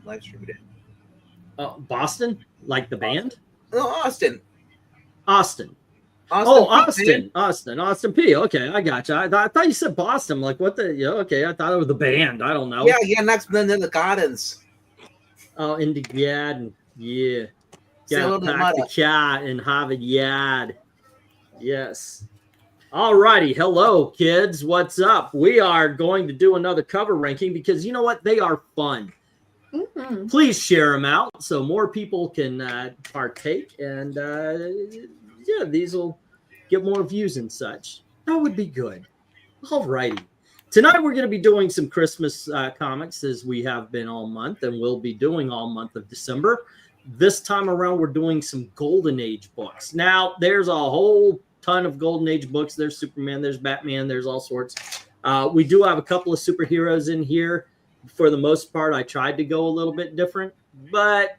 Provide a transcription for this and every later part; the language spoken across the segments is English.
live streamed it. Boston, like the band? No, Austin. Austin. Oh, Austin P. Okay, I gotcha. I thought you said Boston. Like, what the? Yeah, okay, I thought it was the band. I don't know. Yeah, next then in the Gardens. Oh, in the garden. Yeah. Got to pack the cat and have a yard. Yes. All righty. Hello, kids. What's up? We are going to do another cover ranking because you know what? They are fun. Mm-hmm. Please share them out so more people can partake. And yeah, these will get more views and such. That would be good. All righty. Tonight we're going to be doing some Christmas comics as we have been all month and we'll be doing all month of December. This time around we're doing some Golden Age books. Now there's a whole ton of Golden Age books. There's Superman, there's Batman, there's all sorts. We do have a couple of superheroes in here. For the most part, I tried to go a little bit different, but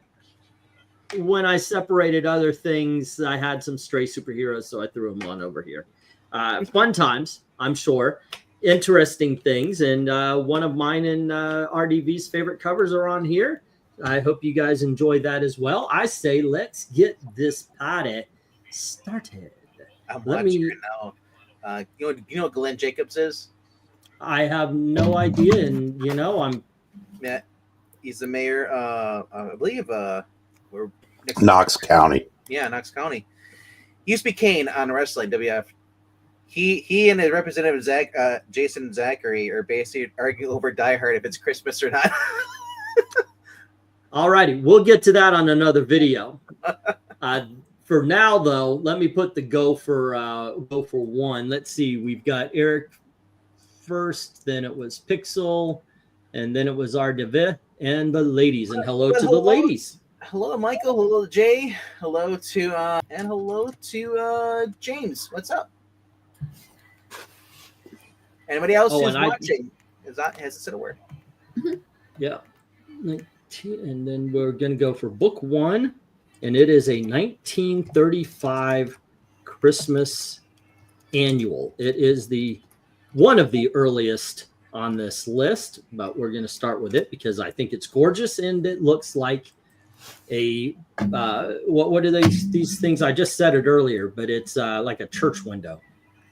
when I separated other things, I had some stray superheroes, so I threw them on over here. Fun times, I'm sure. Interesting things, and one of mine and RDV's favorite covers are on here. I hope you guys enjoy that as well. I say let's get this party started. I'm watching it now. You know what Glenn Jacobs is? I have no idea, and you know yeah, he's the mayor. I believe we're Knox County. Yeah, Knox County. He used to be Kane on wrestling WF. He and his representative Zach, Jason Zachary, are basically arguing over Die Hard if it's Christmas or not. All righty, we'll get to that on another video. For now, though, let me put the go for one. Let's see, we've got Eric first, then it was Pixel, and then it was RDV and the ladies. And hello to the ladies. Hello to Michael, hello to Jay, hello to and hello to James. What's up? Anybody else who's watching has said a word. Yeah. And then we're gonna go for book one, and it is a 1935 Christmas annual. It is one of the earliest on this list, but we're going to start with it because I think it's gorgeous and it looks like a what are these things? I just said it earlier, but it's like a church window.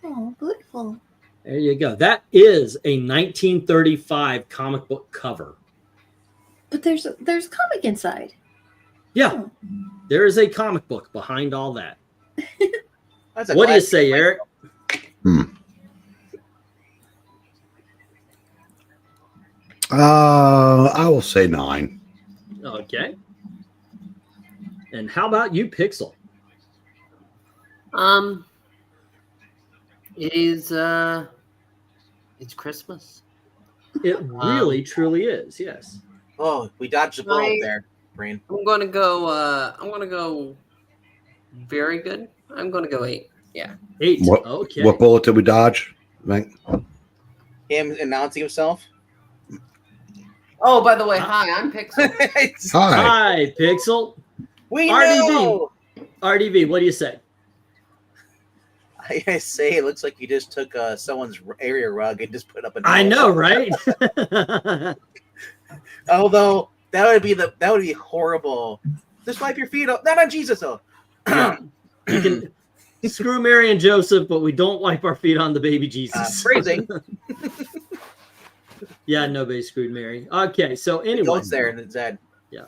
Oh, beautiful. There you go. That is a 1935 comic book cover. But there's comic inside. Yeah, there is a comic book behind all that. What do you say, Eric? I will say 9. Okay. And how about you, Pixel? It is it's Christmas. It really truly is, yes. Oh, we dodged the bullet there, Brain. I'm gonna go very good. I'm gonna go 8. Yeah. 8. Okay. What bullet did we dodge? Venk? Him announcing himself. Oh, by the way, hi, I'm Pixel. Hi, Pixel. We know. RDV, what do you say? I say it looks like you just took someone's area rug and just put up a. I know, right? Although that would be horrible. Just wipe your feet up. Not on Jesus, though. Yeah. You can screw Mary and Joseph, but we don't wipe our feet on the baby Jesus. Phrasing. Yeah, nobody screwed Mary. Okay, so anyway, goes there and it's dead. Yeah.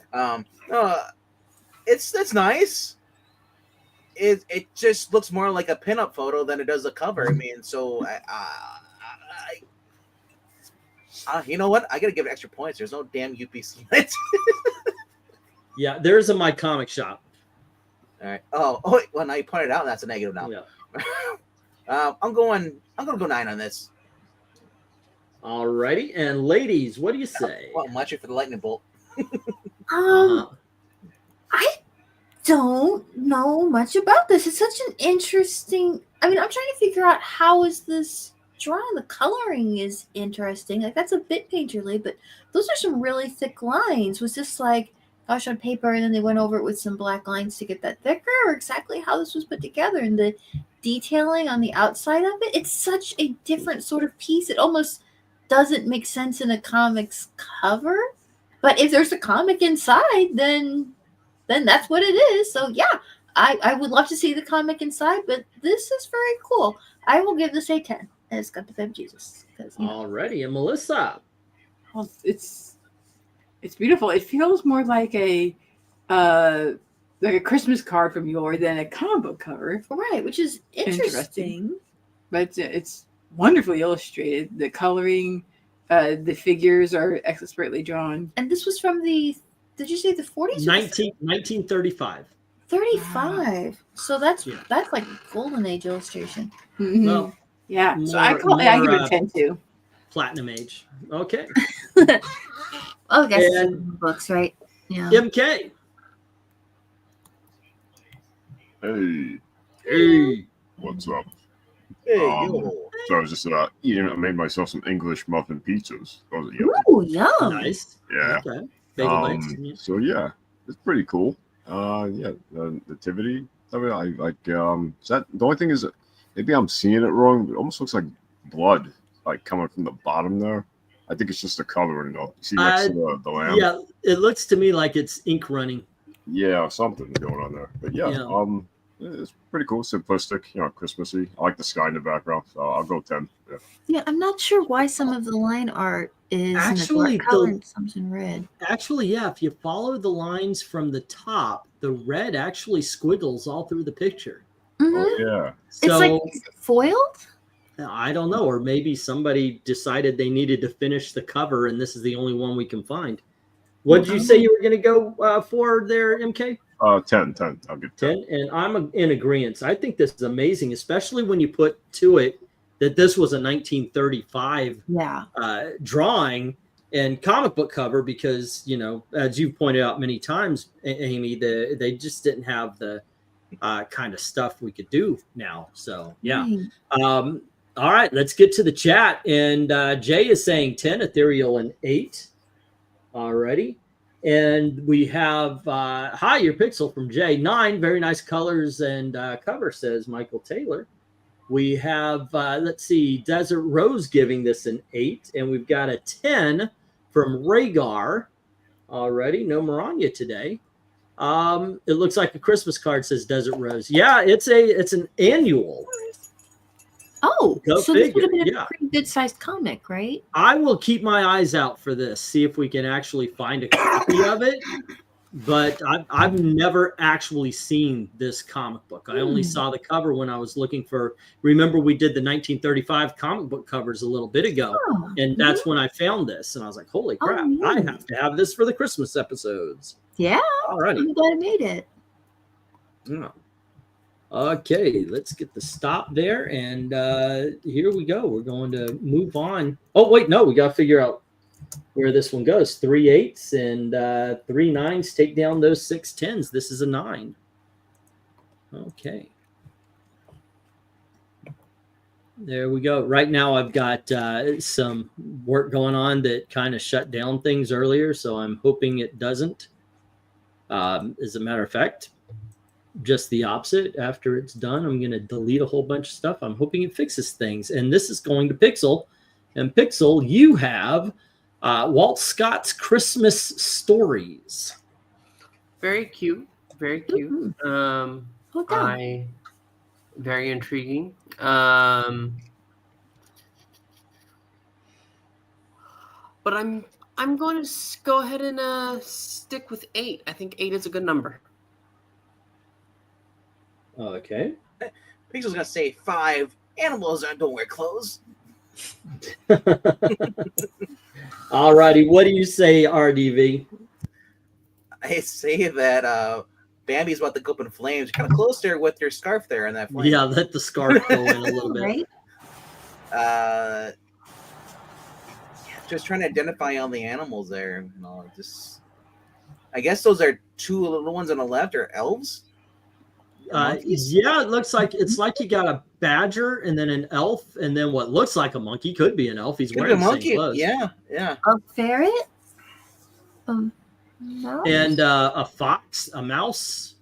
It's nice. It just looks more like a pinup photo than it does a cover. I mean, so you know what? I gotta give it extra points. There's no damn UPC in it. Yeah, there's a My Comic Shop. All right. Oh, wait, well, now you pointed out that's a negative now. Yeah. I'm gonna go 9 on this. Alrighty, and ladies, what do you say? Well, I'm watching for the lightning bolt. I don't know much about this. It's such an interesting. I mean, I'm trying to figure out how is this drawn. The coloring is interesting. Like that's a bit painterly, but those are some really thick lines. Was this like gosh on paper, and then they went over it with some black lines to get that thicker, or exactly how this was put together and the detailing on the outside of it? It's such a different sort of piece. It almost doesn't make sense in a comics cover, But if there's a comic inside, then that's what it is. So yeah, I would love to see the comic inside, but this is very cool. I will give this a 10. And it's got the baby Jesus. Alrighty, and Melissa. Well, it's beautiful. It feels more like a Christmas card from Yor than a comic book cover. Right, which is interesting. But it's wonderfully illustrated. The coloring, the figures are expertly drawn. And this was from the, did you say the 40s? 1935. 35. Wow. So that's Yeah. that's like golden age illustration. Mm-hmm. Well, yeah. So I give it a 10 too. Platinum age. Okay. Oh, guys, And- books, right? Yeah. MK. Hey, what's up? Hey, Um, yo. So I was just eating. I made myself some English muffin pizzas. Those are yummy. Ooh, yum. Nice. Yeah. Okay. Bagel bites. Yeah. So yeah, it's pretty cool. Yeah, the nativity. I mean, I like. Is that the only thing is that maybe I'm seeing it wrong? But it almost looks like blood, like coming from the bottom there. I think it's just the coloring though. You see next to the lamb. Yeah, it looks to me like it's ink running. Yeah, something going on there. But yeah, Yeah. it's pretty cool, simplistic, Christmassy. I like the sky in the background, so I'll go 10. Yeah. Yeah, I'm not sure why some of the line art is Actually, in a black color and some's in red. Actually, yeah, if you follow the lines from the top, the red actually squiggles all through the picture. Mhm. Oh yeah. It's So like foiled? I don't know, or maybe somebody decided they needed to finish the cover, and this is the only one we can find. What did you say you were going to go for there, MK? 10. I'll get 10. 10, and I'm in agreement. I think this is amazing, especially when you put to it that this was a 1935 Yeah. drawing and comic book cover, because as you've pointed out many times, Amy, they just didn't have the kind of stuff we could do now. So yeah. Right. All right, let's get to the chat. And Jay is saying 10, Ethereal, and 8. Alrighty. And we have hi, your pixel from Jay. 9, very nice colors and cover, says Michael Taylor. We have let's see, Desert Rose giving this an 8, and we've got a 10 from Rhaegar. Already, no Maranya today. It looks like a Christmas card, says Desert Rose. Yeah, it's an annual. Oh, Go so this would have figure, been yeah. a pretty good sized comic, right? I will keep my eyes out for this, see if we can actually find a copy of it. But I've never actually seen this comic book. I only saw the cover when I was looking for. Remember, we did the 1935 comic book covers a little bit ago, and that's when I found this, and I was like, "Holy crap! I have to have this for the Christmas episodes." Yeah. All right. I'm glad I made it. Yeah. Okay, let's get the stop there, and here we go. We're going to move on. Oh wait, no, we got to figure out where this one goes. 3 8s and 3 9s take down those 6 10s. This is a 9. Okay. There we go. Right now I've got some work going on that kind of shut down things earlier, so I'm hoping it doesn't. As a matter of fact, just the opposite. After it's done, I'm going to delete a whole bunch of stuff. I'm hoping it fixes things. And this is going to Pixel. And Pixel, you have Walt Scott's Christmas Stories. Very cute. Very cute. Very intriguing. But I'm going to go ahead and stick with 8. I think 8 is a good number. Okay. Pixel's gonna say 5. Animals don't wear clothes. All righty. What do you say, RDV? I say that Bambi's about to go up in flames. Kind of close there with your scarf there in that flame. Yeah, let the scarf go in a little bit. Right? Just trying to identify all the animals there. I guess those are 2 little ones on the left are elves. Yeah, it looks like it's like you got a badger and then an elf and then what looks like a monkey. Could be an elf. He's wearing the same clothes. Yeah. A ferret? No. And a fox, a mouse.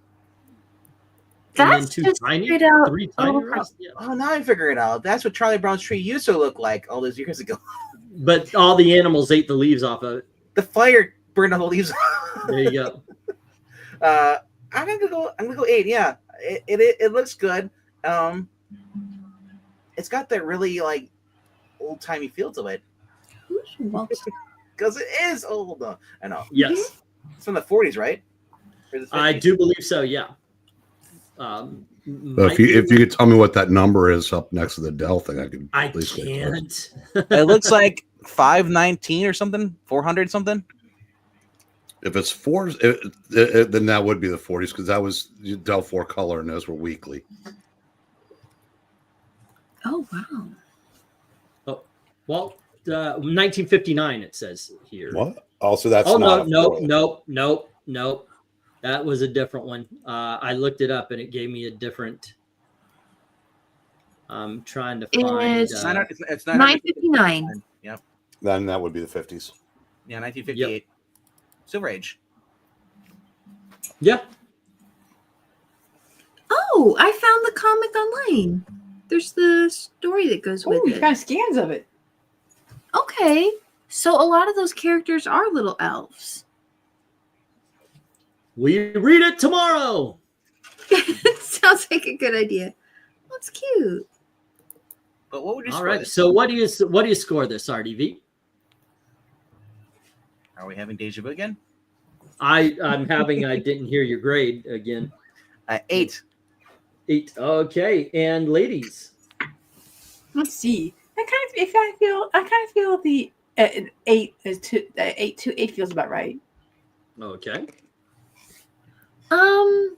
That's and then just straight out. 3 tiny rats. Yeah. Oh, now I figure it out. That's what Charlie Brown's tree used to look like all those years ago. But all the animals ate the leaves off of it. The fire burn all the leaves. There you go. I'm gonna go 8. Yeah, it looks good. It's got that really like old timey feel to it Who's Waltz? because it is old. I know. Yes, It's from the 40s, right? Or the I 50s? do believe so. Yeah. So if you could tell me what that number is up next to the Dell thing, I could. I at least get close. can't. It looks like 519 or something, 400 something. If it's 4, then that would be the 40s because that was Dell 4 color and those were weekly. Oh wow. Well, 1959 it says here. What? Oh, so that's Oh not nope. That was a different one. I looked it up and it gave me a different. I'm trying to find. It's It's 959. Yeah. Then that would be the 50s. Yeah, 1958. Silver Age. Yeah. Oh, I found the comic online. There's the story that goes with Oh, you it. found scans of it. Okay, so a lot of those characters are little elves. We read it tomorrow. Sounds like a good idea. That's cute. But what would you All score right. this? So what do you score this, RDV? Are we having deja vu again? I'm having. I didn't hear your grade again. 8. 8. Okay, and ladies. Let's see. I kind of feel the 8 is 2. 8 feels about right. Okay. I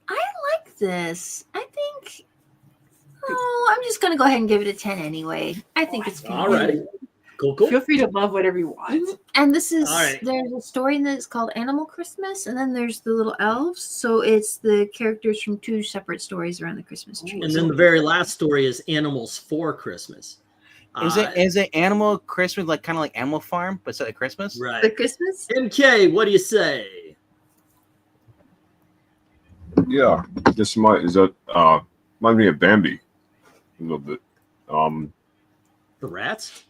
like this. I think. Oh, I'm just gonna go ahead and give it a 10 anyway. I think it's good. All righty. Cool. Feel free to love whatever you want. And this is All right. there's a story in that's called Animal Christmas, and then there's the little elves. So it's the characters from 2 separate stories around the Christmas tree. And then the very last story is Animals for Christmas. Is it Animal Christmas, like kind of like Animal Farm, but instead of Christmas? the Right? Christmas? MK, what do you say? Yeah, this might remind me of Bambi a little bit. The rats?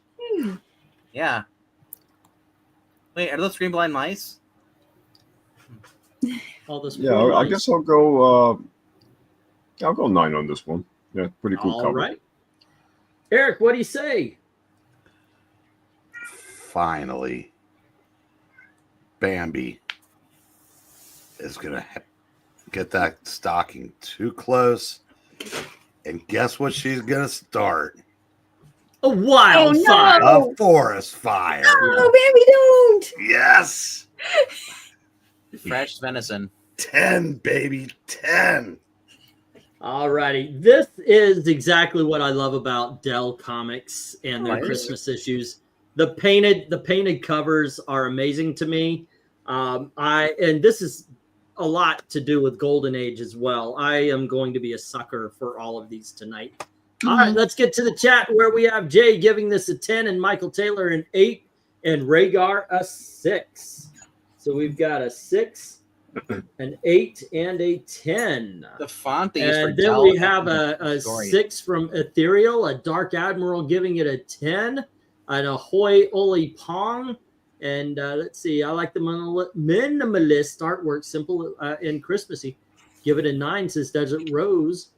Yeah. Wait, are those green blind mice? All this. Yeah, I guess I'll go 9 on this one. Yeah, pretty cool All cover. right. Eric, what do you say? Finally, Bambi is gonna get that stocking too close, and guess what she's gonna start? A wildfire. A forest fire. Oh, baby, don't! Yes, Fresh venison. 10, baby, 10. All righty. This is exactly what I love about Dell Comics and their Nice. Christmas issues. The painted covers are amazing to me. And this is a lot to do with Golden Age as well. I am going to be a sucker for all of these tonight. All right, let's get to the chat where we have Jay giving this a 10 and Michael Taylor an 8 and Rhaegar a 6. So we've got a 6, an 8, and a 10. The font they use for And then Dell we have a story. 6 from Ethereal, a Dark Admiral giving it a 10, an Ahoy Oli Pong. And let's see, I like the minimalist artwork, simple and Christmassy. Give it a 9, says Desert Rose.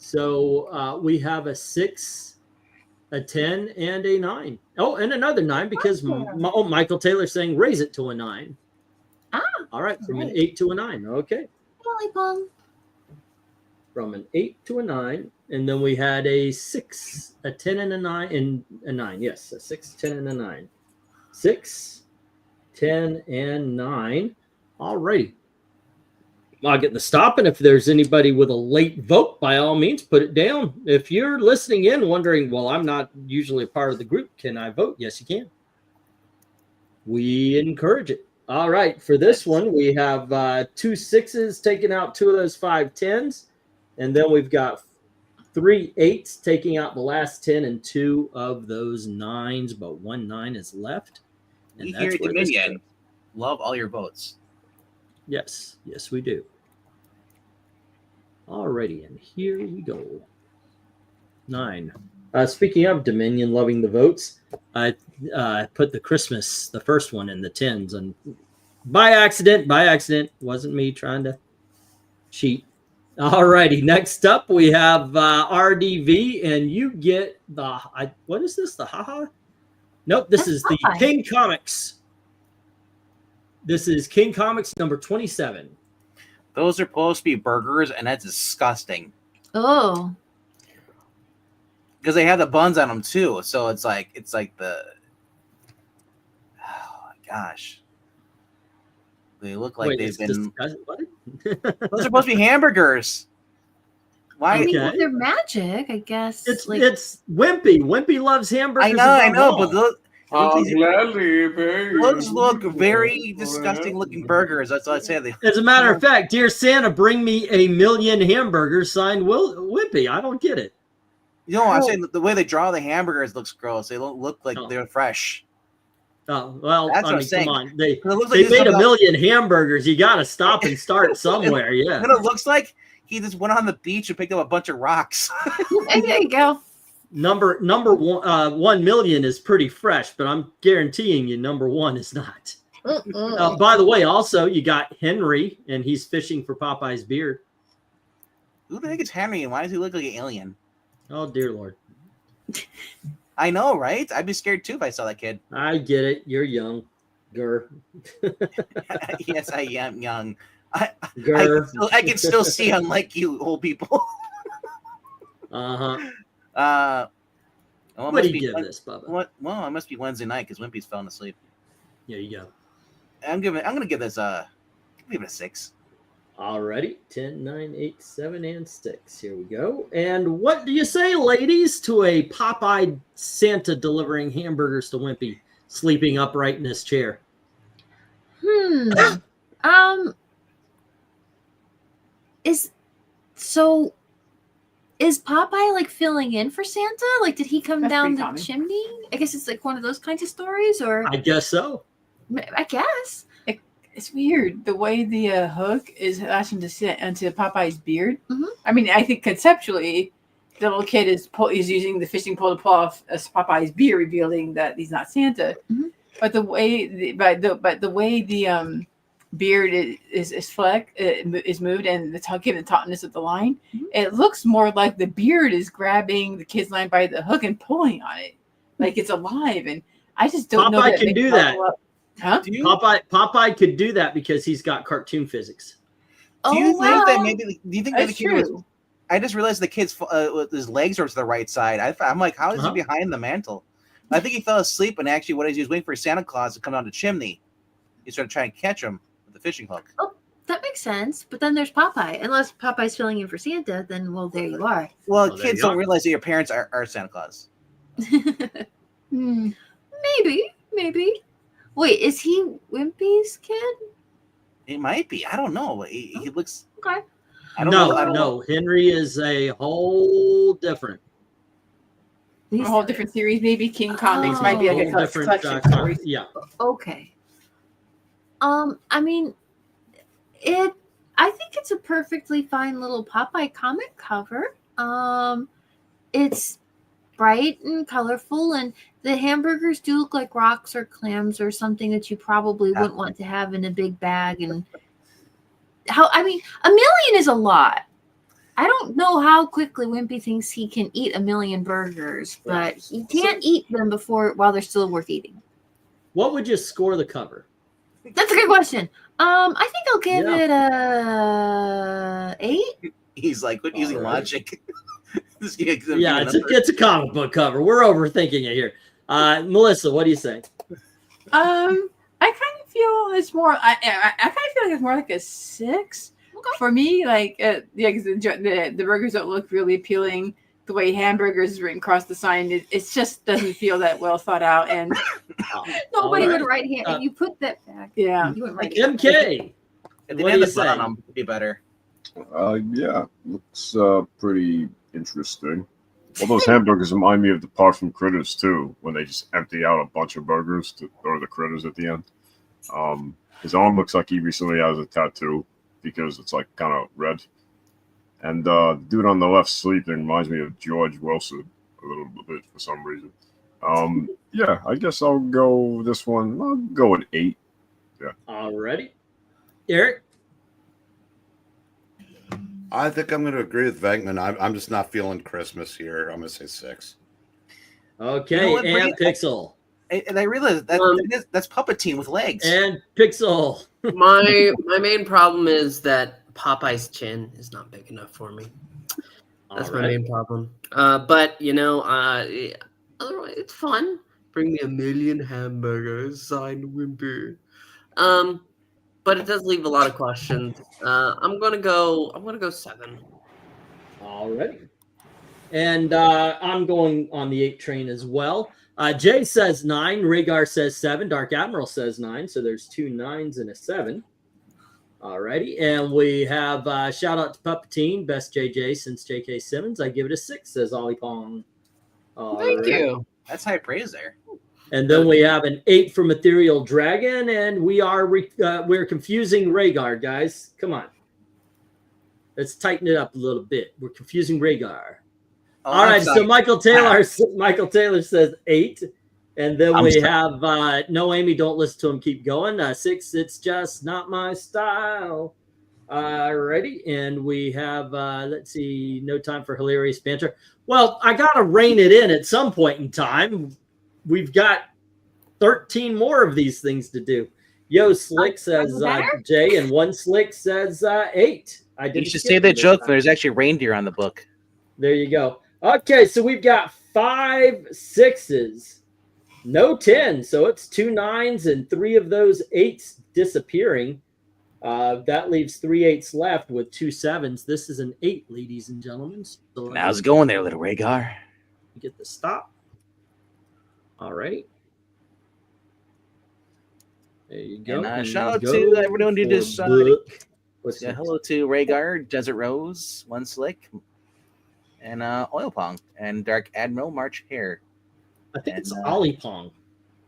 So we have a 6, a 10, and a 9. Oh, and another 9 because Michael Taylor saying raise it to a 9. Ah, all right, from an 8 to a 9. Okay. Lollipop. From an 8 to a 9. And then we had a 6, a 10, and a 9, and a 9. Yes, a 6, 10, and a 9. 6, 10, and 9. All righty. I'll get the stop, and if there's anybody with a late vote, by all means, put it down. If you're listening in wondering, well, I'm not usually a part of the group, can I vote? Yes, you can. We encourage it. All right, for this one, we have 2 6s taking out 2 of those 5 10s, and then we've got 3 8s taking out the last 10 and 2 of those 9s, but 1 9 is left. And We that's here at where this Dominion goes. love all your votes. Yes, yes, we do. Alrighty, and here we go. 9. Speaking of Dominion loving the votes, I put the first one in the tens, and by accident, wasn't me trying to cheat. All righty, next up we have RDV, and you get the what is this? The haha? Nope, this is the King Comics. This is King Comics number 27. Those are supposed to be burgers, and that's disgusting. Oh. Because they have the buns on them too, so it's like the. Oh my gosh. They look like they've been. What? Those are supposed to be hamburgers. Why? I mean, they're magic, I guess. It's Wimpy. Wimpy loves hamburgers. I know, but those look very disgusting looking burgers. That's what I say. As a matter of fact, dear Santa, bring me 1,000,000 hamburgers signed Wimpy. I don't get it. No, I'm saying the way they draw the hamburgers looks gross. They don't look like they're fresh. Oh, well, That's I what mean, I'm saying. come on. They like made 1,000,000 hamburgers. You got to stop and start somewhere. Yeah. And it looks like he just went on the beach and picked up a bunch of rocks. There you go. Number 1,000,000 is pretty fresh, but I'm guaranteeing you number 1 is not. By the way, also you got Henry, and he's fishing for Popeye's beard. Who the heck is Henry, and why does he look like an alien? Oh dear Lord! I know, right? I'd be scared too if I saw that kid. I get it. You're young, Gur. Yes, I am young. Gur. I can still see, unlike you old people. What do you give this, Bubba? What? Well, it must be Wednesday night because Wimpy's falling asleep. There you go. I'm gonna give this give it a 6. Alrighty, 10, 9, 8, 7, and 6. Here we go. And what do you say, ladies, to a pop-eyed Santa delivering hamburgers to Wimpy, sleeping upright in his chair? Is Popeye like filling in for Santa? Like, did he come down the common. chimney? I guess it's like one of those kinds of stories, or I guess so. I guess. It's weird the way the hook is lashing into Popeye's beard. Mhm. I mean, I think conceptually, the little kid is using the fishing pole to pull off Popeye's beard, revealing that he's not Santa. Mhm. But the way the beard is moved, and given the tautness of the line, it looks more like the beard is grabbing the kid's line by the hook and pulling on it, like it's alive. And I just don't know. Popeye can do that. Huh? Popeye could do that because he's got cartoon physics. Do you think that maybe? Do you think that the That's kid was? true. I just realized the kid's his legs are to the right side. I'm like, how is he behind the mantle? I think he fell asleep, and actually, what he was waiting for Santa Claus to come down the chimney. He started trying to catch him with the fishing hook. Oh, that makes sense. But then there's Popeye. Unless Popeye's filling in for Santa, then well, there you are. Well, kids don't realize that your parents are Santa Claus. Maybe. Wait, is he Wimpy's kid? It might be. I don't know. He looks. Okay. I don't know. No. Henry is a whole different. A whole different series, maybe. King Comics might be like a collection of stories. Yeah. Okay. I mean, I think it's a perfectly fine little Popeye comic cover. It's bright and colorful, and the hamburgers do look like rocks or clams or something that you probably wouldn't want to have in a big bag. And I mean, 1,000,000 is a lot. I don't know how quickly Wimpy thinks he can eat 1,000,000 burgers, but he can't eat them while they're still worth eating. What would you score the cover? That's a good question. I think I'll give it a 8. He's like using logic. Yeah, it's a comic book cover. We're overthinking it here. Melissa, what do you think? I kind of feel it's more. I kind of feel like it's more like a 6 for me. Like, because the burgers don't look really appealing. The way hamburgers is written across the sign, it just doesn't feel that well thought out. And nobody would write hand. You put that back. Yeah. You wouldn't write MK. If they What had do the you bun on say? them, it'd be better. Yeah, looks pretty interesting. All those hamburgers remind me of the part from Critters too, when they just empty out a bunch of burgers to throw the critters at the end. His arm looks like he recently has a tattoo because it's like kind of red. And the dude on the left sleeping reminds me of George Wilson a little bit for some reason. Yeah, I guess I'll go this one. I'll go an 8. Yeah. Alrighty. Eric? I think I'm going to agree with Venkman. I'm just not feeling Christmas here. I'm going to say 6. Okay, You know what, and Brady? Pixel. And I realized that's Puppetine with legs. And Pixel. My main problem is that Popeye's chin is not big enough for me. That's my main problem. But you know, otherwise it's fun. Bring me a million hamburgers, signed Wimpy. But it does leave a lot of questions. I'm gonna go 7. Alrighty. And I'm going on the 8 train as well. Jay says 9. Rhaegar says 7. Dark Admiral says 9. So there's 2 9s and a 7. Alrighty. And we have shout out to Puppetine, best JJ since J.K. Simmons. I give it a 6, says Ollie Pong. Thank you. That's high praise there. And then we have an 8 from Ethereal Dragon, and we're confusing Rhaegar, guys. Come on. Let's tighten it up a little bit. We're confusing Rhaegar. All right, so Michael Taylor says 8, and then we have no Amy, don't listen to him, keep going. 6, it's just not my style. Alrighty, and we have let's see, no time for hilarious banter. Well, I gotta rein it in at some point in time. We've got 13 more of these things to do. Yo, Slick says J, and One Slick says 8. I did. You should say that joke. There's actually reindeer on the book. There you go. Okay, so we've got 5 6s, no 10. So it's 2 9s and 3 of those 8s disappearing. That leaves 3 8s left with 2 7s. This is an 8, ladies and gentlemen. So how's it going there, little Rhaegar? Get the stop. All right. There you go. And shout out to everyone who just hello to Rhaegar, Desert Rose, One Slick, and Oil Pong, and Dark Admiral March Hare. I think it's Ollie Pong.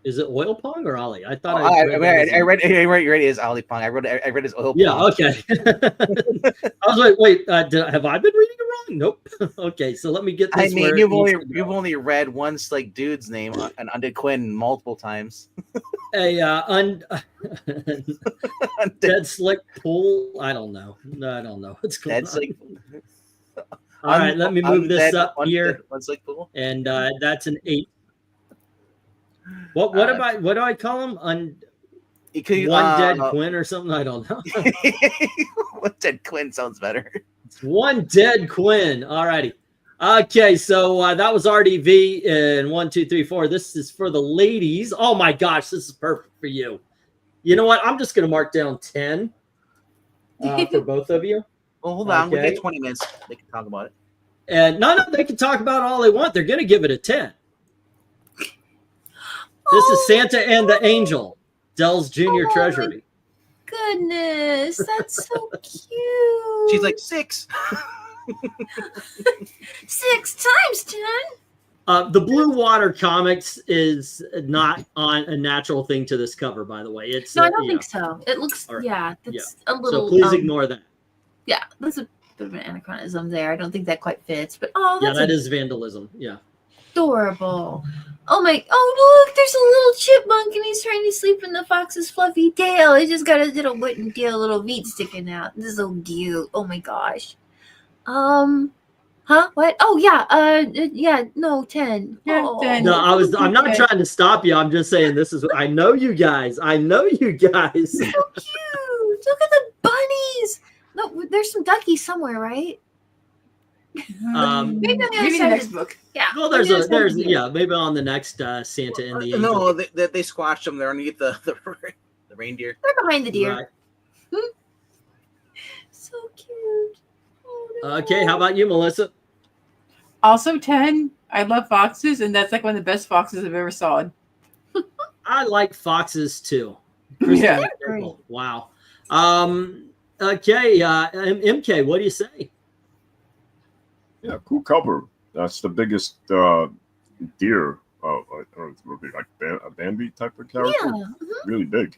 Is it Oil Pong or Ollie? I thought I read it is Ollie Pong. I read his Oil Pong. Yeah, okay. I was like, wait, have I been reading it wrong? Nope. Okay, so let me get this. I mean, you've only read one like dude's name and Undead Quinn multiple times. Dead Slick Pool. I don't know. I don't know what's going on. Slick. All right, let me move this up here. One Slick Pool. And that's an 8. What do I call him? One Dead Quinn or something? I don't know. One Dead Quinn sounds better. One Dead Quinn. All righty. Okay, so that was RDV and 1, 2, 3, 4. This is for the ladies. Oh my gosh, this is perfect for you. You know what? I'm just going to mark down 10 for both of you. Well, hold on. We get 20 minutes. They can talk about it. And no, they can talk about all they want. They're going to give it a 10. This is Santa and the Angel, Dell's Junior Treasury. Goodness, that's so cute. She's like 6. 6 times 10. The Blue Water Comics is not on a natural thing to this cover, by the way. It's no, I don't think so. It looks, right. That's a little. So please ignore that. Yeah, there's a bit of an anachronism there. I don't think that quite fits, but that's that is vandalism. Yeah, adorable. Oh look, there's a little chipmunk and he's trying to sleep in the fox's fluffy tail. He just got a little wooden tail, little feet sticking out. This is so cute. Oh my gosh. What? Oh yeah, no, 10. Yeah, 10. No, I'm not trying to stop you. I'm just saying this is I know you guys. So cute. Look at the bunnies. No, there's some duckies somewhere, right? Maybe the next book. Yeah. Well, there's maybe on the next Santa and the Angel. No, they squashed them. They're underneath the reindeer. They're behind the deer. Right. So cute. Oh, no. Okay, how about you, Melissa? Also 10. I love foxes, and that's like one of the best foxes I've ever saw. I like foxes too. Yeah. Wow. Okay, MK, what do you say? Yeah, cool cover. That's the biggest deer. I don't know, it would be like a Bambi type of character. Yeah. Mm-hmm. Really big.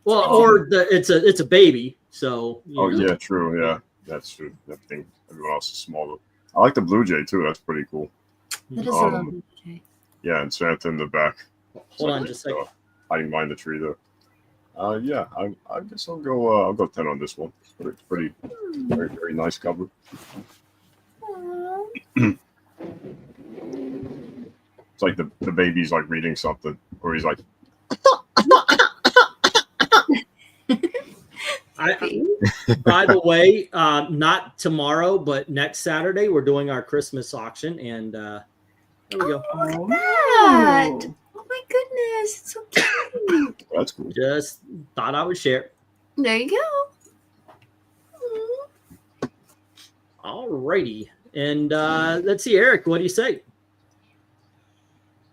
Well, or it's a baby. So. Yeah, true. Yeah, that's true. That thing. Everyone else is smaller. I like the Blue Jay too. That's pretty cool. That is a Um, lovely shade. Yeah, and Santa in the back. Hold on just a second. Hiding behind the tree there. Yeah, I guess I'll go 10 on this one. It's pretty very, very nice cover. It's like the baby's like reading something, or he's like, by the way, not tomorrow, but next Saturday, we're doing our Christmas auction, and there we go. Look at that! Oh my goodness, it's so cute. that's cool. Just thought I would share. There you go. Alrighty, and let's see, Eric, what do you say?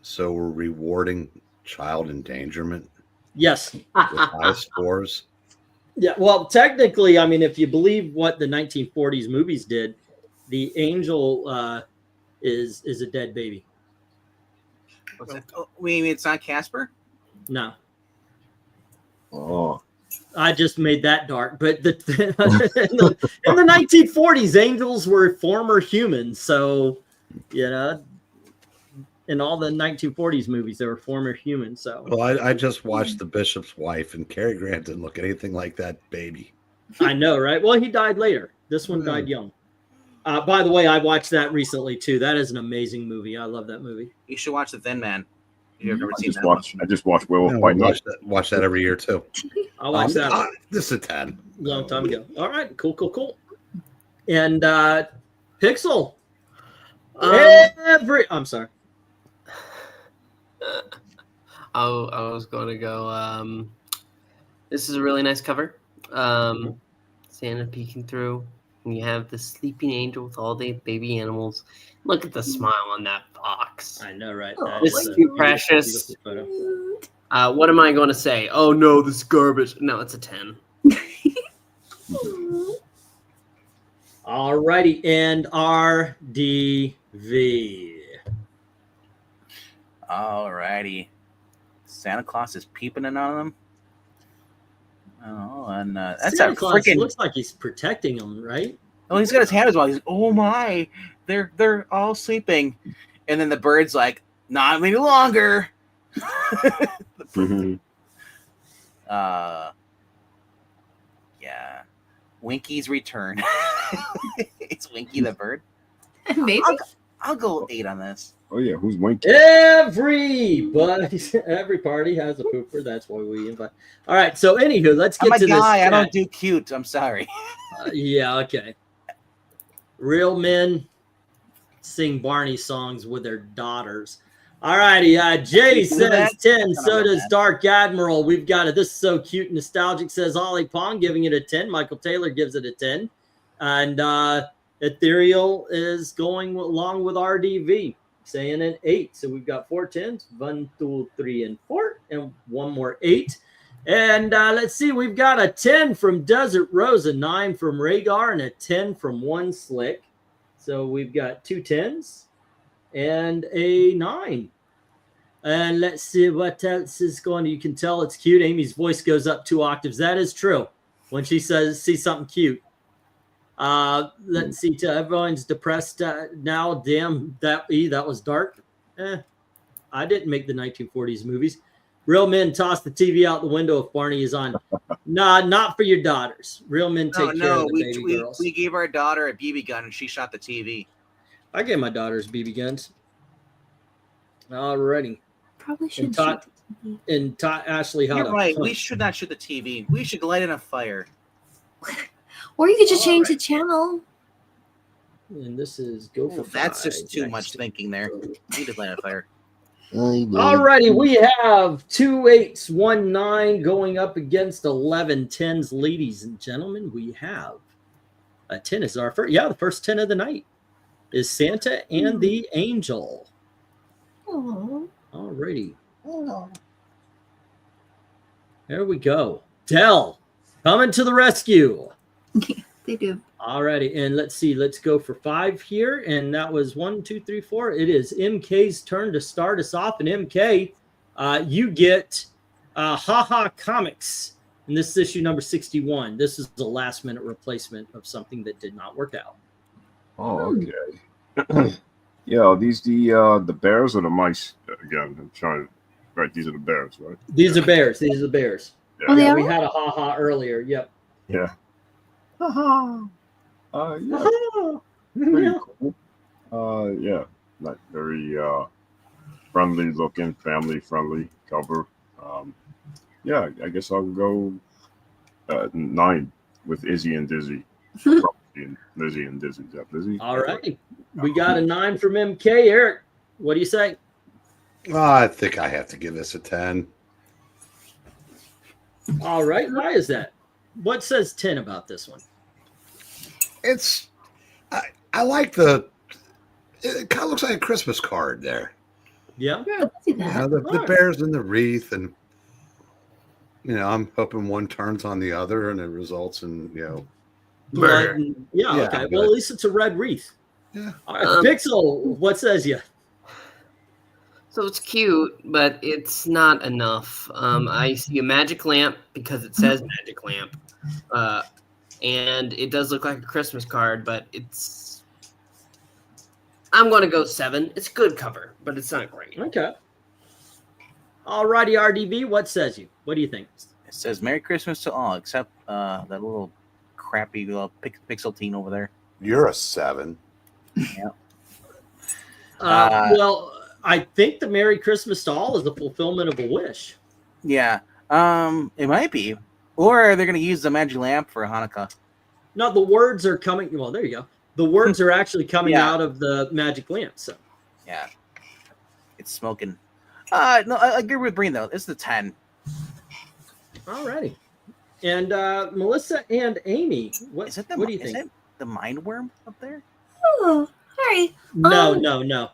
So we're rewarding child endangerment Yes. with high scores. Yeah, well, technically, I mean, if you believe what the 1940s movies did, the angel is a dead baby. What's that? Oh, we mean it's not Casper? No, Oh, I just made that dark. But in the 1940s, angels were former humans. So, you know, in all the 1940s movies, they were former humans. So, Well, I just watched The Bishop's Wife, and Cary Grant didn't look anything like that baby. I know, right? Well, he died later. This one died young. By the way, I watched that recently too. That is an amazing movie. I love that movie. You should watch The Thin Man. You've never seen that I just watched Werewolf Yeah, by we Night. watch that every year too. I watched that This is a 10. a long time ago. All right, cool. And Pixel. I'm sorry. I was going to go. This is a really nice cover. Santa peeking through. And you have the sleeping angel with all the baby animals. Look at the smile on that box. I know, right? This is too precious. Photo. What am I going to say? Oh no, this is garbage. No, it's a 10. All righty, and RDV. All righty. Santa Claus is peeping in on them. Oh, and that's Santa a Claus freaking. looks like he's protecting them, right? Oh, he's got his hand as well. He's oh my, they're all sleeping, and then the bird's like, not any longer. Yeah, Winky's return. It's Winky the bird. Maybe. I'll go 8 on this. Oh yeah, who's winking? Every party has a pooper. That's why we invite. All right. So, anywho, let's get I'm a to guy. this. I don't do cute. I'm sorry. Yeah. Okay. Real men sing Barney songs with their daughters. All righty. Jay says 10. So does Dark Admiral. We've got it. This is so cute and nostalgic, says Ollie Pong, giving it a 10. Michael Taylor gives it a 10. And Ethereal is going along with RDV, saying an 8. So we've got 4 10s, 1, 2, 3, and 4, and one more 8. And let's see, we've got a 10 from Desert Rose, a 9 from Rhaegar, and a 10 from One Slick. So we've got 2 10s and a 9. And let's see what else is going on. You can tell it's cute. Amy's voice goes up 2 octaves. That is true. When she says, see something cute. Let's see. Everyone's depressed now. Damn, that was dark. I didn't make the 1940s movies. Real men toss the TV out the window if Barney is on. Nah, not for your daughters. Real men take care of the baby girls. We gave our daughter a BB gun and she shot the TV. I gave my daughters BB guns. Alrighty. Probably should taught Ashley how You're to right. punch. We should not shoot the TV. We should light it on fire. Or you could just change the channel. And this is go for That's 5 just too next. much thinking there. We did light it on fire. Alrighty, we have 2 8s, 1 9 going up against 11 10s, ladies and gentlemen. We have a 10 is our first. Yeah, the first 10 of the night is Santa and the Angel. Oh. Alrighty. There we go. Dell coming to the rescue. They do. Alrighty, and let's see. Let's go for 5 here, and that was 1, 2, 3, 4. It is MK's turn to start us off, and MK, you get Haha Comics, and this is issue number 61. This is the last-minute replacement of something that did not work out. Oh, okay. Yeah, are these the bears or the mice? Again, I'm trying. Right, these are the bears, right? These are bears. These are the bears. Yeah. Oh, they Yeah, are? we had a ha-ha earlier. Yep. Yeah. Yeah, pretty cool. Yeah, like very friendly looking, family friendly cover. Yeah, I guess I'll go 9 with Izzy and Dizzy. Lizzie and Dizzy. Is that Lizzie? All right. We got a 9 from MK. Eric, what do you say? I think I have to give this a 10. All right. Why is that? What says 10 about this one? It's I like the. It kind of looks like a Christmas card there. Yeah. You know, the bears and the wreath, and I'm hoping one turns on the other, and it results in Blood. Yeah. Yeah, Okay. but- Well, at least it's a red wreath. Yeah. All right. Pixel, what says you? So it's cute, but it's not enough. I see a magic lamp because it says magic lamp. And it does look like a Christmas card, but I'm going to go 7. It's a good cover, but it's not great. Okay. All righty, RDV, what says you? What do you think? It says Merry Christmas to all, except that little crappy little pixel teen over there. You're a 7. Yeah. Well, I think the Merry Christmas to all is the fulfillment of a wish. Yeah. It might be. Or they're going to use the magic lamp for Hanukkah. No, the words are coming. Well, there you go. The words are actually coming Yeah. out of the magic lamp. So, Yeah. It's smoking. No, I agree with Breen, though. It's the 10. all righty. And Melissa and Amy, what do you think? Is it the mind worm up there? Oh, hi. No, no.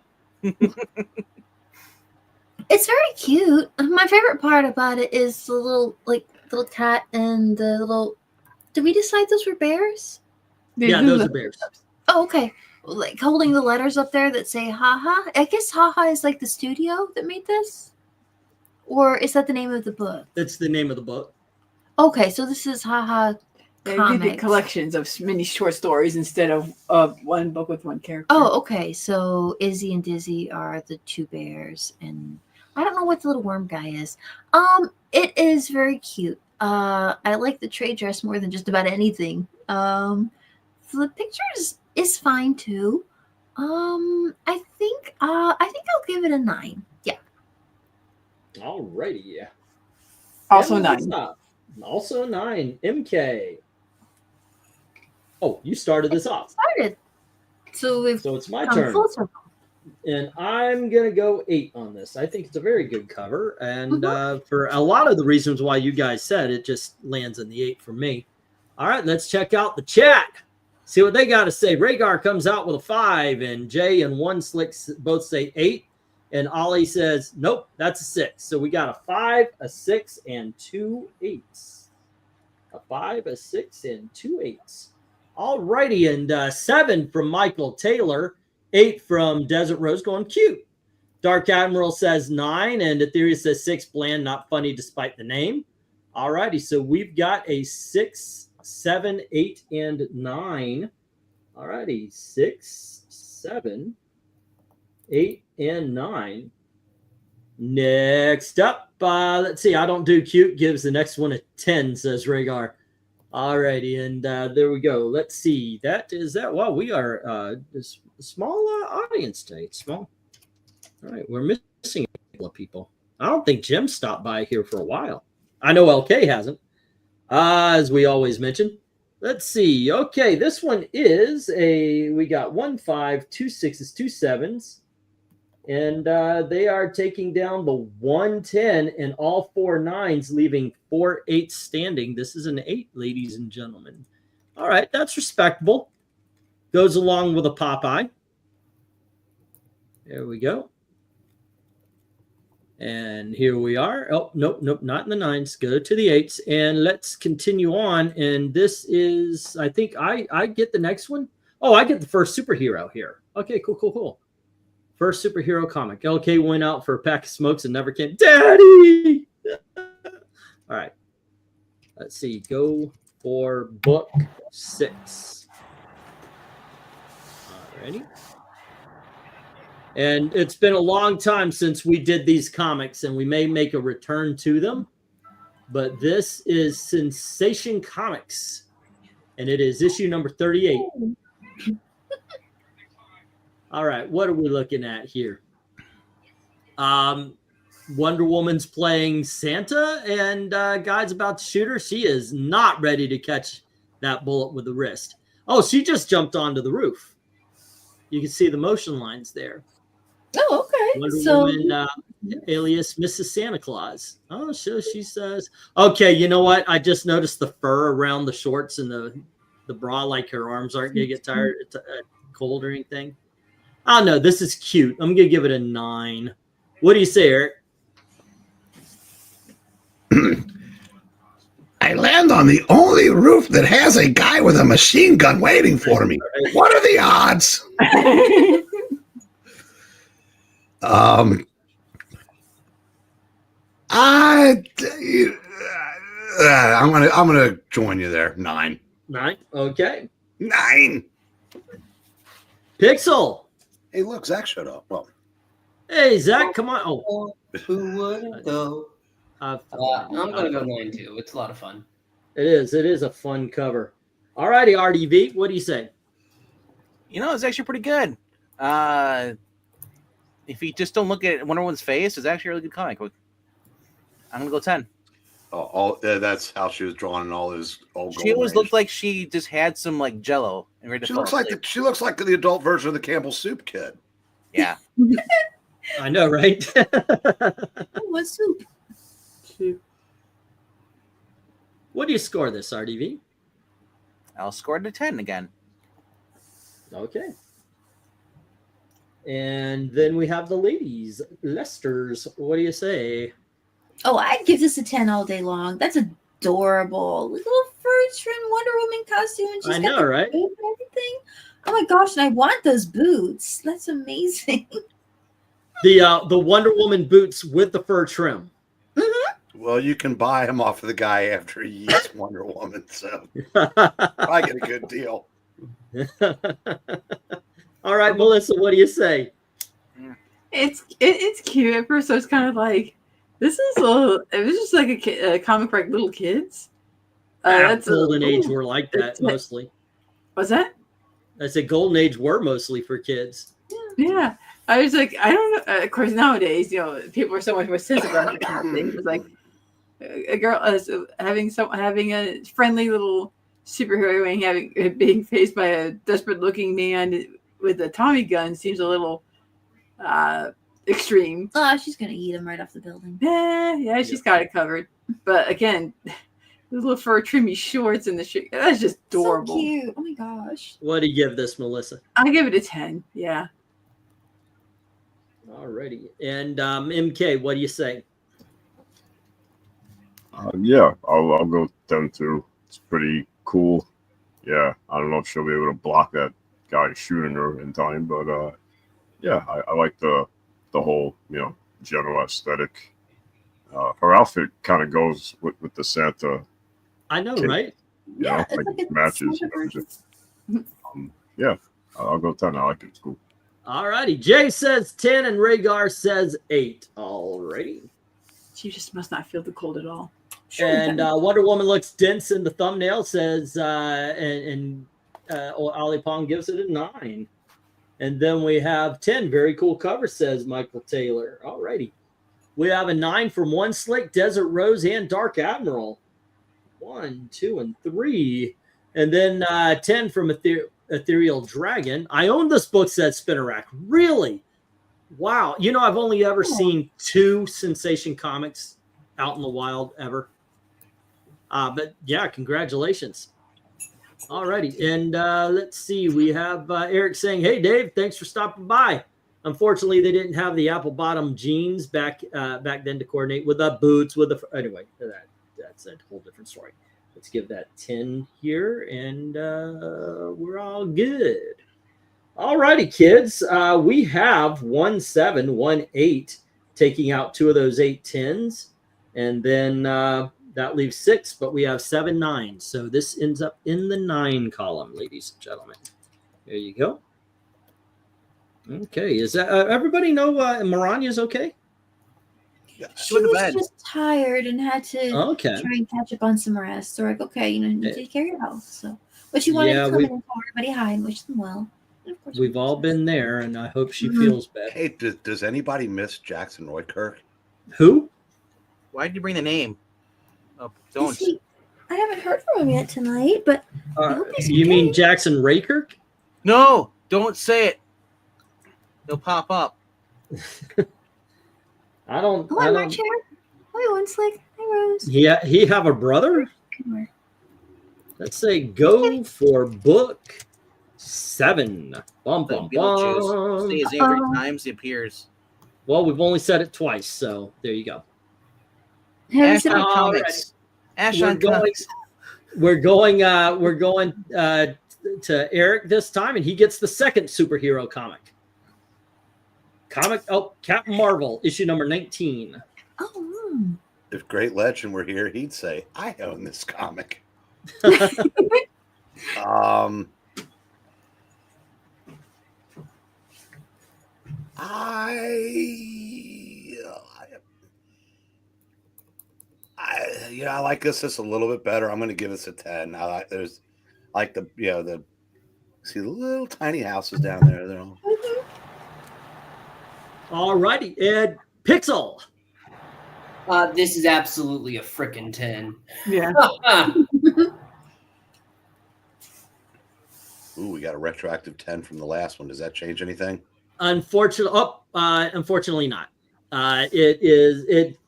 It's very cute. My favorite part about it is the little cat and the little. Did we decide those were bears? Yeah, those are bears. Oh, okay. Like holding the letters up there that say "haha." I guess "haha" is like the studio that made this, or is that the name of the book? That's the name of the book. Okay, so this is "haha." They did the Comics. collections of many short stories instead of one book with one character. Oh, okay. So Izzy and Dizzy are the 2 bears, and I don't know what the little worm guy is. It is very cute. I like the trade dress more than just about anything. The pictures is fine too. I think I'll give it a 9. Yeah. All righty. Also And 9. Melissa, also 9. MK. Oh, you started this off. Started. So we've So it's my come turn. full circle. And I'm going to go 8 on this. I think it's a very good cover. And for a lot of the reasons why you guys said, it just lands in the 8 for me. All right, let's check out the chat. See what they got to say. Rhaegar comes out with a 5, and Jay and One Slicks both say 8. And Ollie says, nope, that's a 6. So we got a 5, a 6, and 2 8s. A 5, a 6, and 2 8s. All righty, and 7 from Michael Taylor. 8 from Desert Rose going cute. Dark Admiral says 9, and Etheria says 6, bland, not funny despite the name. All righty, so we've got a 6, 7, 8, and 9. All righty, 6, 7, 8, and 9. Next up, let's see. I don't do cute. Gives the next one a 10, says Rhaegar. All righty, and there we go. Let's see. That is that. Well, we are a small audience today. It's small. All right, we're missing a couple of people. I don't think Jim stopped by here for a while. I know LK hasn't, as we always mention. Let's see. Okay, this one is we got 1 5, 2 6s, 2 7s. And they are taking down the 110 and all 4 9s, leaving 4 8s standing. This is an 8, ladies and gentlemen. All right, that's respectable. Goes along with a Popeye. There we go. And here we are. Oh, nope, not in the 9s. Go to the 8s. And let's continue on. And this is, I think I get the next one. Oh, I get the first superhero here. Okay, cool. First superhero comic. LK went out for a pack of smokes and never came. Daddy! All right. Let's see. Go for book 6. Alrighty. And it's been a long time since we did these comics, and we may make a return to them. But this is Sensation Comics, and it is issue number 38. All right, what are we looking at here? Wonder Woman's playing Santa, and guy's about to shoot her. She is not ready to catch that bullet with the wrist. Oh, she just jumped onto the roof. You can see the motion lines there. Oh, okay. Wonder Woman, alias Mrs. Santa Claus. Oh, so she says, okay, you know what? I just noticed the fur around the shorts and the bra, like her arms aren't going to get tired, cold or anything. Oh, no, this is cute. I'm going to give it a 9. What do you say, Eric? I land on the only roof that has a guy with a machine gun waiting for me. What are the odds? I'm gonna join you there. 9. 9. Okay. 9. Pixel. Hey, look, Zach showed up. Well, hey, Zach, come on. Oh, who would go? I'm gonna go 9 too. It's a lot of fun. It is. It is a fun cover. All righty, RDV. What do you say? You know, it's actually pretty good. If you just don't look at Wonder Woman's face, it's actually a really good comic. I'm gonna go 10. That's how she was drawn in all those old. She always looked like she just had some like Jello. And she looks like the adult version of the Campbell Soup kid. Yeah. I know, right? What soup? What do you score this, RDV? I'll score it a 10 again. Okay. And then we have the ladies, Lester's. What do you say? Oh, I'd give this a 10 all day long. That's adorable. Little fur trim Wonder Woman costume. And she's I got know, the right? boot and everything. Oh my gosh, and I want those boots. That's amazing. The Wonder Woman boots with the fur trim. Well, you can buy them off of the guy after he eats Wonder Woman, so I get a good deal. All right, Melissa, what do you say? It's cute. At first, I was kind of like, this is it was just like a comic for like little kids. That's golden age were like that mostly. What's that? I said golden age were mostly for kids. Yeah. I was like, I don't know. Of course, nowadays, you know, people are so much more sensitive about that kind of thing. It was like a girl having a friendly little superhero and being faced by a desperate-looking man with a Tommy gun seems a little extreme. Oh, she's gonna eat him right off the building. Yeah, she's got it covered. But again, the little fur trimmy shorts and the shirt, that's just adorable. So cute. Oh my gosh. What do you give this, Melissa? I give it a 10. Yeah. Alrighty. And MK, what do you say? Yeah, I'll go 10 too. It's pretty cool. Yeah, I don't know if she'll be able to block that guy shooting her in time, but yeah, I like the whole, you know, general aesthetic. Her outfit kind of goes with the Santa. I know, kid. right? Yeah, like it matches. Yeah, I'll go 10. I like it. It's cool. All righty. Jay says 10 and Rhaegar says 8. All righty. She just must not feel the cold at all. And Wonder Woman looks dense in the thumbnail, says, and Ali Pong gives it a 9. And then we have 10. Very cool cover, says Michael Taylor. All righty. We have a 9 from One Slick, Desert Rose, and Dark Admiral. 1, 2, and 3. And then 10 from Ethereal Dragon. I own this book, says Spinner Rack. Really? Wow. You know, I've only ever seen 2 Sensation comics out in the wild ever. But yeah, congratulations. All righty. And let's see. We have Eric saying, hey, Dave, thanks for stopping by. Unfortunately, they didn't have the apple bottom jeans back then to coordinate with the boots. Anyway, that's a whole different story. Let's give that 10 here, and we're all good. All righty, kids. We have 1, 7, 1, 8, taking out 2 of those 8 10s, and then that leaves 6, but we have 7 9s. So this ends up in the 9 column, ladies and gentlemen. There you go. Okay, is that everybody know Maranya's okay? She was just tired and had to Okay. try and catch up on some rest. So we're like, okay, you know, you take care of your health. So, but she wanted to come in and tell everybody hi and wish them well. Of course, we've all been there, and I hope she feels better. Hey, does anybody miss Jackson Roykirk? Who? Why did you bring the name? Oh, don't. I haven't heard from him yet tonight, but I hope he's you okay. mean Jackson Raykirk? No, don't say it. He'll pop up. I don't. Oh, I'm chair. Oh, one slick. Hi, Rose. Yeah, he have a brother. Let's say go for book 7. Bum bum bum. Say his name 3 times, he appears. Well, we've only said it twice, so there you go. Ash on Comics. Ash on Comics. We're going to Eric this time, and he gets the second superhero comic. Captain Marvel, issue number 19. Oh. If Great Legend were here, he'd say, "I own this comic." I like this just a little bit better. I'm going to give this a 10. There's like the see the little tiny houses down there. They're all... All righty, Ed Pixel. This is absolutely a frickin' 10. Yeah. Ooh, we got a retroactive 10 from the last one. Does that change anything? Unfortunately not. It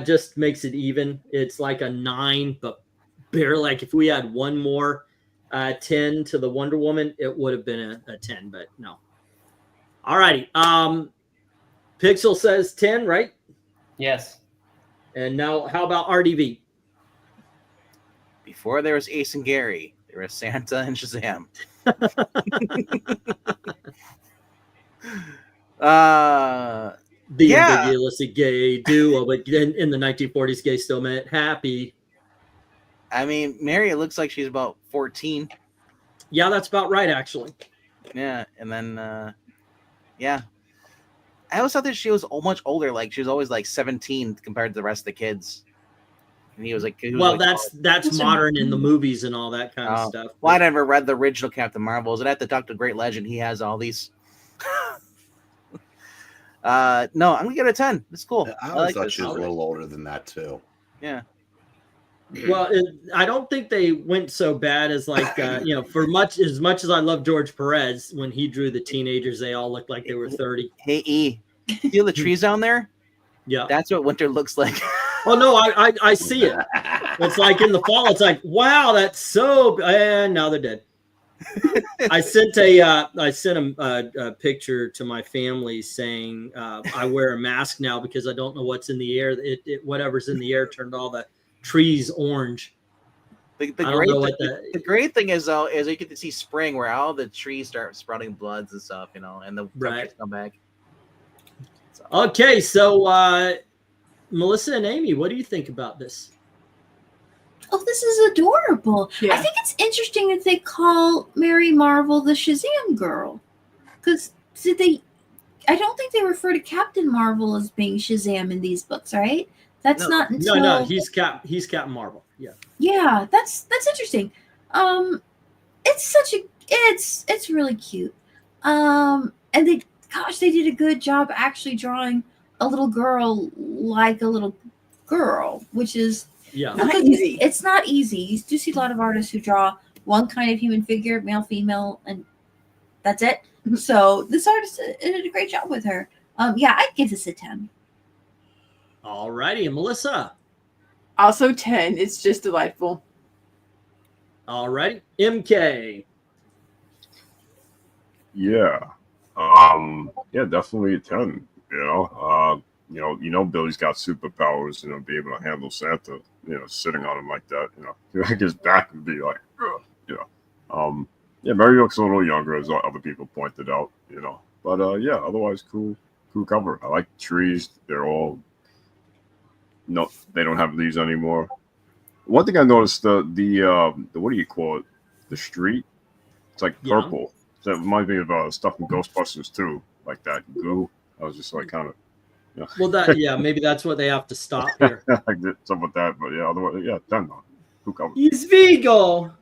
just makes it even. It's like a 9, but barely. Like if we had one more 10 to the Wonder Woman, it would have been a 10, but no. All righty. Pixel says 10, right? Yes. And now how about RDV? Before there was Ace and Gary, there was Santa and Shazam. The ambiguously gay duo, but in the 1940s, gay still meant happy. I mean, Mary, it looks like she's about 14. Yeah, that's about right, actually. Yeah, and then, yeah. I always thought that she was much older. Like, she was always, like, 17 compared to the rest of the kids. And he was like... that's modern in the movies and all that kind of stuff. Well, I never read the original Captain Marvels. And at the Dr. Great Legend, he has all these... no, I'm going to give it a 10. It's cool. I always thought she was a little older than that, too. Yeah. Well, I don't think they went so bad as like for as much as I love George Perez, when he drew the teenagers, they all looked like they were 30. Hey, E, see all the trees down there? Yeah, that's what winter looks like. Oh no, I see it. It's like in the fall. It's like, wow, that's so. And now they're dead. I sent a picture to my family saying I wear a mask now because I don't know what's in the air. Whatever's in the air turned all the trees orange. The great thing is though is you get to see spring where all the trees start sprouting bloods and stuff, and the pumpkins come back. So. Okay, so Melissa and Amy, what do you think about this? Oh, this is adorable. Yeah. I think it's interesting that they call Mary Marvel the Shazam girl, because I don't think they refer to Captain Marvel as being Shazam in these books, right? That's not until... No, he's Captain Marvel. Yeah. Yeah, that's interesting. It's really cute. And they did a good job actually drawing a little girl like a little girl, which is not easy. It's not easy. You do see a lot of artists who draw one kind of human figure, male, female, and that's it. So this artist did a great job with her. Yeah, I'd give this a 10. All righty, and Melissa. Also 10. It's just delightful. All righty, MK. Yeah. Yeah, definitely a 10. Billy's got superpowers, be able to handle Santa, sitting on him like that, like his back would be like, Mary looks a little younger, as other people pointed out, but yeah, otherwise cool cover. I like trees. They're all, no, they don't have leaves anymore. One thing I noticed, the what do you call it? The street, it's like purple. That reminds me of stuff from Ghostbusters too. like that goo. I was just like kind of. Yeah. Well, maybe that's what they have to stop here. I did something with that, but yeah, otherwise, yeah, 10 though. Who covered? He's Vigo.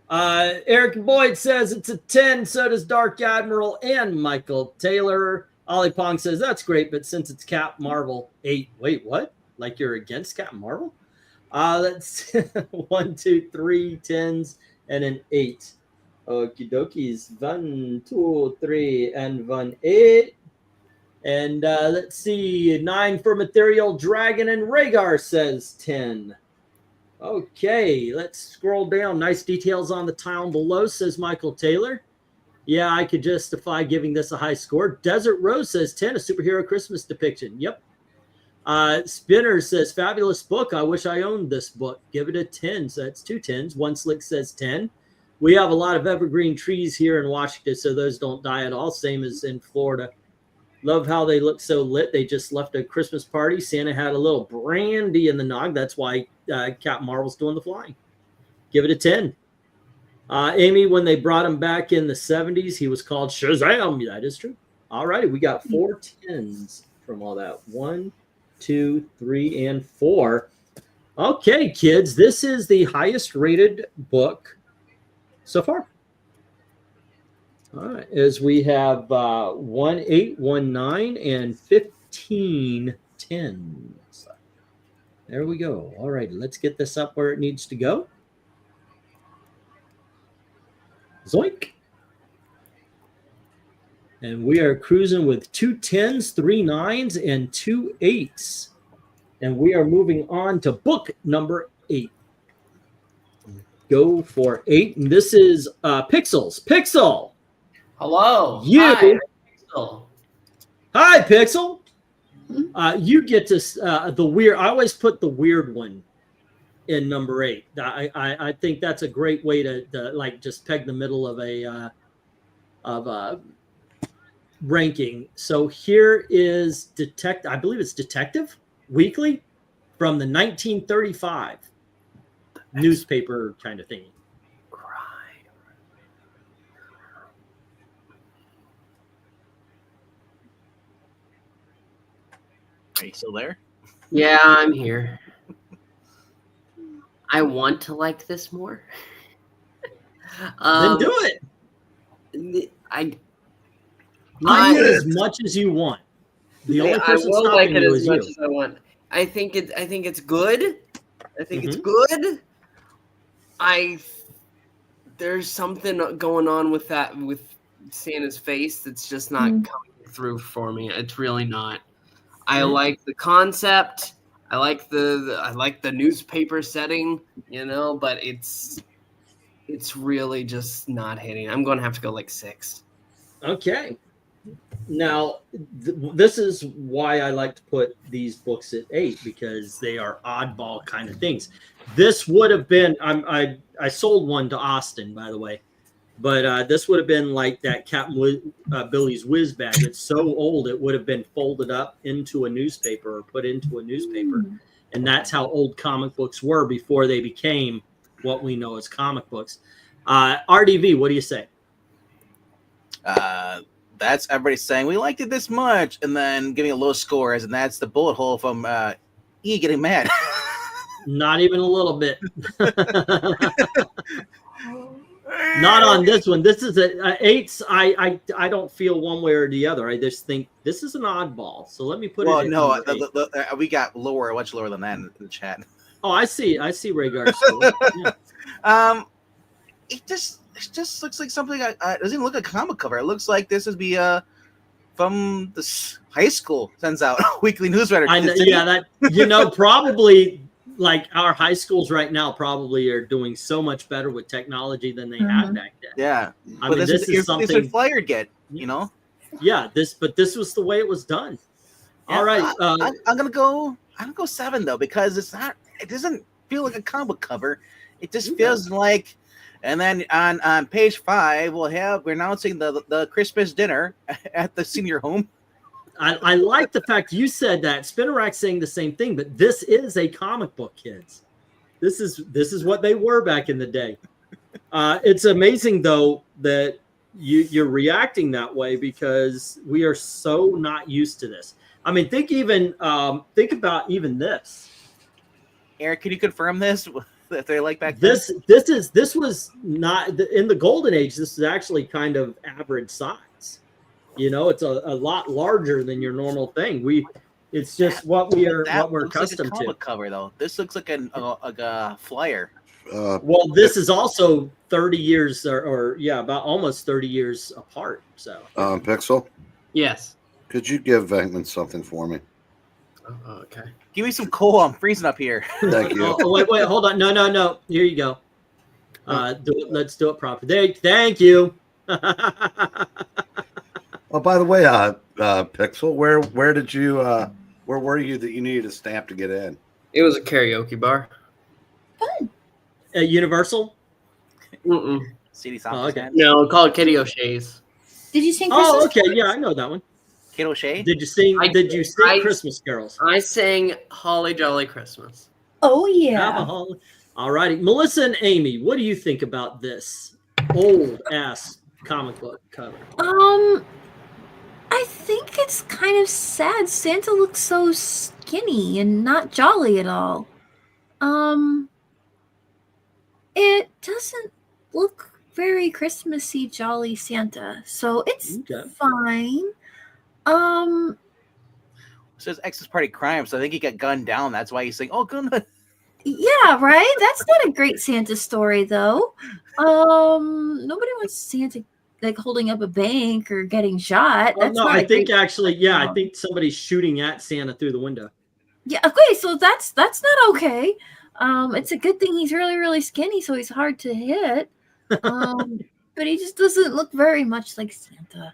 Eric Boyd says it's a 10. So does Dark Admiral and Michael Taylor. Ollie Pong says that's great, but since it's Cap Marvel 8. Wait, what? Like you're against Cap Marvel? That's 1, 2, 3 10s and an 8. Okie dokies. 1, 2, 3 and 1, 8. And let's see, 9 for Material Dragon, and Rhaegar says 10. Okay, let's scroll down. Nice details on the town below, says Michael Taylor. Yeah, I could justify giving this a high score. Desert Rose says 10, a superhero Christmas depiction. Yep. Spinner says, fabulous book. I wish I owned this book. Give it a 10. So that's 2 10s. One Slick says 10. We have a lot of evergreen trees here in Washington, so those don't die at all. Same as in Florida. Love how they look so lit. They just left a Christmas party. Santa had a little brandy in the nog. That's why Captain Marvel's doing the flying. Give it a 10. Amy, when they brought him back in the 70s, he was called Shazam. That is true. All righty. We got 4 10s from all that. 1, 2, 3, and 4. Okay, kids. This is the highest rated book so far. All right, as we have 1, 8, 1, 9, and 15 10s. There we go. All right, let's get this up where it needs to go. Zoink. And we are cruising with 2 10s, 3 9s, and 2 8s. And we are moving on to book number 8. Go for 8. And this is Pixels. Pixel. Hello. You. Hi, Pixel. Hi, Pixel. You get to the weird. I always put the weird one in number 8. I think that's a great way to like just peg the middle of a ranking. So here is I believe it's Detective Weekly from the 1935 newspaper kind of thing. Are you still there? Yeah, I'm here. I want to like this more. Then do it. I as much as you want. The only I person will stopping like it you as is much you. as I want. I think it's good. I think it's good. There's something going on with that with Santa's face that's just not coming through for me. It's really not. I like the concept. I like the newspaper setting, but it's really just not hitting. I'm going to have to go like 6. Okay. Now, this is why I like to put these books at 8, because they are oddball kind of things. This would have been, I sold one to Austin, by the way, but this would have been like that Captain Billy's Whiz Bag. It's so old, it would have been folded up into a newspaper or put into a newspaper. And that's how old comic books were before they became what we know as comic books. RDV, what do you say? That's everybody saying we liked it this much, and then giving a low scores, and that's the bullet hole from E getting mad. Not even a little bit. Not on this one. This is a 8s. I don't feel one way or the other. I just think this is an oddball. So let me put it. Well, no, we got much lower than that in the chat. Oh, I see Rhaegar's score. Yeah. It just looks like something. It doesn't even look like a comic cover. It looks like this would be from this high school sends out a weekly newsletter. I know, yeah, that probably like our high schools right now probably are doing so much better with technology than they had back then. Yeah, I mean, this is something this would flyer get, Yeah, this was the way it was done. Yeah, all right, I'm gonna go 7 though, because it doesn't feel like a comic cover. It just feels like. And then on page 5, we're announcing the Christmas dinner at the senior home. I like the fact you said that. Spinnerack's saying the same thing, but this is a comic book, kids. This is what they were back in the day. It's amazing though that you're reacting that way because we are so not used to this. I mean, think about even this. Eric, can you confirm this? If they're like back then? This was not in the golden age. This is actually kind of average size. You know, it's a lot larger than your normal thing. It's just what we're accustomed like a comic to. Cover though. This looks like a flyer. Well, this is also 30 years or about almost 30 years apart. So, Pixel, Yes. could you give Venkman something for me? Oh, okay. Give me some coal. I'm freezing up here. Thank you. wait, hold on. No. Here you go. Let's do it properly. Thank you. Oh, by the way, Pixel, where did you where were you that you needed a stamp to get in? It was a karaoke bar. Fun. Universal. CD Oh, okay. No, called Kitty O'Shea's. Did you sing Christmas? Oh, okay. Yeah, I know that one. Kid O'Shea? Did you sing? I Did you sing I- Christmas carols? I sang Holly Jolly Christmas. Oh yeah. All righty, Melissa and Amy, what do you think about this old ass comic book cover? I think it's kind of sad. Santa looks so skinny and not jolly at all. It doesn't look very Christmassy, jolly Santa. So it's Okay. fine. It says X's Party Crime, so I think he got gunned down. That's why he's saying, "Oh, good." Yeah, right? That's not a great Santa story though. Nobody wants Santa like holding up a bank or getting shot. Well, That's no, not I a think great- actually, yeah, I think somebody's shooting at Santa through the window. Yeah, okay, so that's not okay. It's a good thing he's really, really skinny, so he's hard to hit. But he just doesn't look very much like Santa.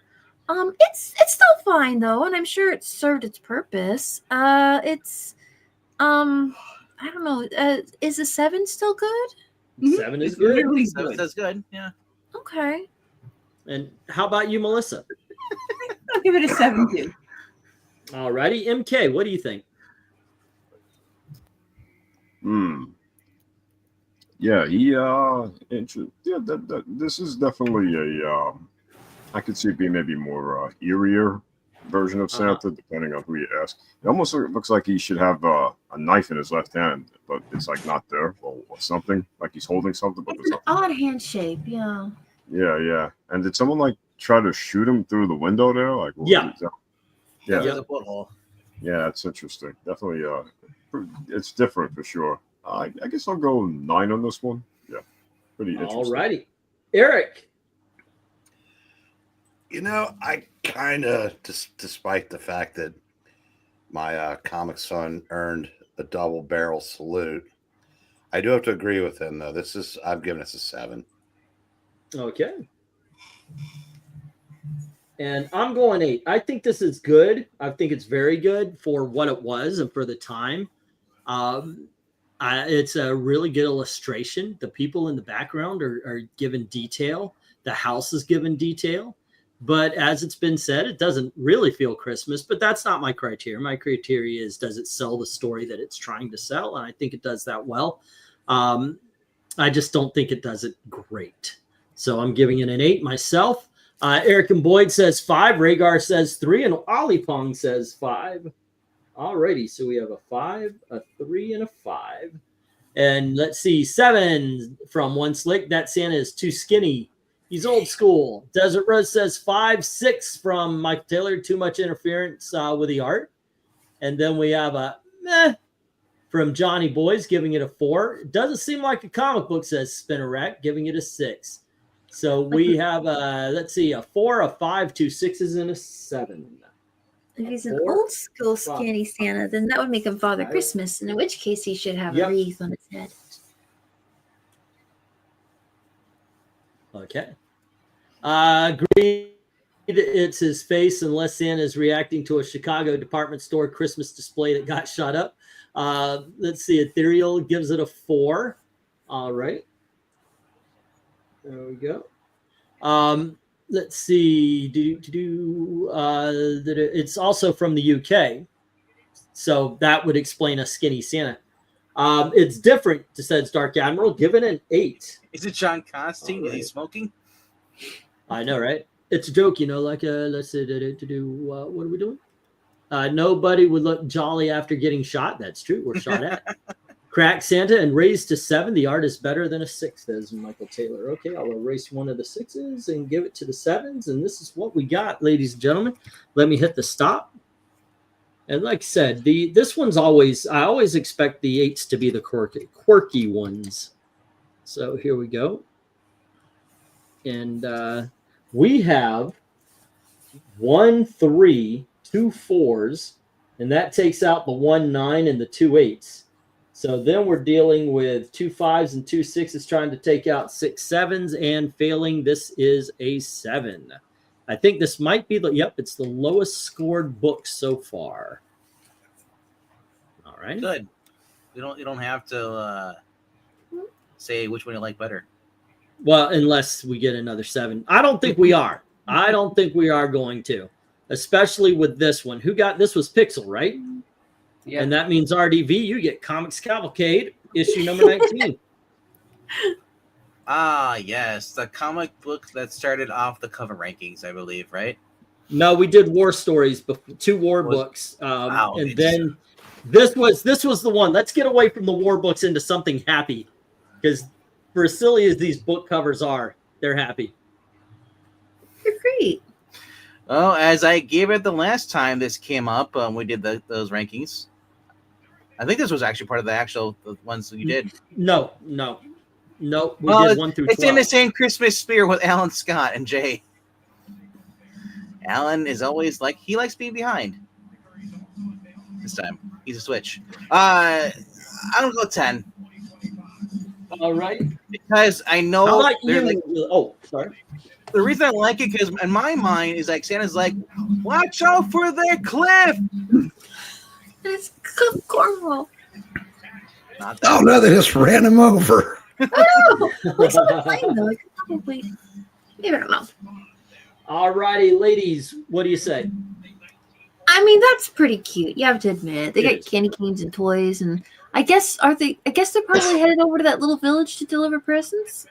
It's still fine though, and I'm sure it served its purpose. It's I don't know. Is a 7 still good? 7 is It's good. really So good. that's good. Yeah. Okay. And how about you, Melissa? I'll give it a 7 too. All righty, MK, what do you think? Yeah, this is definitely a I could see it being maybe more eerier version of Santa, depending on who you ask. It almost looks like he should have a knife in his left hand, but it's like not there, or something like he's holding something, but It's an odd hand shape, yeah. yeah. And did someone like try to shoot him through the window there? Like, Yeah. Yeah, There's a butthole. yeah, it's interesting. Definitely, it's different for sure. I guess I'll go 9 on this one. Yeah, pretty interesting. All righty, Eric. You know, I kind of, despite the fact that my comic son earned a double barrel salute, I do have to agree with him though. I've given this a 7. Okay. And I'm going 8. I think this is good. I think it's very good for what it was and for the time. It's a really good illustration. The people in the background are given detail. The house is given detail. But as it's been said, it doesn't really feel Christmas. But that's not my criteria. My criteria is, does it sell the story that it's trying to sell? And I think it does that well. I just don't think it does it great. So I'm giving it an 8 myself. Eric and Boyd says 5. Rhaegar says 3. And Ollie Pong says 5. Alrighty, so we have a 5, a 3, and a 5. And let's see, 7 from One Slick. That Santa is too skinny. He's old school. Desert Rose says 5. 6 from Mike Taylor. Too much interference with the art. And then we have a meh from Johnny Boys, giving it a 4. It doesn't seem like a comic book, says Spinner Rack, giving it a 6. So we have let's see, a 4, a 5, 2 6s, and a 7. If he's an 4, old school 5, skinny Santa, then that would make him Father 5. Christmas, and in which case he should have Yep. a wreath on his head. Okay. Green, it's his face unless Santa is reacting to a Chicago department store Christmas display that got shot up. Let's see, Ethereal gives it a 4. All right. There we go. Let's see. It's also from the UK. So that would explain a skinny Santa. It's different, says Dark Admiral, given an 8. Is it John Constantine? Is he smoking? I know, right? It's a joke, you know, like, let's say, what are we doing? Nobody would look jolly after getting shot. That's true. We're shot at. Crack Santa and raised to 7. The art is better than a 6, says Michael Taylor. Okay, I'll erase one of the 6s and give it to the 7s. And this is what we got, ladies and gentlemen. Let me hit the stop. And like I said, this one's always, I always expect the 8s to be the quirky ones. So here we go. And we have 1, 3, 2 4s, and that takes out the 1, 9 and the 2 8s. So then we're dealing with 2 5s and 2 6s trying to take out 6 7s and failing. This is a 7. I think this might be the, yep, it's the lowest scored book so far. All right. Good. You don't have to say which one you like better. Well, unless we get another 7. I don't think we are. I don't think we are going to, especially with this one. Who got this was Pixel, right? Yeah. And that means RDV, you get Comics Cavalcade, issue number 19. Ah, yes. The comic book that started off the cover rankings, I believe, right? No, we did war stories, 2 war books. Wow, and then this was the one. Let's get away from the war books into something happy. Because for as silly as these book covers are, they're happy. They're great. Well, as I gave it the last time this came up, we did those rankings. I think this was actually part of the ones that you did. No. We did 1 through 12. It's in the same Christmas spirit with Alan Scott and Jay. Alan is always he likes being behind. This time, he's a switch. I'm gonna go 10. All right. Because I know. How about you? Oh, sorry. The reason I like it because in my mind is Santa's like, watch out for the cliff. It's Cliff Cornwall. Not that. Oh no, they just ran him over. Oh, like someone playing though. I could probably. Maybe I don't know. All righty, ladies. What do you say? I mean, that's pretty cute. You have to admit, they It got is. candy canes and toys, and I guess they're probably headed over to that little village to deliver presents.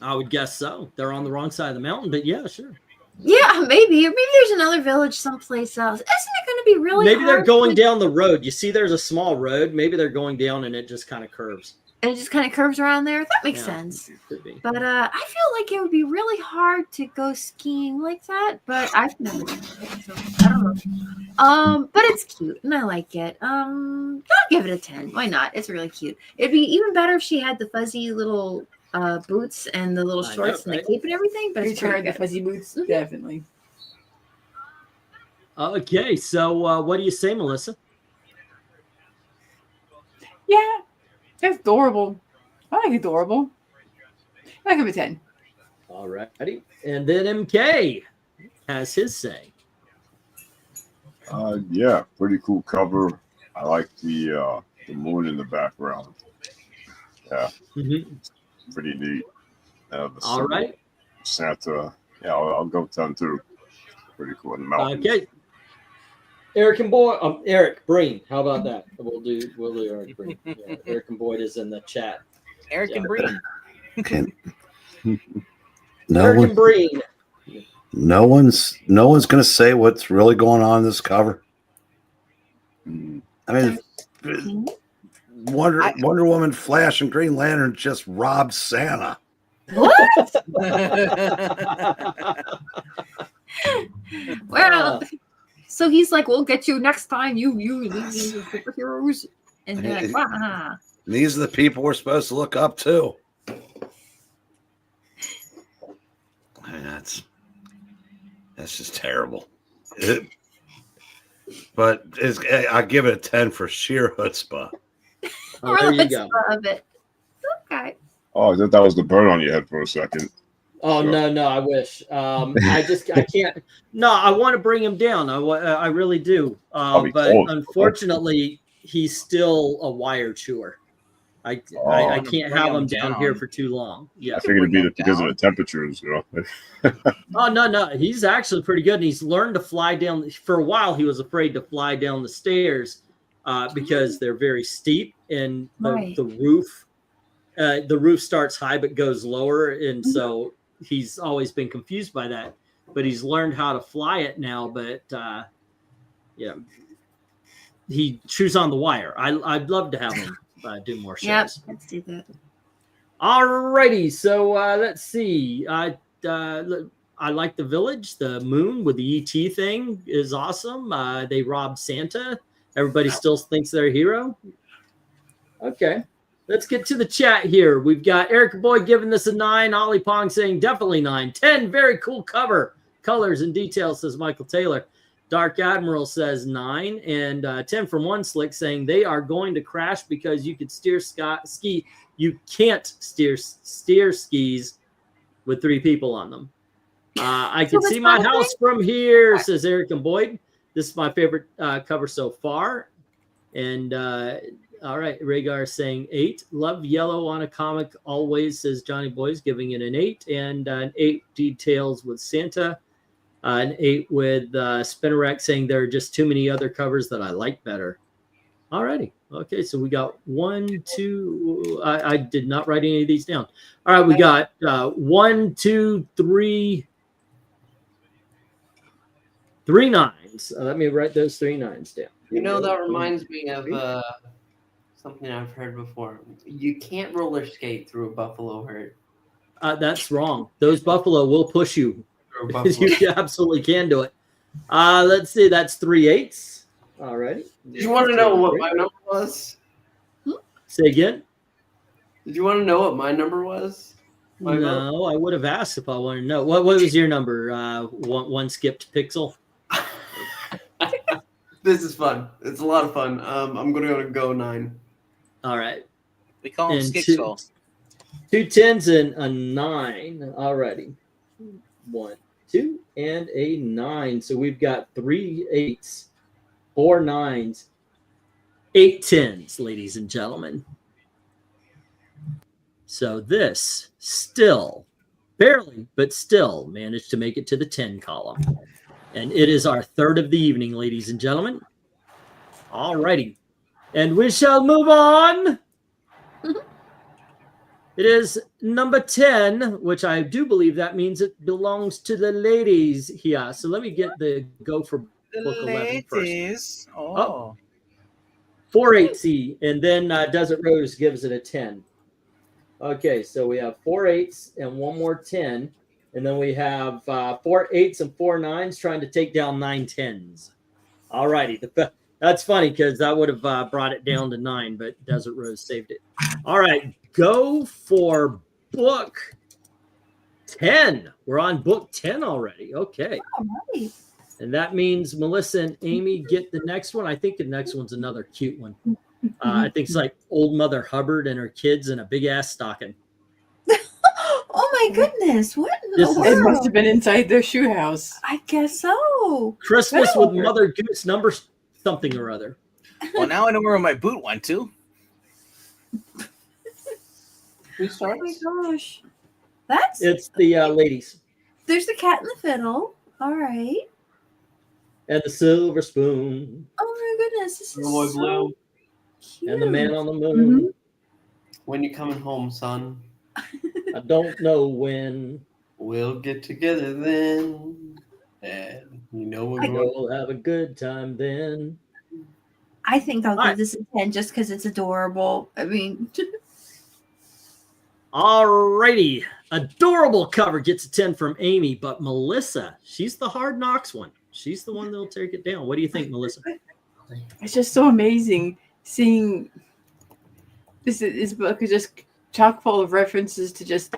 I would guess so. They're on the wrong side of the mountain, but yeah, sure. Yeah, maybe. Or maybe there's another village someplace else. Isn't it going to be really Maybe they're hard going to- down the road. You see there's a small road. Maybe they're going down and it just kind of curves. And it just kind of curves around there? That makes Yeah, sense. Could be. But I feel like it would be really hard to go skiing like that. But I've never done it, so I don't know. But it's cute and I like it. I'll give it a 10. Why not? It's really cute. It'd be even better if she had the fuzzy little boots and the little I know, shorts and right? the cape and everything. But it's Reach hard, pretty the good. fuzzy boots, Mhm. definitely. Okay, so what do you say, Melissa? Yeah, that's adorable. I like adorable. I give it a 10. All righty. And then MK has his say. Yeah, pretty cool cover. I like the moon in the background. Yeah, pretty neat. The All right. Santa. Yeah, I'll go 10 too. Pretty cool in the mountains. Okay. Eric and Boyd, Eric Breen. How about that? We'll do Eric Breen. Yeah, Eric and Boyd is in the chat. Eric and Breen. Eric and Breen. No one's gonna say what's really going on in this cover. Mm. I mean, Wonder Woman, Flash, and Green Lantern just robbed Santa. What? Well, so he's like, "We'll get you next time. You leave these superheroes." And they're like, "Wow." These are the people we're supposed to look up to. I mean, that's just terrible. But I give it a 10 for sheer chutzpah. Oh, there you go. Love it. Okay. Oh, I thought that was the burn on your head for a second. Oh, So- no, I wish. I can't. No, I want to bring him down. I really do. Probably But cold. unfortunately, he's still a wire chewer. I can't have him down here for too long. Yeah. I figured it'd be because of the temperatures, you know. Oh, no. He's actually pretty good. And he's learned to fly down. For a while, he was afraid to fly down the stairs because they're very steep. And the roof starts high but goes lower. And so he's always been confused by that, but he's learned how to fly it now. But yeah, he chews on the wire. I'd love to have him do more shows. Yep, let's do that. Alrighty, so let's see. I like the village. The moon with the ET thing is awesome. They robbed Santa. Everybody still thinks they're a hero. Okay, let's get to the chat here. We've got Eric Boyd giving this a 9. Ollie Pong saying definitely 9. 10, very cool cover. Colors and details, says Michael Taylor. Dark Admiral says 9. And 10 from One Slick saying they are going to crash because you could steer ski. You can't steer skis with 3 people on them. I can see my house from here, says Eric and Boyd. This is my favorite cover so far. And all right, Rhaegar saying 8. Love yellow on a comic always, says Johnny Boys, giving it an 8. And an 8 details with Santa. An 8 with Spinnerack saying there are just too many other covers that I like better. All righty. Okay, so we got 1, 2. I did not write any of these down. All right, we got 1, 2, 3. 3 9s. Let me write those 3 9s down. You know, that reminds me of something I've heard before. You can't roller skate through a buffalo herd. That's wrong. Those buffalo will push you. You absolutely can do it. Let's see. That's 3 8s. All righty. Did you want to know what my number was? Say again. Did you want to know what my number was? No, I would have asked if I wanted to know. What was your number? One skipped pixel. This is fun. It's a lot of fun. I'm going to go 9. All right. We call him Skixel. 2 10s and a 9. Alrighty. 1, 2, and a 9. So we've got 3 8s, 4 9s, 8 10s, ladies and gentlemen. So this still, barely, but still managed to make it to the 10 column. And it is our 3rd of the evening, ladies and gentlemen. All righty. And we shall move on. It is number 10, which I do believe that means it belongs to the ladies here. So let me get the go for book 11 first. Oh. 4 8C, and then Desert Rose gives it a 10. Okay, so we have 4 8s and 1 more 10. And then we have 4 8s and 4 9s trying to take down 9 10s. All righty. That's funny because that would have brought it down to 9, but Desert Rose saved it. All right. Go for book 10. We're on book 10 already. Okay. All right. And that means Melissa and Amy get the next one. I think the next one's another cute one. I think it's like Old Mother Hubbard and her kids in a big ass stocking. Oh my goodness! What in the world? It must have been inside their shoe house. I guess so. Christmas with Mother Goose number something or other. Well, now I know where my boot went to. Who starts? Oh my gosh. It's the ladies. There's the cat and the fiddle. All right. And the silver spoon. Oh my goodness. This is Boy so Blue. cute. And the man on the moon. When you coming home, son? I don't know when. We'll get together then. And you know we'll have a good time then. I think I'll give this a 10 just because it's adorable. I mean... Alrighty. Adorable cover gets a 10 from Amy, but Melissa, she's the Hard Knocks one. She's the one that'll take it down. What do you think, Melissa? It's just so amazing seeing this book is just chock full of references to just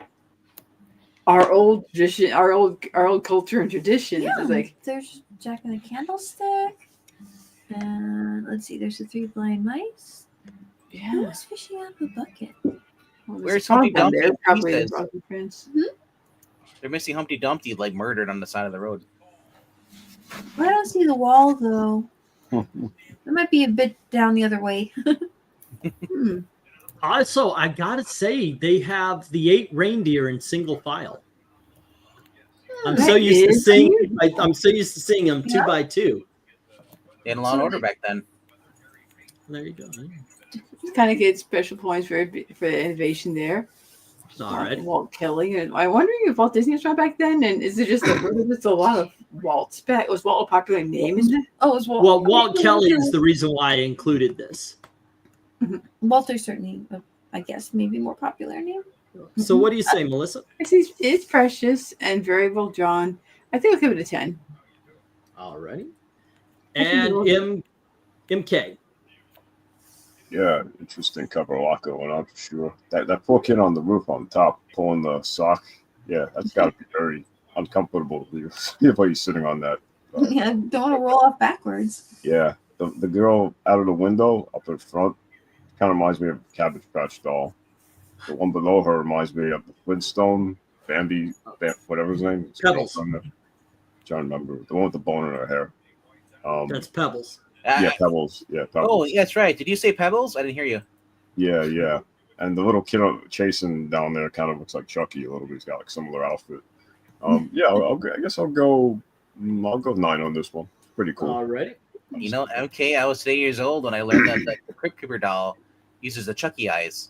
our old tradition, our old culture and traditions. Yeah, it's like there's Jack and the Candlestick, and let's see, there's the 3 blind mice. Yeah, Who was fishing out of the bucket? well, Where's Humpty Humpty Dumpty? Probably He the says. Rocky Prince. They're missing Humpty Dumpty, like murdered on the side of the road. I don't see the wall though. It might be a bit down the other way. Also, I gotta say, they have the 8 reindeer in single file. I'm so used to seeing. I'm so used to seeing them 2 by 2. They had a Law and Order back then. There you go. Kind of get special points for the innovation there. All right. Walt Kelly. And I'm wondering if Walt Disney was around back then, and is it just there's a lot of Walt's back? Was Walt a popular name in this? Oh, it was Walt. Well, Walt Kelly is the reason why I included this. Walter's certainly, I guess, maybe more popular name. So what do you say, Melissa? It's precious and very well drawn. I think I'll give it a 10. All righty. And MK. Yeah, interesting cover. A lot going on for sure. That poor kid on the roof on top pulling the sock. Yeah, that's got to be very uncomfortable if he's sitting on that. Yeah, don't want to roll off backwards. Yeah, the girl out of the window up in front kind of reminds me of Cabbage Patch Doll. The one below her reminds me of the Flintstone, Bambi, whatever his name is. Pebbles. I'm trying to remember. The one with the bone in her hair. That's Pebbles. Yeah, Pebbles. Yeah, Pebbles. Oh, yeah, that's right. Did you say Pebbles? I didn't hear you. Yeah. And the little kid chasing down there kind of looks like Chucky a little bit. He's got like similar outfit. Yeah, I guess I'll go 9 on this one. Pretty cool. All righty. You know, MK, I was 8 years old when I learned that the Crypt Keeper doll uses the Chucky eyes.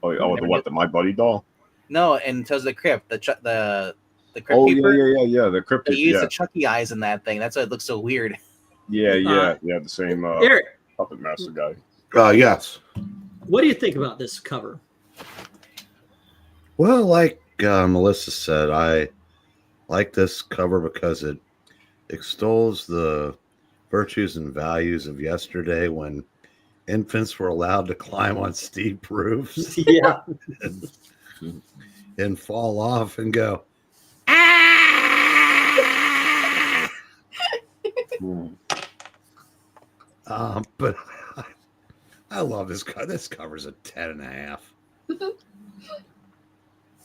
Oh, the what? The My Buddy doll? No, and tells the Crypt, the Crypt Oh, Keeper. yeah. The cryptic. They use the Chucky eyes in that thing. That's why it looks so weird. Yeah. The same Eric, puppet master guy. Yes. what do you think about this cover? Well, like Melissa said, I like this cover because it extols the virtues and values of yesterday when infants were allowed to climb on steep roofs Yeah. and fall off and go, but I love this cover. This cover's a 10.5.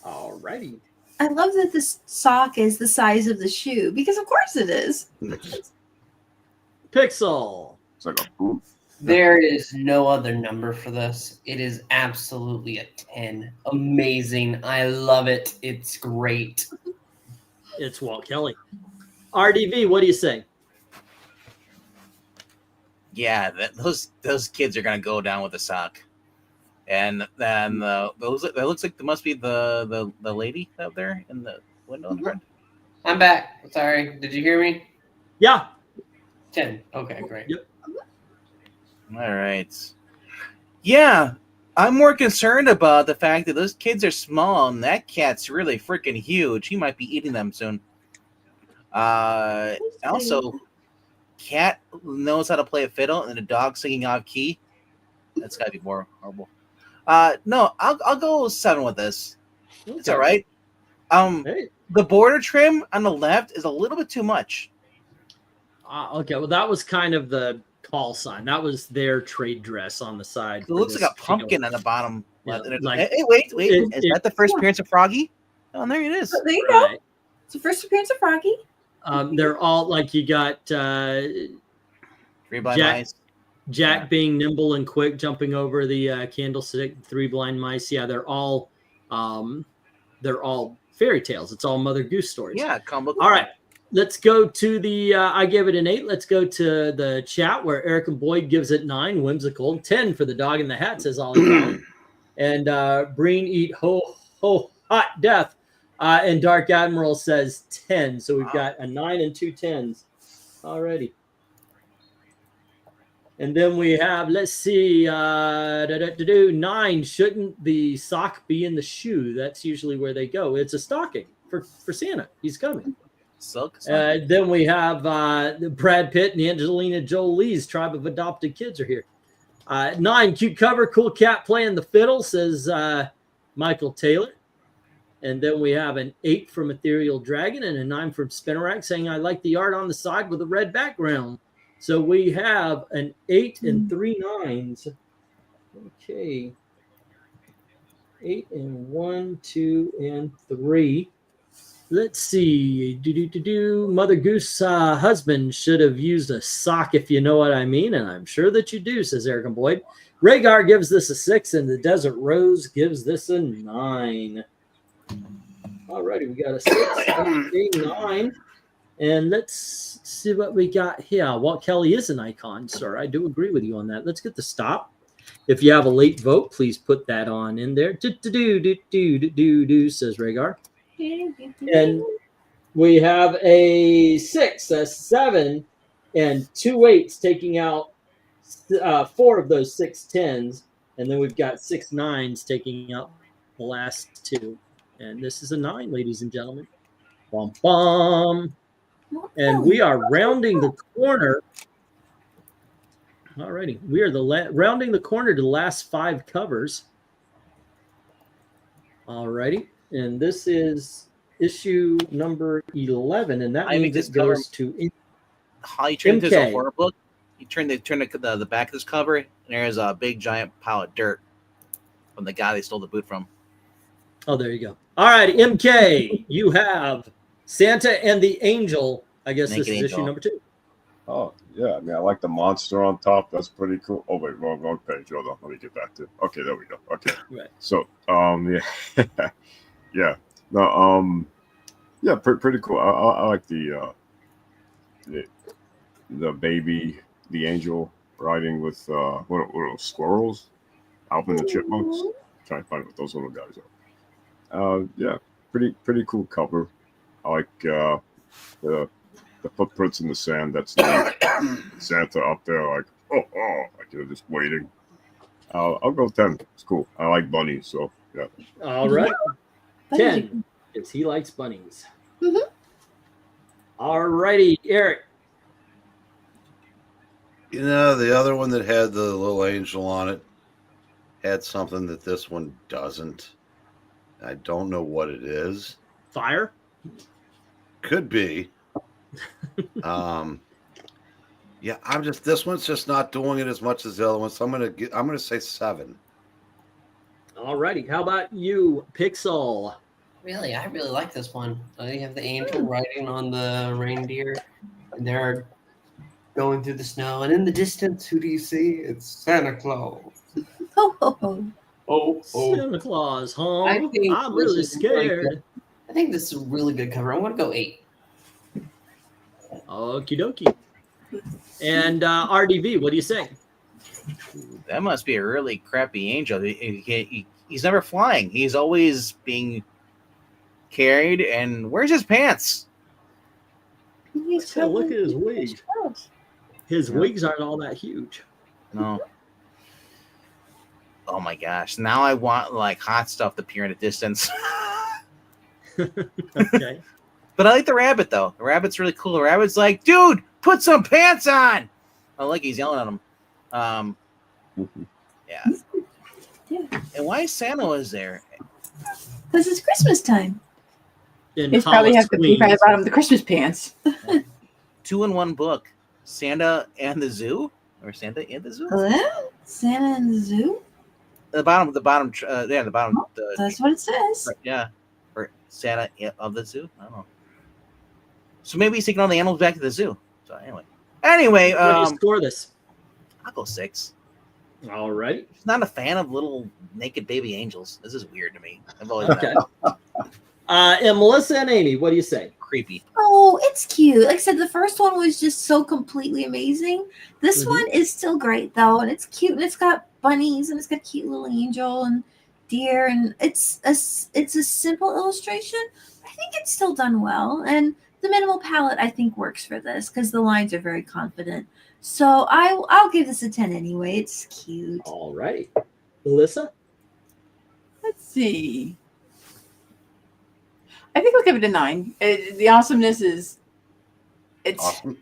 All righty. I love that this sock is the size of the shoe because, of course, it is. Pixel. It's like a boot. There is no other number for this. It is absolutely a 10. Amazing. I love it. It's great. It's Walt Kelly. RDV, what do you say? Yeah, those kids are gonna go down with the sock, and then that looks like there must be the lady out there in the window in front. I'm back. Sorry. Did you hear me? Yeah. 10. Okay, great. Yep. All right. Yeah, I'm more concerned about the fact that those kids are small and that cat's really freaking huge. He might be eating them soon. Also, cat knows how to play a fiddle and a dog singing off key. That's got to be more horrible. No, I'll go 7 with this. Okay. It's all right. Hey. The border trim on the left is a little bit too much. Okay, well, that was kind of the call sign. That was their trade dress on the side. It looks like a pumpkin on the bottom. Yeah, left. like- Hey, wait. Is that the first appearance of Froggy? Oh, there it is. There you go. Right. It's the first appearance of Froggy. They're all like you got 3 blind mice. Jack being nimble and quick, jumping over the candlestick. 3 blind mice. Yeah, they're all fairy tales. It's all Mother Goose stories. Yeah, comic book. All right. Let's go to the, I gave it an 8. Let's go to the chat where Eric and Boyd gives it 9, whimsical. 10 for the dog in the hat, says Ollie Brown. And Breen eat ho hot death. And Dark Admiral says 10. So we've got a 9 and 2 10s. Alrighty. And then we have, let's see, 9. Shouldn't the sock be in the shoe? That's usually where they go. It's a stocking for Santa. He's coming. Silk. Then we have Brad Pitt and Angelina Jolie's tribe of adopted kids are here. 9, cute cover, cool cat playing the fiddle, says Michael Taylor. And then we have an 8 from Ethereal Dragon and a 9 from Spinnerack saying, I like the art on the side with a red background. So we have an 8 and 3 9s. Okay. 8 and 1, 2 and 3. Let's see. Mother Goose husband should have used a sock, if you know what I mean. And I'm sure that you do, says Eric and Boyd. Rhaegar gives this a 6, and the Desert Rose gives this a 9. All righty, we got a 6, 8, 9. And let's see what we got here. Walt Kelly is an icon, sir. I do agree with you on that. Let's get the stop. If you have a late vote, please put that on in there. Do, says Rhaegar. And we have a 6, a 7, and 2 8s taking out 4 of those 6 10s. And then we've got 6 9s taking out the last 2. And this is a 9, ladies and gentlemen. Bum, bum. And we are rounding the corner. Alrighty, we are rounding the corner to the last 5 covers. Alrighty, and this is issue number 11, and that means it goes to how you turn this a horror book. You turn the back of this cover, and there's a big giant pile of dirt from the guy they stole the boot from. Oh, there you go. All right, MK, you have Santa and the Angel. I guess this is issue number 2. Oh, yeah. I mean, I like the monster on top. That's pretty cool. Oh, wait, wrong page. Hold on. Let me get back to it. Okay, there we go. Okay. Right. So, yeah. Yeah. No, yeah, pretty cool. I like the baby, the angel riding with what are those squirrels? Alvin and the Chipmunks. Trying to find what those little guys are. Yeah, pretty cool cover. I like the footprints in the sand. That's neat. Santa up there, like like you're just waiting. I'll go 10. It's cool. I like bunnies, so yeah. All right, 10 because he likes bunnies. All righty, Eric. You know, the other one that had the little angel on it had something that this one doesn't. I don't know what it is. Fire? Could be. Yeah, this one's just not doing it as much as the other one, so I'm gonna say 7. All righty. How about you, Pixel? Really, I really like this one. You have the angel riding on the reindeer, and they're going through the snow. And in the distance, who do you see? It's Santa Claus. Oh, Santa Claus, huh? I'm really scared. I think this is a really good cover. I'm going to go 8. Okie dokie. And RDV, what do you say? That must be a really crappy angel. He's never flying. He's always being carried. And where's his pants? Look at his wig. His wigs aren't all that huge. No. Oh my gosh. Now I want like hot stuff to appear in a distance. Okay. But I like the rabbit though. The rabbit's really cool. The rabbit's like, dude, put some pants on. I like he's yelling at him. Yeah. And why Santa was there? Because it's Christmas time. He's probably have to be about him the Christmas pants. 2 in 1 book. Santa and the Zoo? Or Santa and the Zoo? Hello? Santa and the Zoo? The bottom. That's what it says. Yeah. Or Santa of the Zoo? I don't know. So maybe he's taking all the animals back to the zoo. So anyway, what do you score this? I'll go 6. All right. I'm not a fan of little naked baby angels. This is weird to me. I've always okay. And Melissa and Amy, what do you say? Creepy. Oh, it's cute. Like I said, the first one was just so completely amazing. This one is still great though, and it's cute, and it's got bunnies, and it's got cute little angel and deer, and it's a simple illustration. I think it's still done well, and the minimal palette I think works for this because the lines are very confident. So I'll give this a 10 anyway. It's cute. All right, Melissa. Let's see. I think I'll give it a 9. The awesomeness it's Awesome.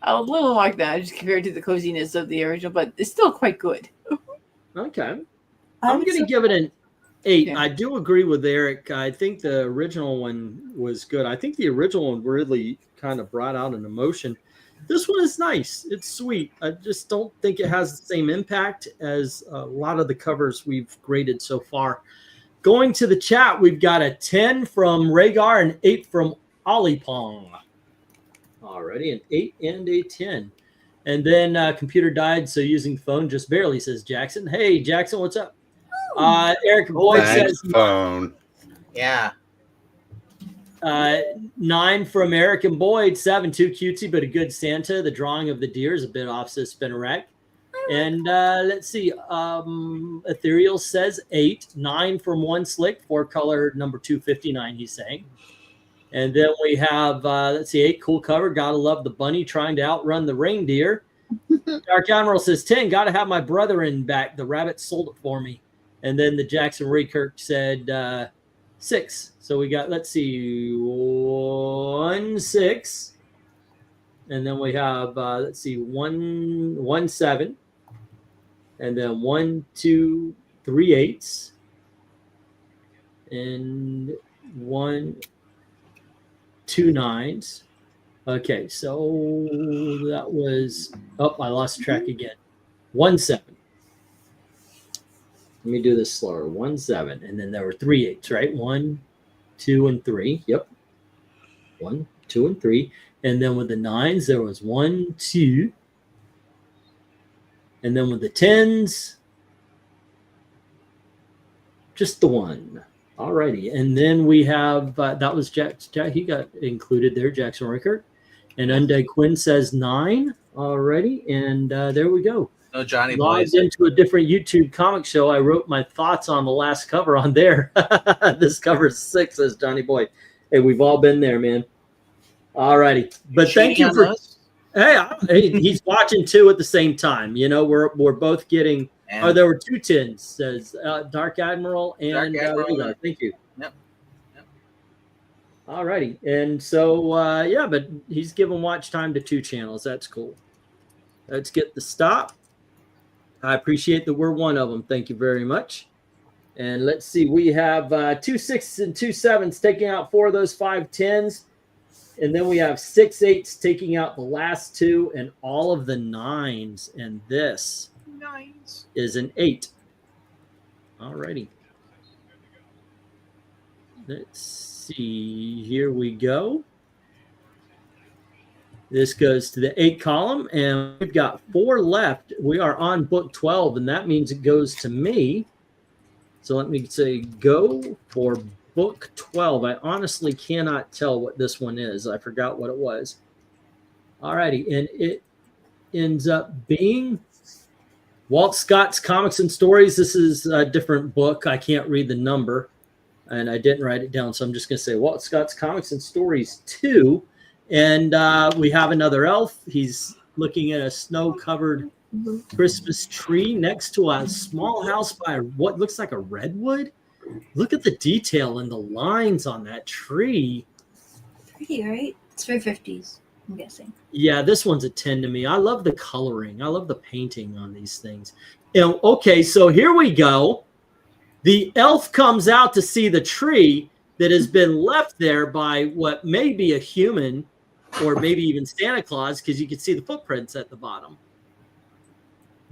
A little like that, just compared to the coziness of the original, but it's still quite good. Okay, I'm going to give it an 8. Yeah. I do agree with Eric. I think the original one was good. I think the original one really kind of brought out an emotion. This one is nice. It's sweet. I just don't think it has the same impact as a lot of the covers we've graded so far. Going to the chat, we've got a 10 from Rhaegar and 8 from Olipong. Alrighty, an 8 and a 10. And then computer died, so using phone just barely, says Jackson. Hey, Jackson, what's up? Eric Boyd says phone. Yeah. 9 from Eric and Boyd. 7, too cutesy, but a good Santa. The drawing of the deer is a bit off, says Spinnerack. And let's see. Ethereal says 8, 9 from One Slick, 4-color number 259. He's saying. And then we have let's see, 8, cool cover. Gotta love the bunny trying to outrun the reindeer. Dark Admiral says 10. Gotta have my brother in back. The rabbit sold it for me. And then the Jackson Rekirk said 6. So we got, let's see, 1, 6. And then we have, let's see, 1, 7. And then 1, 2, 3 8s. And 1, 2 9s. Okay, so that was, oh, I lost track again. 1, 7. Let me do this slower. 1, 7. And then there were 3 8s, right? 1, 2, and 3. Yep. 1, 2, and 3. And then with the 9s, there was 1, 2. And then with the 10s, just the 1. Alrighty. And then we have, that was Jack, he got included there, Jackson Rickert. And Undead Quinn says 9 already. And there we go. No Johnny Logged Boys. into a different YouTube comic show. I wrote my thoughts on the last cover on there. This cover is 6, says Johnny Boy. Hey, we've all been there, man. All righty. But thank you for hey, he's watching 2 at the same time. You know, we're both getting there were 2 10s, says Dark Admiral and Rugar. Thank you. Yep. All righty. And so yeah, but he's giving watch time to 2 channels. That's cool. Let's get the stop. I appreciate that we're one of them. Thank you very much. And let's see, we have 2 6s and 2 7s taking out 4 of those 5 10s. And then we have 6 8s taking out the last 2 and all of the 9s. And this is an 8. All righty. Let's see. Here we go. This goes to the 8 column, and we've got 4 left. We are on book 12, and that means it goes to me. So let me say go for book 12. I honestly cannot tell what this one is. I forgot what it was. All righty, and it ends up being Walt Scott's Comics and Stories. This is a different book. I can't read the number, and I didn't write it down, so I'm just going to say Walt Scott's Comics and Stories 2. And we have another elf. He's looking at a snow-covered Christmas tree next to a small house by what looks like a redwood. Look at the detail and the lines on that tree. Pretty, right? It's very 50s, I'm guessing. Yeah, this one's a 10 to me. I love the coloring. I love the painting on these things. And, okay, so here we go. The elf comes out to see the tree that has been left there by what may be a human or maybe even Santa Claus, because you can see the footprints at the bottom.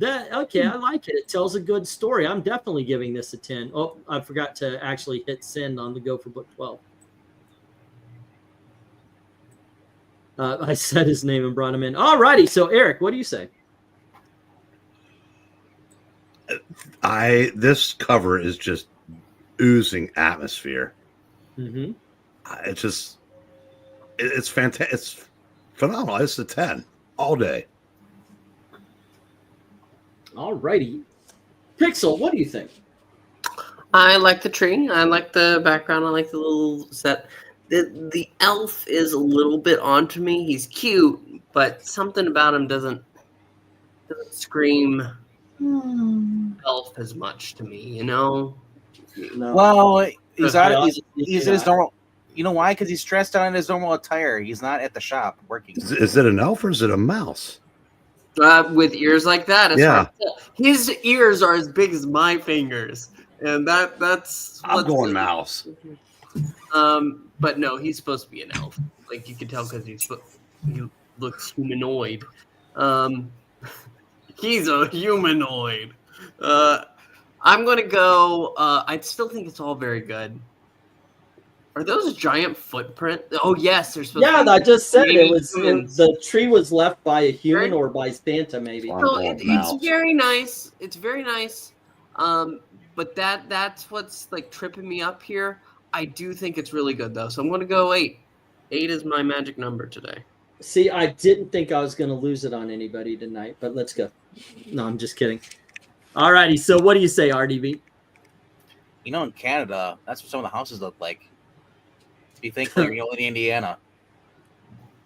Okay, I like it. It tells a good story. I'm definitely giving this a 10. Oh, I forgot to actually hit send on the go for book 12. I said his name and brought him in. All righty. So, Eric, what do you say? This cover is just oozing atmosphere. Mm-hmm. It's fantastic. It's phenomenal. It's a 10 all day. All righty. Pixel, what do you think? I like the tree. I like the background. I like the little set. The elf is a little bit onto me. He's cute, but something about him doesn't scream elf as much to me, you know? No. Well, he's in his normal. You know why? Because he's stressed out in his normal attire. He's not at the shop working. Is it an elf or is it a mouse? With ears like that. Yeah. His ears are as big as my fingers. And that's... I'm going mouse. But no, he's supposed to be an elf. Like, you can tell because he looks humanoid. He's a humanoid. I'm going to go... I still think it's all very good. Are those giant footprints? Oh, yes. They're supposed to be. I just said it was the tree was left by a human or by Santa, maybe. So it's very nice. It's very nice. But that's what's like tripping me up here. I do think it's really good, though. So I'm going to go 8. 8 is my magic number today. See, I didn't think I was going to lose it on anybody tonight, but let's go. No, I'm just kidding. All righty. So what do you say, RDB? You know, in Canada, that's what some of the houses look like. You think like you're only in Indiana.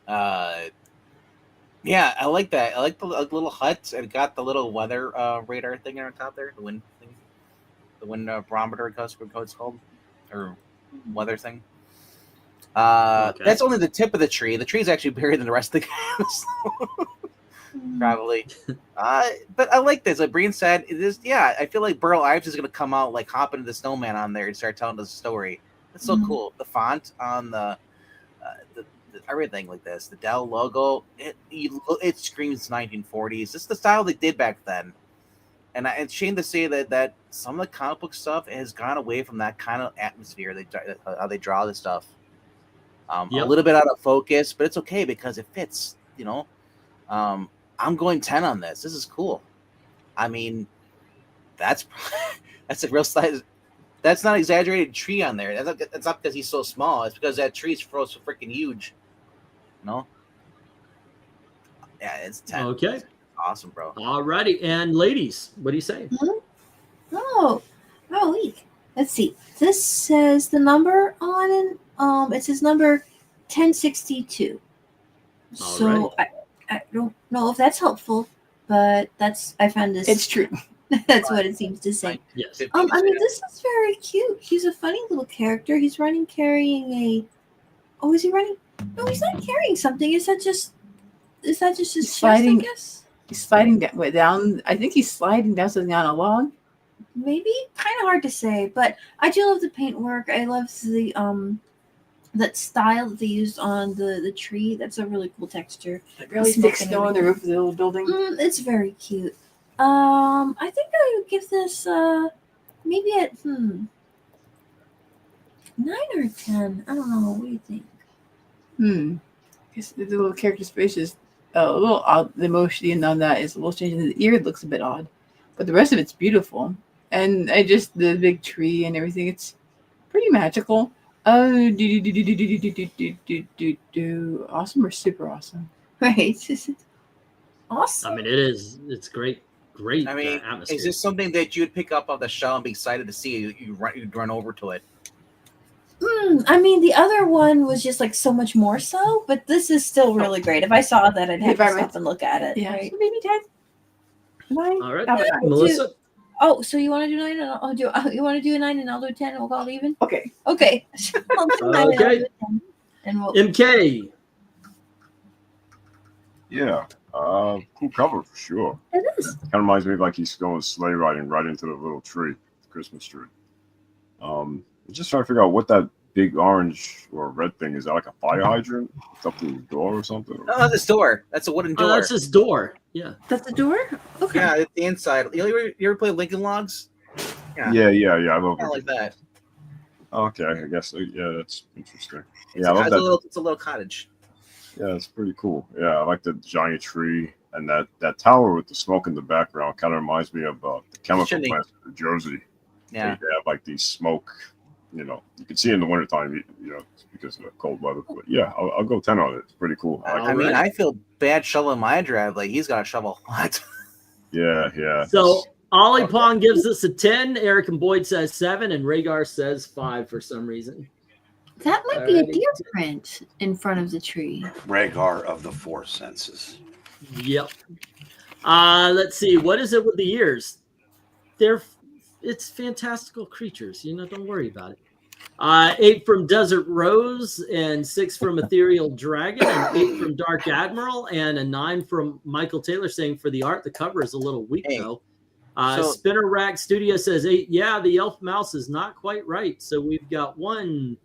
Yeah, I like that. I like the little hut. It got the little weather radar thing on top there. The wind thing. The wind barometer, what it's called. Or weather thing. Okay. That's only the tip of the tree. The tree is actually bigger than the rest of the house. Probably. But I like this. Like Breen said, it is. Yeah, I feel like Burl Ives is going to come out like hopping into the snowman on there and start telling us a story. It's so cool. The font on the everything like this. The Dell logo. It screams 1940s. This is the style they did back then. And it's a shame to say that some of the comic book stuff has gone away from that kind of atmosphere. How they draw this stuff. A little bit out of focus, but it's okay because it fits. You know. I'm going 10 on this. This is cool. I mean, that's a real size. That's not an exaggerated tree on there. That's not because he's so small. It's because that tree's so freaking huge. No. Yeah, it's 10. Okay. It's awesome, bro. All righty. And ladies, what do you say? Oh, wait. Let's see. This says the number on it. It says number 1062. So I don't know if that's helpful, but I found this. It's true. That's what it seems to say. Yes. I mean, this is very cute. He's a funny little character. He's carrying a. Oh, is he running? No, he's not carrying something. Is that just his chest, sliding. I guess? He's sliding down. I think he's sliding down something on a log. Maybe. Kind of hard to say, but I do love the paint work. I love the that style that they used on the tree. That's a really cool texture. Like really thick snow on the roof of the little building. It's very cute. I think I would give this maybe at 9 or 10. I don't know. What do you think? Guess the little character space is a little odd. The motion on that is a little changing. The ear looks a bit odd, but the rest of it's beautiful. And the big tree and everything. It's pretty magical. Awesome or super awesome? Right. Awesome. I mean, it is. It's great. Great. I mean, atmosphere. is this something that you'd pick up off the shelf and be excited to see? You'd run over to it. I mean, the other one was just like so much more so, but this is still really great. If I saw that, I'd have to stop and look at it. Yeah. Right? So maybe 10. 9. All right. Okay. Melissa? Oh, so you want to do 9 and I'll do. You want to do a 9 and I'll do 10 and we'll call it even? Okay. Okay. I'll do 9 and I'll do 10, and we'll. MK. Yeah. Cool cover for sure. It is. Kind of reminds me of like he's going sleigh riding right into the little tree, the Christmas tree. I'm just trying to figure out what that big orange or red thing is. That like a fire hydrant? It's up to the door or something? No, that's his door. That's a wooden door. Oh, that's his door. Yeah. That's the door? Okay. Yeah, it's the inside. You ever play Lincoln Logs? Yeah. I love Kind of it. like that. Okay, I guess. Yeah, that's interesting. It's Yeah, I love that. It's a little cottage. Yeah, it's pretty cool. Yeah, I like the giant tree and that tower with the smoke in the background. Kind of reminds me of the chemical Chimney. plants in New Jersey. Yeah. They have like these smoke. You can see in the wintertime, because of the cold weather. But yeah, I'll go 10 on it. It's pretty cool. I mean, I feel bad shoveling my drive. Like he's got to shovel a lot. Yeah. So Ollie Pong gives us a 10. Eric and Boyd says 7, and Rhaegar says 5 for some reason. That might be a deer print in front of the tree. Rhaegar of the Four Senses. Yep. Let's see. What is it with the ears? It's fantastical creatures. Don't worry about it. 8 from Desert Rose, and 6 from Ethereal Dragon, and 8 from Dark Admiral, and a 9 from Michael Taylor saying for the art, the cover is a little weak though. Spinner Rack Studio says 8. Yeah, the elf mouse is not quite right. So we've got 1,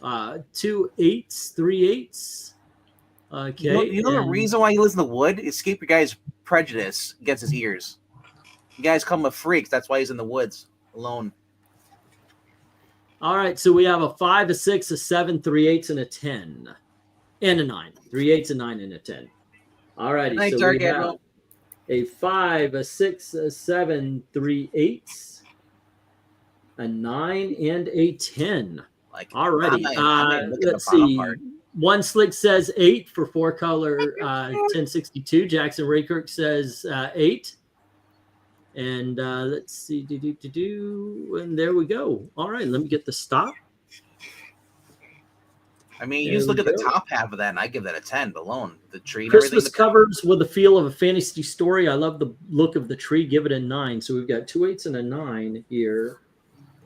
2 8s, 3 8s. Okay. You know the reason why he lives in the wood? Escape your guy's prejudice against his ears. You guys call him a freak. That's why he's in the woods alone. All right, so we have a 5, a 6, a 7, 3 8s, and a 10, and a 9. 3 8s, a 9, and a 10. All righty, Nice, so we Dark have Admiral. a 5, a 6, a 7, 3 8s, a 9, and a 10. Like, All righty, I'm not looking let's at the bottom see. part. One Slick says 8 for 4-color 1062. Jackson Raykirk says 8. And let's see. And there we go. All right, let me get the stop. I mean, you just look at the top half of that, and I give that a 10 alone. The tree and Christmas everything. covers with the feel of a fantasy story. I love the look of the tree. Give it a 9. So we've got 2 8s and a 9 here.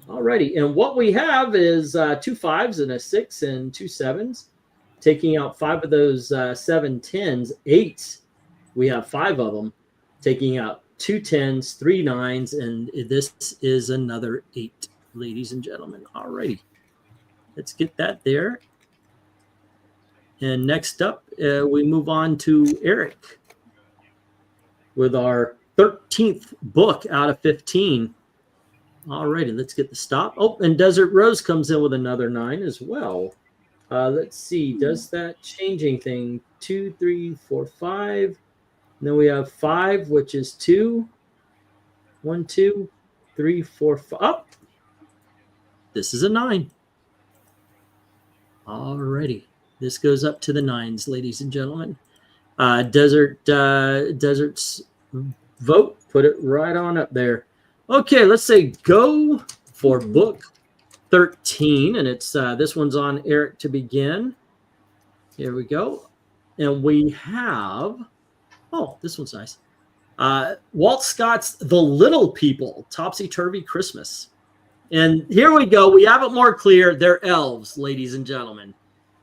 Alrighty, and what we have is 2 5s and a 6 and 2 7s. Taking out 5 of those 7 10s, 8. We have 5 of them. Taking out 2 10s, 3 9s, and this is another 8, ladies and gentlemen. Alrighty, let's get that there. And next up, we move on to Eric with our 13th book out of 15. Alrighty, let's get the stop. Oh, and Desert Rose comes in with another 9 as well. Let's see, does that change anything? 2, 3, 4, 5. And then we have 5, which is 2. 1, 2, 3, 4, 5. Oh, this is a 9. Alrighty. This goes up to the 9s, ladies and gentlemen. Desert's vote, put it right on up there. Okay, let's say go for book 13, and it's this one's on Eric to begin. Here we go, and we have this one's nice. Walt Scott's The Little People, Topsy Turvy Christmas, and here we go. We have it more clear. They're elves, ladies and gentlemen.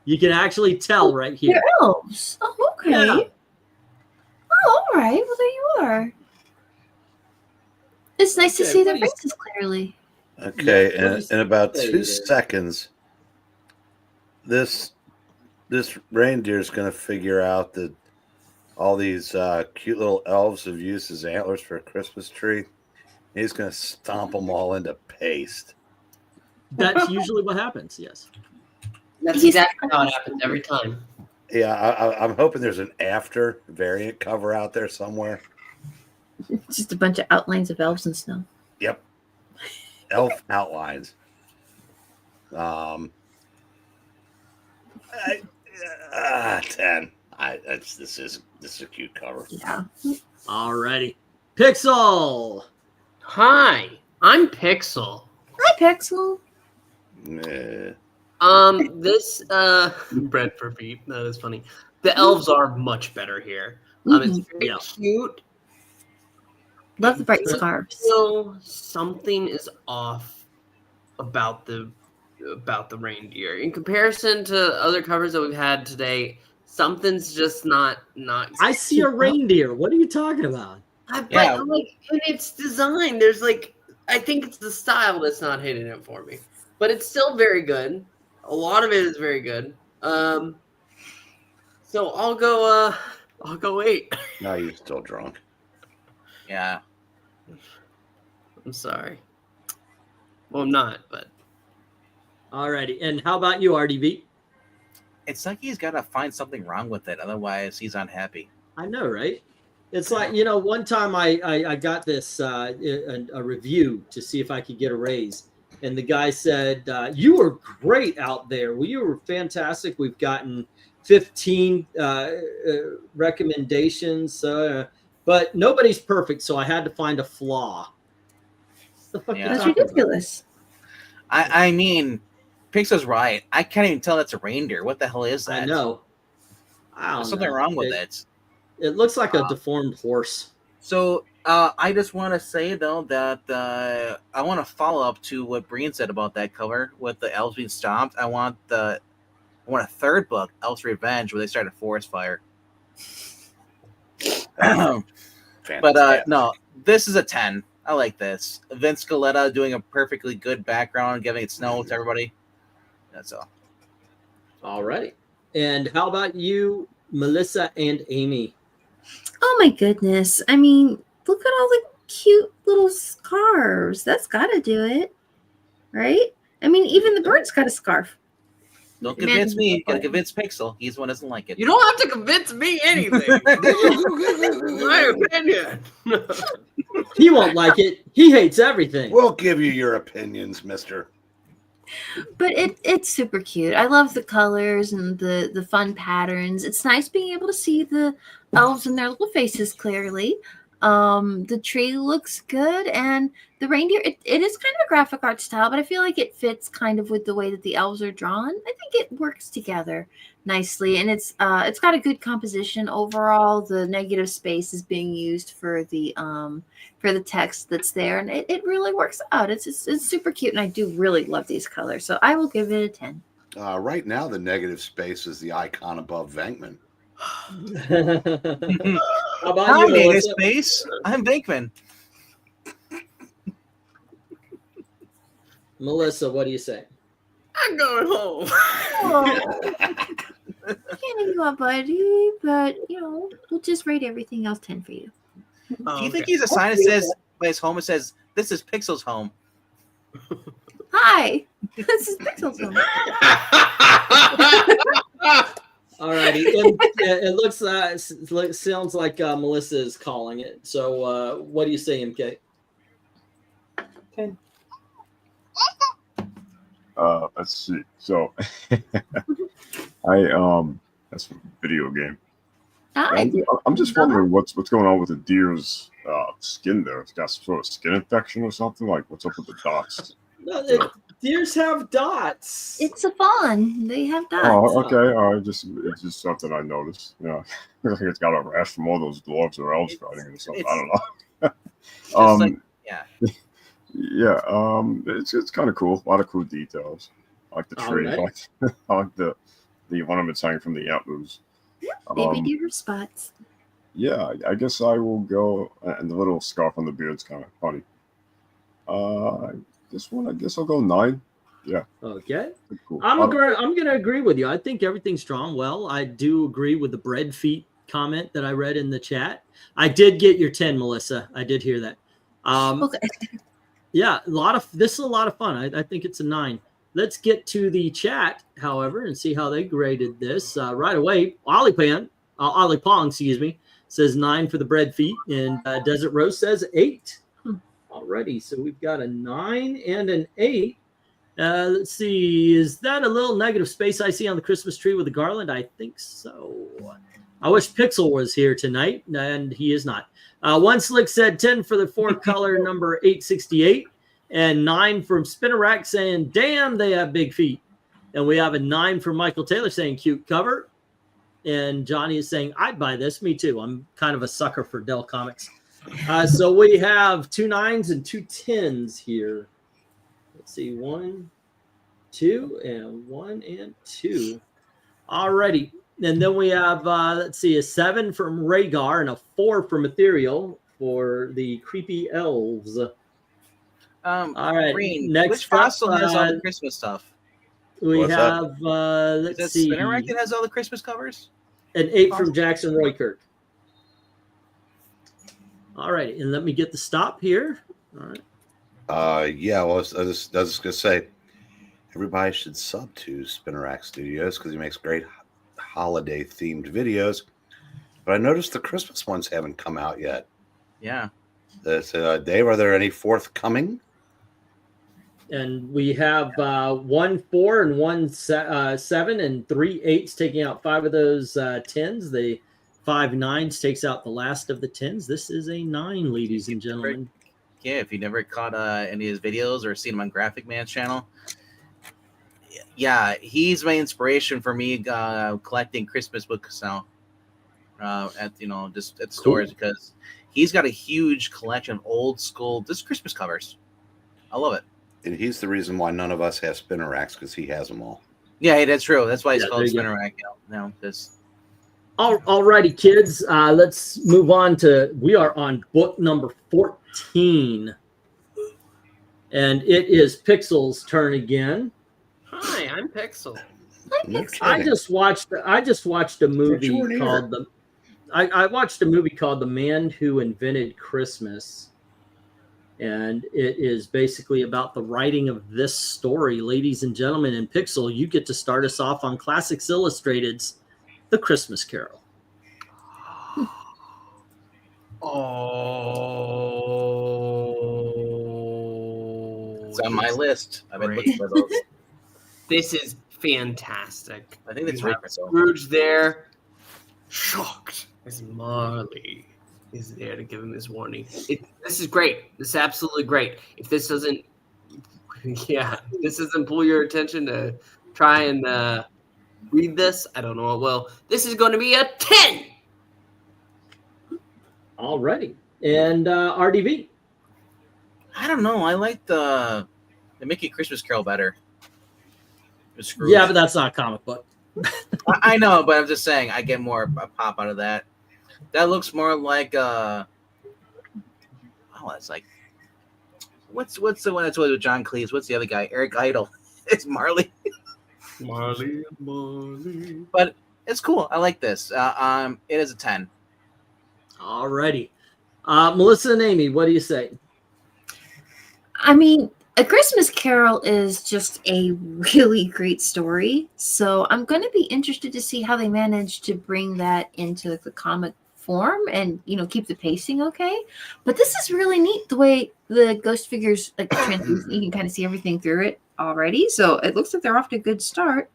You can actually tell right here. They're elves. Oh, okay. Yeah. Oh, all right. Well, there you are. It's nice to Okay, see their what do you- faces clearly. Okay, Yeah, in about there 2 you go. seconds, this reindeer is going to figure out that all these cute little elves have used his antlers for a Christmas tree. He's going to stomp them all into paste. That's usually what happens. Yes. That's He's- exactly how it happens every time. Yeah, I'm hoping there's an after variant cover out there somewhere. Just a bunch of outlines of elves and snow. Yep. Elf outlines. 10. This is a cute cover. Yeah. Alrighty. Pixel. Hi, I'm Pixel. Hi, Pixel. This Brent for Beep. That is funny. The elves are much better here. It's very Yeah. cute. Love the bright scarves. So something is off about the reindeer in comparison to other covers that we've had today. Something's just not. I see a reindeer. What are you talking about? Yeah. Like in its design, there's like I think it's the style that's not hitting it for me, but it's still very good. A lot of it is very good. So I'll go 8. Now you're still drunk. Yeah. I'm sorry. Well, I'm not, but Alrighty. And how about you, RDV? It's like he's got to find something wrong with it. Otherwise, he's unhappy. I know, right? It's like, one time I got this a review to see if I could get a raise. And the guy said, you were great out there. Well, you were fantastic. We've gotten 15 recommendations, but nobody's perfect, so I had to find a flaw. The fuck Yeah. you That's talking about? ridiculous. I mean, Pixel's right. I can't even tell that's a reindeer. What the hell is that? I know. I don't There's something know. wrong with it. It looks like a deformed horse. So I just want to say, though, that I want to follow up to what Breen said about that cover with the elves being stomped. I want a third book, Elves Revenge, where they start a forest fire. But no, this is a 10. I like this. Vince Scaletta doing a perfectly good background, giving it snow to everybody. That's all. Alrighty. And how about you, Melissa and Amy? Oh my goodness. I mean, look at all the cute little scarves. That's got to do it. Right? I mean, even the bird's got a scarf. Don't convince me. You gotta convince Pixel. He's the one who doesn't like it. you don't have to convince me anything. My opinion. He won't like it. He hates everything. We'll give you your opinions, mister. But it's super cute. I love the colors and the fun patterns. It's nice being able to see the elves and their little faces clearly. The tree looks good, and the reindeer, it is kind of a graphic art style, but I feel like it fits kind of with the way that the elves are drawn. I think it works together nicely, and it's got a good composition overall. The negative space is being used for the text that's there, and it really works out. It's super cute, and I do really love these colors, so I will give it a 10. Right now, the negative space is the icon above Venkman. How about Hi, you, negative Melissa? space. I'm VENKMAN. Melissa, what do you say? I'm going home. I can't name you a buddy, but we'll just rate everything else 10 for you. Oh, Do you think okay. he's a sign that says by his home? It says this is Pixel's home. Hi, this is Pixel's home. Alrighty, it looks sounds like Melissa is calling it. So, what do you say, MK? 10. Let's see. So, that's a video game. Hi. I'm just wondering what's going on with the deer's skin there. It's got some sort of skin infection or something. Like, what's up with the dots? No, deers have dots. It's a fawn. They have dots. Oh, okay. All right. It's just something I noticed. Yeah, I think it's got a rash from all those dwarves or elves fighting or something. I don't know. Just like, yeah. Yeah. It's kind of cool. A lot of cool details. I like the tree. Right. I like the ornaments hanging from the antlers. Baby deer spots. Yeah, I guess I will go. And the little scarf on the beard's kind of funny. This one, I guess I'll go 9. Yeah. Okay. Cool. I'm gonna agree with you. I think everything's drawn well. I do agree with the bread feet comment that I read in the chat. I did get your 10, Melissa. I did hear that. Okay. Yeah, this is a lot of fun. I think it's a 9. Let's get to the chat, however, and see how they graded this right away. Ollie Pong, excuse me, says 9 for the bread feet, and Desert Rose says 8. Alrighty, so we've got a 9 and an 8. Let's see, is that a little negative space I see on the Christmas tree with the garland? I think so. I wish Pixel was here tonight, and he is not. One Slick said 10 for the 4-color number 868, and 9 from Spinnerack saying, damn, they have big feet. And we have a 9 from Michael Taylor saying, cute cover. And Johnny is saying, I'd buy this. Me too. I'm kind of a sucker for Dell Comics. So we have 2 9s and 2 10s here. Let's see, 1, 2, and 1 and 2. Alrighty. And then we have, let's see, a 7 from Rhaegar and a 4 from Ethereal for the creepy elves. All right. Breen, Next which fossil up, has all the Christmas stuff? we What's have, Is that let's see, Spinnerack that has all the Christmas covers? an 8 from Jackson Roykirk. All right, and let me get the stop here. All right. Yeah, well, I was just going to say, everybody should sub to Spinnerack Studios because he makes great holiday-themed videos. But I noticed the Christmas ones haven't come out yet. Yeah. Dave, are there any forthcoming? And we have 1 4 and 1 7 and 3 8s taking out 5 of those 10s. The 5 9s takes out the last of the 10s. This is a 9, ladies and gentlemen. Yeah, if you never caught any of his videos or seen him on Graphic Man's channel, yeah, he's my inspiration for me collecting Christmas books now at just at stores because he's got a huge collection of old school just Christmas covers. I love it. And he's the reason why none of us have Spinneracks because he has them all. Yeah, hey, that's true. That's why he's called there you go. Spinnerack now. Because Alrighty, kids. Let's move on to. We are on book number 14, and it is Pixel's turn again. Hi, I'm Pixel. I just watched a movie called I watched a movie called The Man Who Invented Christmas. And it is basically about the writing of this story, ladies and gentlemen. And Pixel, you get to start us off on Classics Illustrated's The Christmas Carol. it's on my list. I've been looking for those. This is fantastic. I think that's You have right. So. Scrooge there, shocked as Marley is there to give him his warning. This is great. This is absolutely great. If this doesn't, this doesn't pull your attention to try and read this, I don't know what will. This is going to be a 10. Alrighty. And RDV. I don't know. I like the Mickey Christmas Carol better. Scrooge. Yeah, but that's not a comic book. I know, but I'm just saying I get more a pop out of that. That looks more like it's like what's the one that's with John Cleese? What's the other guy? Eric Idle. It's Marley. Marley. But it's cool. I like this. It is a 10. Alrighty. Melissa and Amy, what do you say? I mean, A Christmas Carol is just a really great story. So I'm going to be interested to see how they manage to bring that into the comic form and, keep the pacing okay. But this is really neat the way the ghost figures, like, translucent, you can kind of see everything through it already. So it looks like they're off to a good start.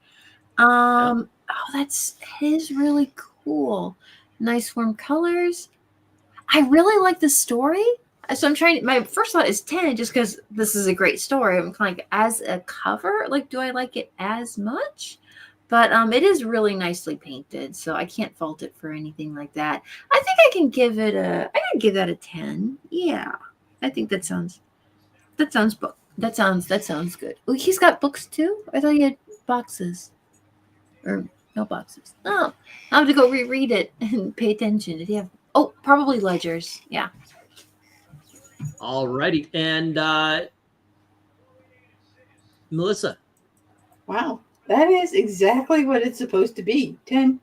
Oh, that is really cool. Nice warm colors. I really like the story. So I'm trying. My first thought is 10, just because this is a great story. I'm kind of like, as a cover, like, do I like it as much? But it is really nicely painted, so I can't fault it for anything like that. I think I can give it I can give that a 10. Yeah, I think that sounds good. Oh, he's got books too. I thought he had boxes, or no boxes. Oh, I'll have to go reread it and pay attention. Did he have? Oh, probably ledgers. Yeah. Alrighty. And Melissa. Wow. That is exactly what it's supposed to be. 10.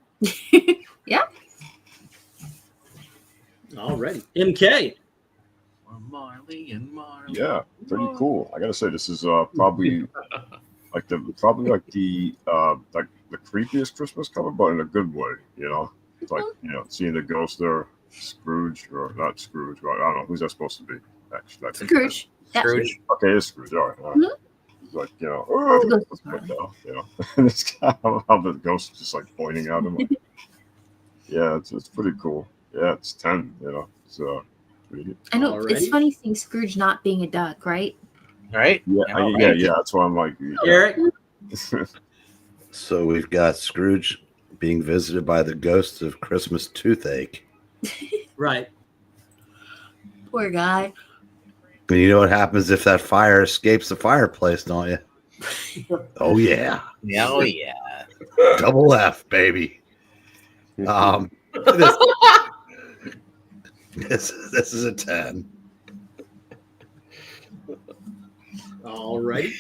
Yeah. Alrighty. MK. Marley and Marley. Yeah, pretty cool. I gotta say, this is probably like the creepiest Christmas cover, but in a good way. It's like seeing the ghost there, Scrooge, or not Scrooge. But I don't know who's that supposed to be. Actually, Scrooge. Yeah. Scrooge. Okay, it's Scrooge. All right. Mm-hmm. It's like and this guy, how the ghost is just like pointing at him. Like, yeah, it's pretty cool. Yeah, it's 10. So. I know Alrighty. it's funny seeing Scrooge not being a duck, right? Right? Yeah. That's why I'm like, Eric. So we've got Scrooge being visited by the ghost of Christmas toothache. Right. Poor guy. And you know what happens if that fire escapes the fireplace, don't you? Oh yeah. Oh yeah. Double F, baby. This is a 10. All right.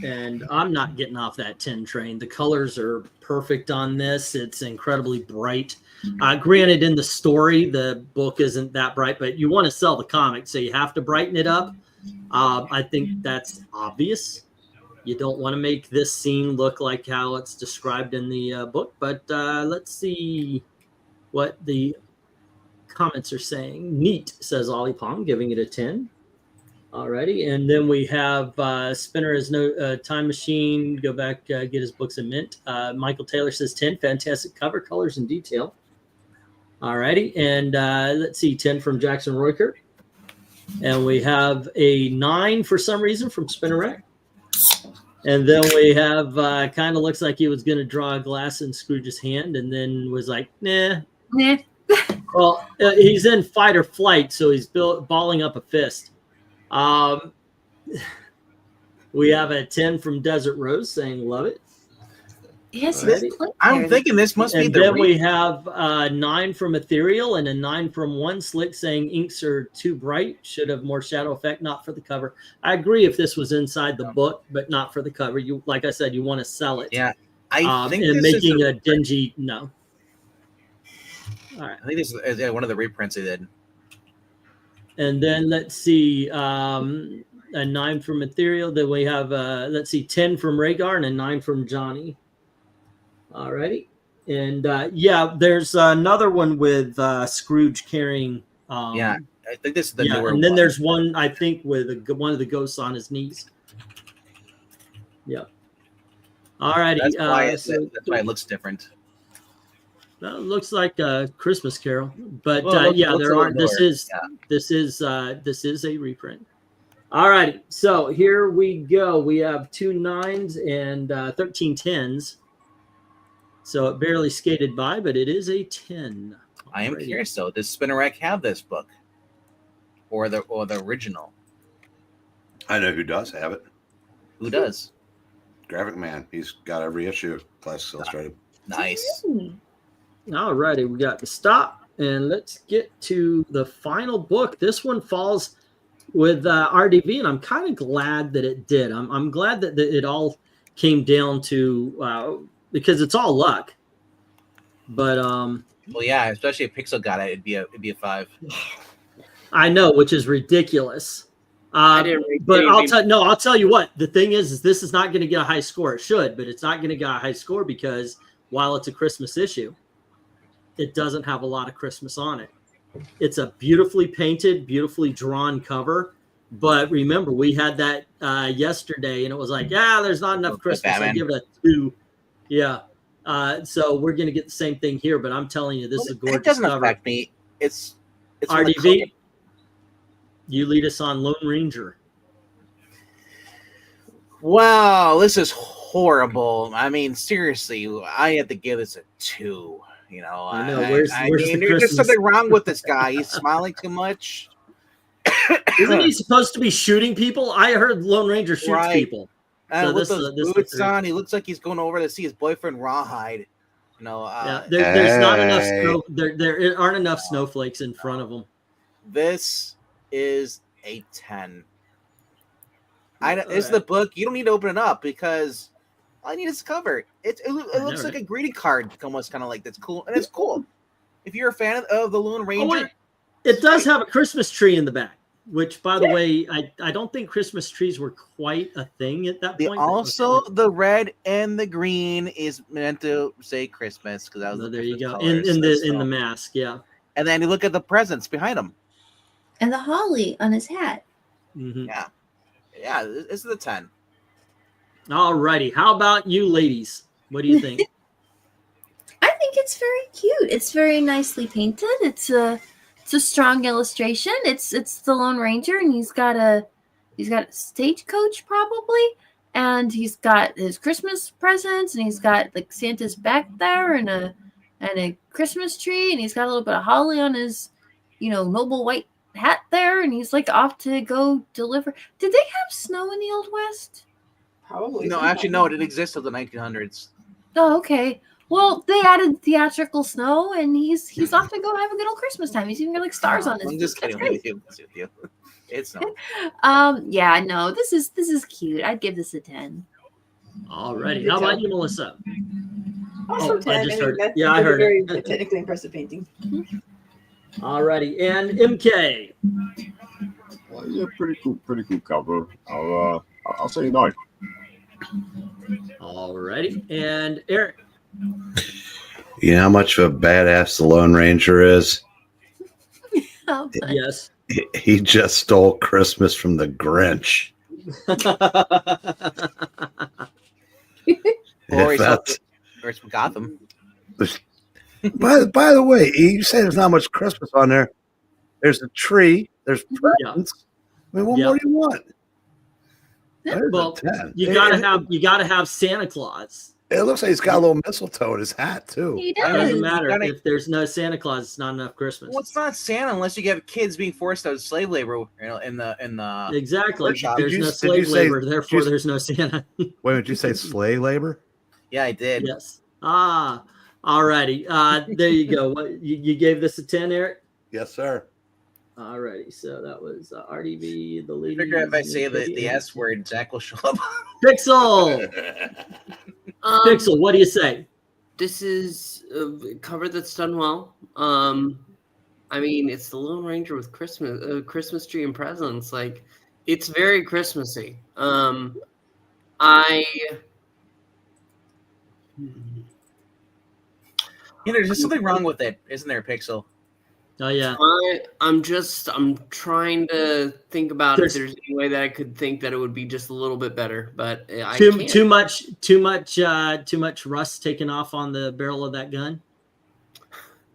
And I'm not getting off that 10 train. The colors are perfect on this. It's incredibly bright. Granted, in the story, the book isn't that bright, but you want to sell the comic, so you have to brighten it up. I think that's obvious. You don't want to make this scene look like how it's described in the book, but let's see what the comments are saying. Neat, says Ollie Pong, giving it a 10. Alrighty, and then we have Spinner has no time machine. Go back, get his books in mint. Michael Taylor says 10. Fantastic cover, colors, and detail. Alrighty, and let's see, 10 from Jackson Roykert. And we have a 9 for some reason from Spinner Rack. And then we have kind of looks like he was going to draw a glass in Scrooge's hand, and then was like, nah. Nah. Well, he's in fight or flight, so he's balling up a fist. We have a 10 from Desert Rose saying love it. Yes, I'm thinking this must be and the. then we have 9 from Ethereal and a 9 from One Slick saying inks are too bright, should have more shadow effect, not for the cover. I agree if this was inside the book, but not for the cover. You, like I said, you want to sell it. Yeah, I think and this making is a dingy no. All right. I think this is one of the reprints they did. And then let's see, a 9 from Ethereal. Then we have, let's see, 10 from Rhaegar and a 9 from Johnny. All righty. And yeah, there's another one with Scrooge carrying. Yeah, I think this is the newer and then one. there's one, I think, with one of the ghosts on his knees. Yeah. All righty. That's why, So that's why it looks different. that looks like a Christmas Carol, but Well, yeah, looks a there little aren't. This newer. is this is a reprint. All righty. So here we go. We have 2 9s and 13 10s. So it barely skated by, but it is a 10. I am Alrighty. curious though. Does Spinner Rack have this book, or the original? I know who does have it. Who does? Graphic Man. He's got every issue. Classics Illustrated. Nice. All righty, we got the stop, and let's get to the final book. This one falls with RDV, and I'm kind of glad that it did. I'm glad that it all came down to because it's all luck. But Well, yeah, especially if Pixel got it, it'd be a 5. I know, which is ridiculous. didn't read But anything. I'll tell you what. The thing is this is not going to get a high score. It should, but it's not going to get a high score because while it's a Christmas issue, it doesn't have a lot of Christmas on it. It's a beautifully painted, beautifully drawn cover. But remember, we had that yesterday, and it was like, there's not enough Christmas. I give it a 2. Yeah. So we're going to get the same thing here, but I'm telling you, this is a gorgeous It doesn't cover. affect me. It's from the RDV, you lead us on Lone Ranger. Wow, this is horrible. I mean, seriously, I have to give this a 2. You know, I know. Where's the there's just Christmas? something wrong with this guy. He's smiling too much. Isn't he supposed to be shooting people? I heard Lone Ranger shoots Right. people. So With this those is boots on, he looks like he's going over to see his boyfriend Rawhide. You know, there's not enough Hey. snow. There aren't enough snowflakes in front of him. this is a 10. It's the book. You don't need to open it up because all I need is the cover. It looks like a greeting card, almost kind of like that's cool, and it's cool. If you're a fan of the Lone Ranger, It does have a Christmas tree in the back, which, by the way, I don't think Christmas trees were quite a thing at that point. also the red and the green is meant to say Christmas because that was So the there you Christmas go. In colors. the mask, yeah. And then you look at the presents behind him. And the holly on his hat. Mhm. Yeah, this is the 10. All righty. How about you, ladies? What do you think? I think it's very cute. It's very nicely painted. It's a strong illustration. It's the Lone Ranger, and he's got a stagecoach probably, and he's got his Christmas presents, and he's got like Santa's back there, and a Christmas tree, and he's got a little bit of holly on his, noble white hat there, and he's like off to go deliver. Did they have snow in the Old West? Probably. No, actually, no, it didn't exist until the 1900s. Oh, okay. Well, they added theatrical snow, and he's off to go have a good old Christmas time. He's even got like stars on his. I'm just That's kidding great. with you. It's not. Yeah, no, this is cute. I'd give this a 10. All righty. How about you, Melissa? Also I 10. just I mean, heard- that's yeah, I a heard very it. technically impressive painting. All righty. And MK. Well, yeah, pretty cool cover. I'll say 9. All righty. And Eric. You know how much of a badass the Lone Ranger is? Oh, Yes. He just stole Christmas from the Grinch. Or If that's- it's from Gotham. by the way, you say there's not much Christmas on there. There's a tree. There's presents. I mean, what more do you want? There's Well, a 10. you gotta have Santa Claus. It looks like he's got a little mistletoe in his hat too. he It does. doesn't matter gotta- if there's no Santa Claus. It's not enough Christmas. Well, it's not Santa unless you get kids being forced out of slave labor. In the Exactly. workshop. There's Did you- no did slave you say- labor, therefore there's no Santa. Wait, did you say slave labor? Yeah, I did. Yes. All righty. There you go. What you gave this a 10, Eric? Yes, sir. All righty. So that was RDV, the I lady. figure if I say the S word, Zach will show up. Pixel. Pixel, what do you say? This is a cover that's done well. I mean, it's the Lone Ranger with Christmas tree and presents. Like, it's very Christmassy. There's just something wrong with it, isn't there, Pixel? Oh yeah. I'm trying to think about if there's any way that I could think that it would be just a little bit better, but I can't. Too much rust taken off on the barrel of that gun,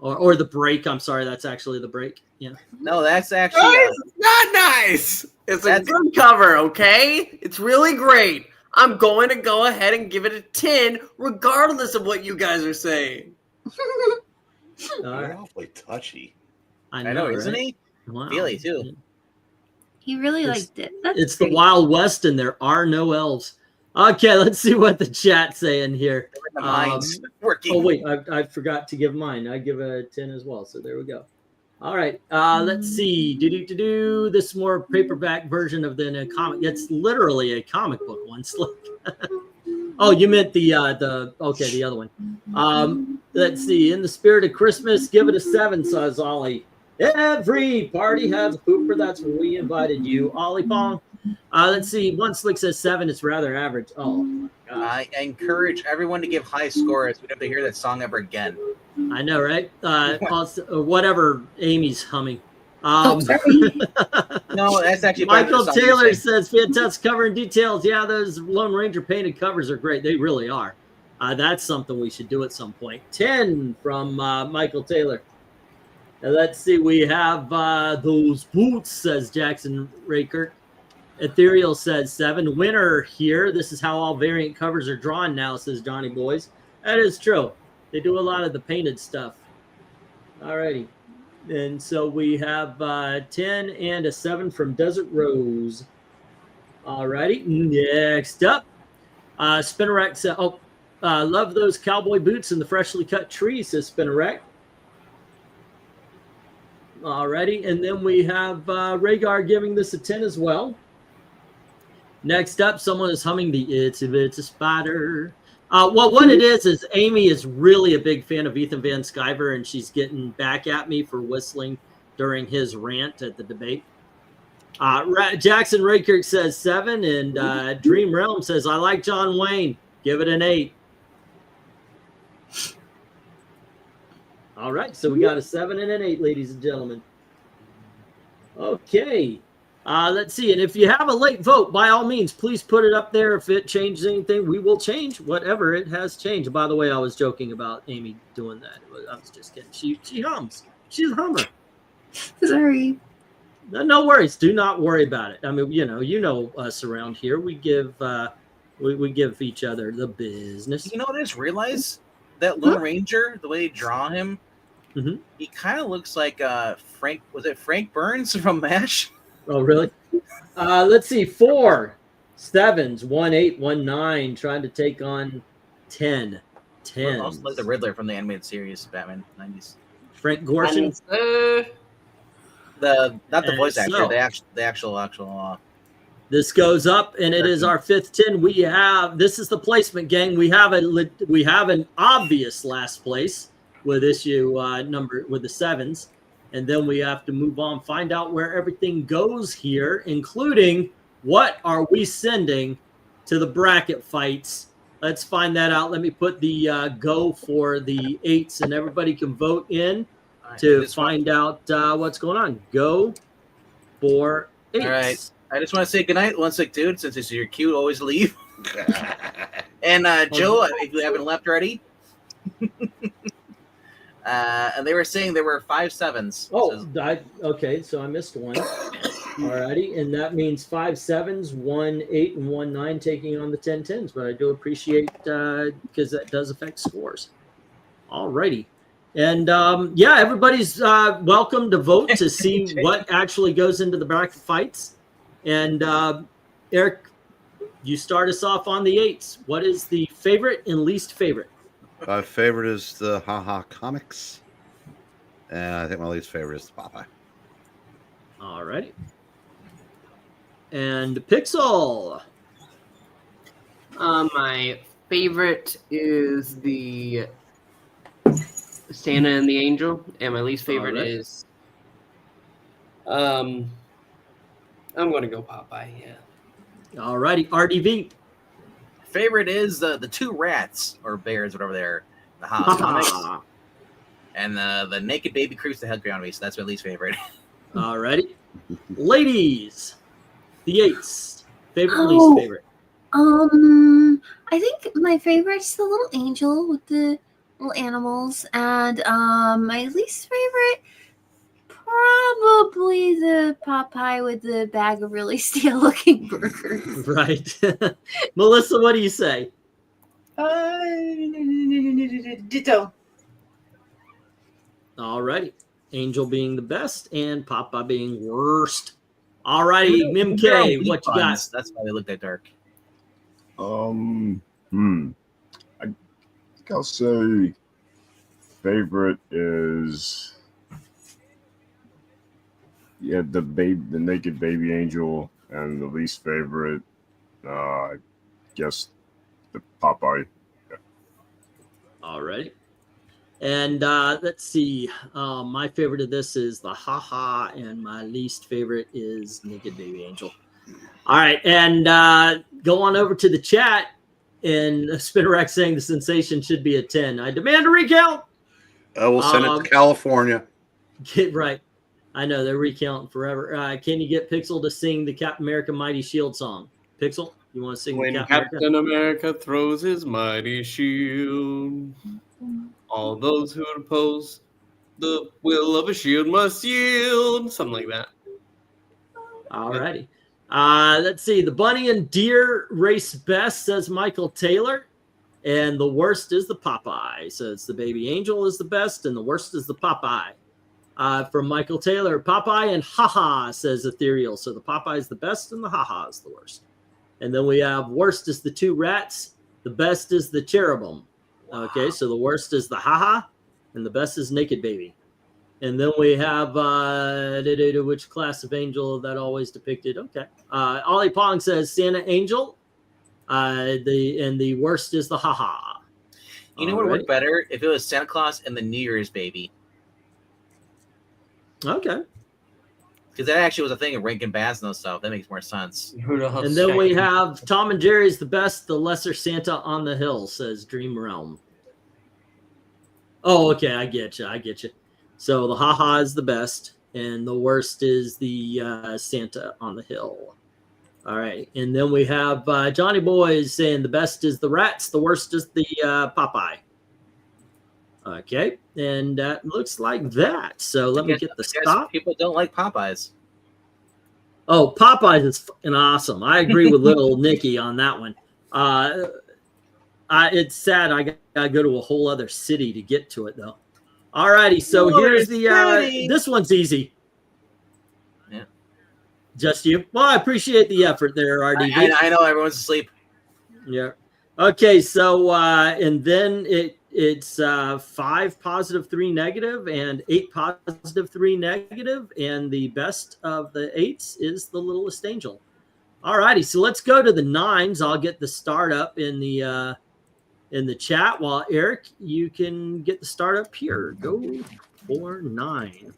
or the brake. I'm sorry, that's actually the brake. Yeah. No, that's actually It's not nice. It's a good cover, okay? It's really great. I'm going to go ahead and give it a 10, regardless of what you guys are saying. You're awfully touchy. I know, isn't he? Wow. Feely too. He really liked it. It's the Wild West, and there are no elves. Okay, let's see what the chat's saying here. Oh wait, I forgot to give mine. I give a 10 as well. So there we go. All right, let's see. This is more paperback version of the comic. It's literally a comic book one. Oh, you meant the other one. Let's see. In the spirit of Christmas, give it a 7, says Ollie. Every party has a pooper. That's when we invited you, Ollie Pong. Let's see. One Slick says 7. It's rather average. Oh, my God. I encourage everyone to give high scores. We don't have to hear that song ever again. I know, right? Also, whatever Amy's humming. No, that's actually Michael Taylor says fantastic cover and details. Yeah, those Lone Ranger painted covers are great. They really are. That's something we should do at some point. 10 from Michael Taylor. Now, let's see. We have those boots, says Jackson Rakert. Ethereal says 7. Winner here. This is how all variant covers are drawn now, says Johnny Boys. That is true. They do a lot of the painted stuff. All righty. And so we have 10 and a 7 from Desert Rose. All righty. Next up, Spinnerack said, love those cowboy boots and the freshly cut tree, says Spinnerack. All righty. And then we have Rhaegar giving this a 10 as well. Next up, someone is humming the It's a Spider. Well, what it is Amy is really a big fan of Ethan Van Sciver, and she's getting back at me for whistling during his rant at the debate. Jackson Rakirk says 7, and Dream Realm says, I like John Wayne. Give it an 8. All right, so we got a 7 and an 8, ladies and gentlemen. Okay. Let's see. And if you have a late vote, by all means, please put it up there. If it changes anything, we will change whatever it has changed. By the way, I was joking about Amy doing that. I was just kidding. She hums. She's a hummer. Sorry. No worries. Do not worry about it. I mean, you know us around here. We give we give each other the business. You know what I just realized? That Lone Ranger, the way they draw him, he kind of looks like Frank. Was it Frank Burns from MASH? Oh, really? Let's see. 4 7s, 1 8, 1 9, trying to take on 10. 10. Also like the Riddler from the animated series, Batman 90s. Frank Gorshin. Not the voice actor, the actual. This goes up, and it is our 5th 10. We have this is the placement, gang. We have an obvious last place with issue number with the 7s. And then we have to move on, find out where everything goes here, including what are we sending to the bracket fights. Let's find that out. Let me put the go for the 8s, and everybody can vote in to find out what's going on. Go for 8s. All right. I just want to say goodnight, One Sick Dude, since it's your cue, always leave. And Joe, if you haven't left already. And they were saying there were 5 7s. Oh, okay. So I missed one. Alrighty, and that means 5 7s, 1 8, and 1 9 taking on the 10 10s. But I do appreciate because that does affect scores. Alrighty, and yeah, everybody's welcome to vote to see what actually goes into the bracket fights. And Eric, you start us off on the 8s. What is the favorite and least favorite? My favorite is the Haha Comics, and I think my least favorite is the Popeye. All righty. And Pixel. My favorite is the Santa and the Angel, and my least favorite is I'm going to go Popeye. Yeah. All righty, RDV. Favorite is the 2 rats or bears, whatever they are. The Haha Comics. And the naked baby creeps the hell around me, so that's my least favorite. Alrighty. Ladies, the eights. Favorite, Oh. least favorite. I think my favorite's the little angel with the little animals, and my least favorite probably the Popeye with the bag of really stale-looking burgers. Right. Melissa, what do you say? Ditto. Alrighty. Angel being the best and Popeye being worst. Alrighty, Mim K, what you got? That's why they look that dark. I think I'll say favorite is the naked baby angel, and the least favorite, I guess the Popeye. Yeah. Alrighty. And let's see. My favorite of this is the haha, and my least favorite is naked baby angel. All right, and go on over to the chat. And Spinnerack saying the sensation should be a 10. I demand a recount. We'll send it to California. Get right. I know they're recounting forever. Can you get Pixel to sing the Captain America Mighty Shield song? Pixel, you want to sing When the Captain America throws his mighty shield, all those who oppose the will of a shield must yield. Something like that. All righty. Let's see. The bunny and deer race best, says Michael Taylor. And the worst is the Popeye. So it's the baby angel is the best, and the worst is the Popeye. From Michael Taylor, Popeye and haha, says Ethereal. So the Popeye is the best, and the haha is the worst. And then we have worst is the two rats. The best is the cherubim. Wow. Okay, so the worst is the haha, and the best is naked baby. And then we have which class of angel that always depicted. Okay. Ollie Pong says Santa Angel. The worst is the haha. You know what would work better? If it was Santa Claus and the New Year's baby. Okay. Because that actually was a thing of Rankin Bass and those stuff. That makes more sense. And then we have Tom and Jerry's the best, the lesser Santa on the hill, says Dream Realm. Oh, okay. I get you. So the haha is the best, and the worst is the Santa on the hill. All right. And then we have Johnny Boys saying the best is the rats, the worst is the Popeye. Okay. And that looks like that. So let me get the stop. People don't like Popeyes. Oh, Popeyes is fucking awesome. I agree with little Nikki on that one. It's sad I got to go to a whole other city to get to it, though. All righty, so here's the this one's easy. Yeah. Just you? Well, I appreciate the effort there, RDV. I know everyone's asleep. Yeah. Okay, so and then it's 5 positive, 3 negative, and 8 positive, 3 negative, and the best of the 8s is the littlest angel. All righty, so let's go to the 9s. I'll get the start up in the chat, while Eric, you can get the start up here. Go for 9.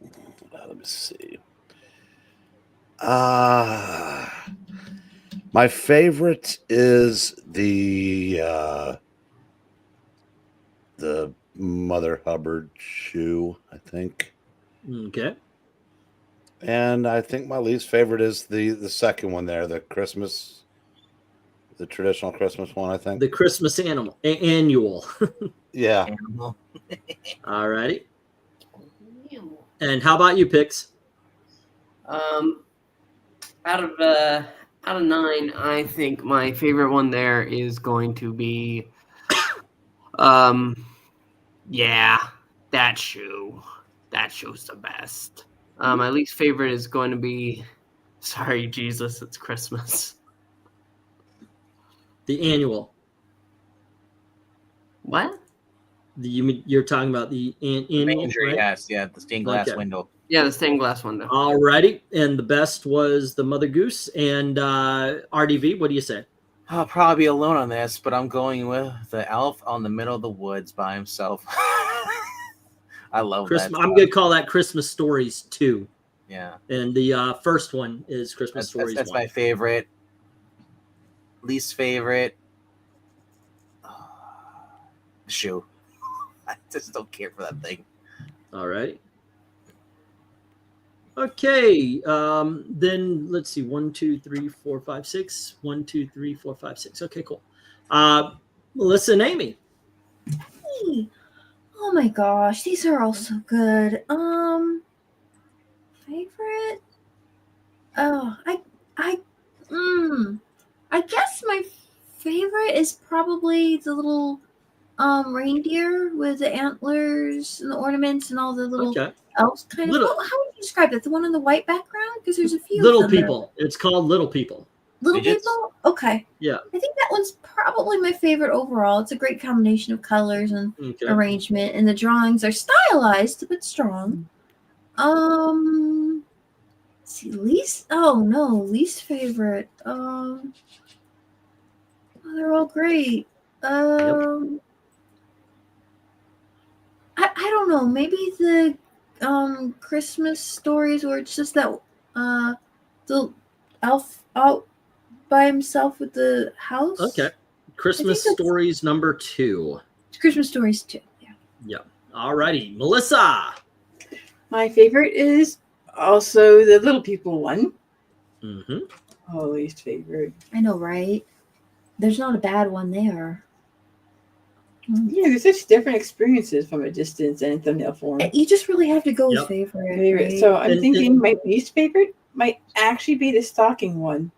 Let me see. My favorite is the Mother Hubbard shoe, I think. Okay. And I think my least favorite is the second one there, the traditional Christmas one, I think. The Christmas annual. Yeah. All righty. And how about you, Pix? Out of 9, I think my favorite one there is going to be, yeah, that shoe. That shoe's the best. My least favorite is going to be, sorry, Jesus, it's Christmas. The annual. What? You're talking about the annual, Manger, right? Yes, yeah, the stained glass window. Yeah, the stained glass window. All righty, and the best was the Mother Goose. And RDV, what do you say? I'll probably be alone on this, but I'm going with the elf on the middle of the woods by himself. I love that. I'm going to call that Christmas Stories 2. Yeah. And the first one is Christmas Stories 1. That's my favorite. Least favorite. Shoe. I just don't care for that thing. All right. Okay. Then let's see. 1, 2, 3, 4, 5, 6. 1, 2, 3, 4, 5, 6. Okay, cool. Melissa and Amy. Hey. Oh my gosh, these are all so good. Favorite? Oh, I guess my favorite is probably the little reindeer with the antlers and the ornaments and all the little elves kind of. How would you describe it? The one on the white background? Because there's a few Little people. It's called Little People. Little People? Okay. Yeah. I think that one's probably my favorite overall. It's a great combination of colors and arrangement, and the drawings are stylized but strong. Let's see, least favorite. They're all great. I don't know. Maybe the Christmas stories where it's just that the elf out by himself with the house. Okay. Christmas Stories number 2. Christmas Stories 2. Yeah. Yeah. All righty. Melissa. My favorite is also the Little People one. Mm-hmm. Oh, least favorite. I know, right? There's not a bad one there. Yeah, there's such different experiences from a distance and in thumbnail form. You just really have to go with favorite. Right? So I'm thinking my least favorite might actually be the stocking one.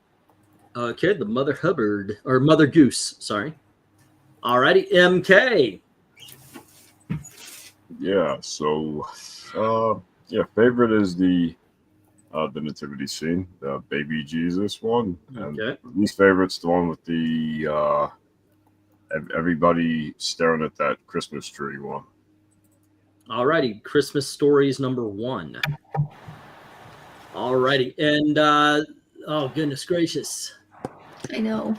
Okay, the Mother Hubbard or Mother Goose. Sorry. All righty, MK. Yeah. So, favorite is the nativity scene, the baby Jesus one. And least favorite's the one with the everybody staring at that Christmas tree one. All righty, Christmas Stories number 1. All righty, and oh goodness gracious, I know.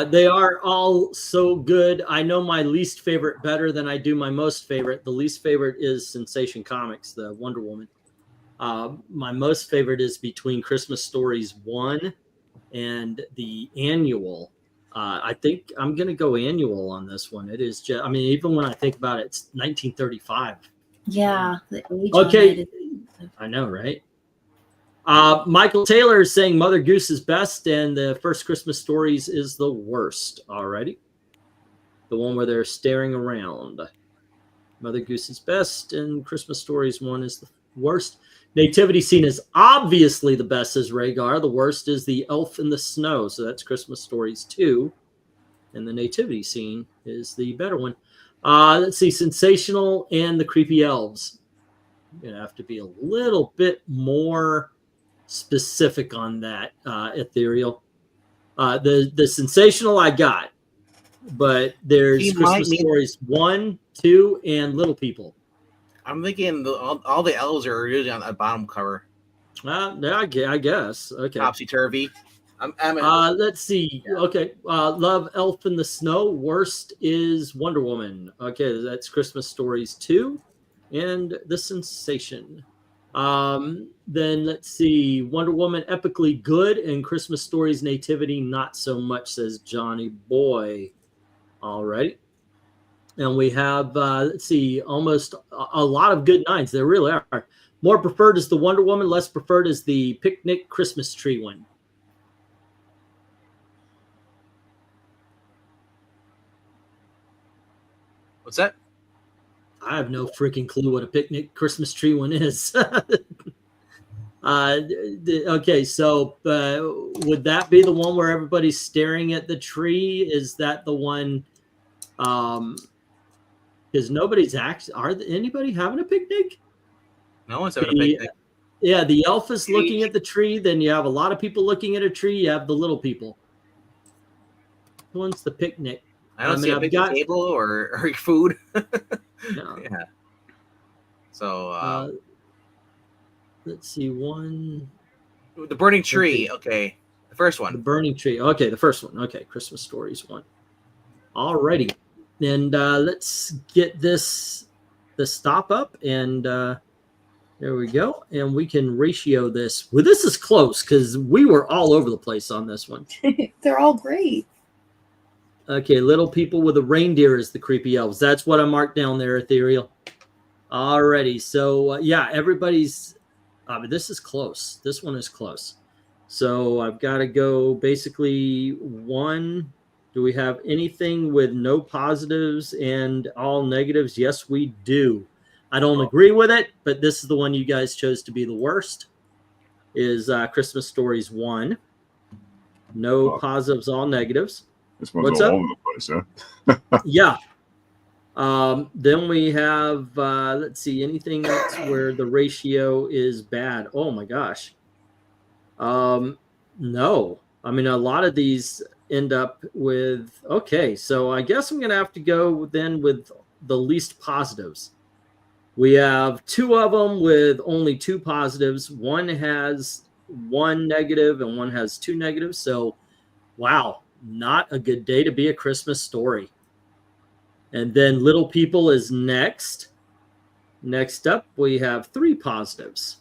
they are all so good. I know my least favorite better than I do my most favorite. The least favorite is Sensation Comics, the Wonder Woman. My most favorite is between Christmas Stories 1 and the annual. I think I'm going to go annual on this one. It is just, I mean, even when I think about it, it's 1935. Yeah. The age okay. I know, right? Michael Taylor is saying Mother Goose is best and the first Christmas Stories is the worst. Alrighty. The one where they're staring around. Mother Goose is best and Christmas Stories 1 is the worst. Nativity Scene is obviously the best, says Rhaegar. The worst is the Elf in the Snow. So that's Christmas Stories 2. And the Nativity Scene is the better one. Let's see, Sensational and the Creepy Elves. You're going to have to be a little bit more specific on that, Ethereal. The Sensational I got. But there's Christmas Stories 1, 2, and Little People. I'm thinking all the elves are usually on the bottom cover. I guess. Okay. Topsy-turvy. Let's see. Yeah. Okay. Love, Elf in the Snow. Worst is Wonder Woman. Okay. That's Christmas Stories 2 and The Sensation. Then let's see. Wonder Woman, epically good, and Christmas Stories Nativity, not so much, says Johnny Boy. All right. And we have, let's see, almost a lot of good 9s. There really are. More preferred is the Wonder Woman. Less preferred is the Picnic Christmas Tree one. What's that? I have no freaking clue what a Picnic Christmas Tree one is. Okay, so would that be the one where everybody's staring at the tree? Is that the one... because nobody's actually, anybody having a picnic? No one's having a picnic. Yeah, the elf is looking at the tree. Then you have a lot of people looking at a tree. You have the little people. Who wants the picnic? I don't see a picnic table or food. No. Yeah. So let's see, one. The burning tree. Okay, the first one. The burning tree. Okay, the first one. Okay, Christmas Stories 1. Alrighty. And let's get the stop up, and there we go. And we can ratio this. Well, this is close because we were all over the place on this one. They're all great. Okay, Little People with a Reindeer is the Creepy Elves. That's what I marked down there, Ethereal. Alrighty, so yeah, everybody's. But this is close. This one is close. So I've got to go basically one. Do we have anything with no positives and all negatives? Yes, we do. I don't agree with it, but this is the one you guys chose to be the worst. Is Christmas Stories 1. No positives, all negatives. This one's all over the place, huh? Yeah. Then we have, let's see, anything else where the ratio is bad? Oh my gosh. No. I mean, a lot of these end up with, okay, so I guess I'm going to have to go then with the least positives. We have 2 of them with only 2 positives. One has 1 negative and one has 2 negatives. So, wow, not a good day to be a Christmas Story. And then Little People is next. Next up, we have 3 positives.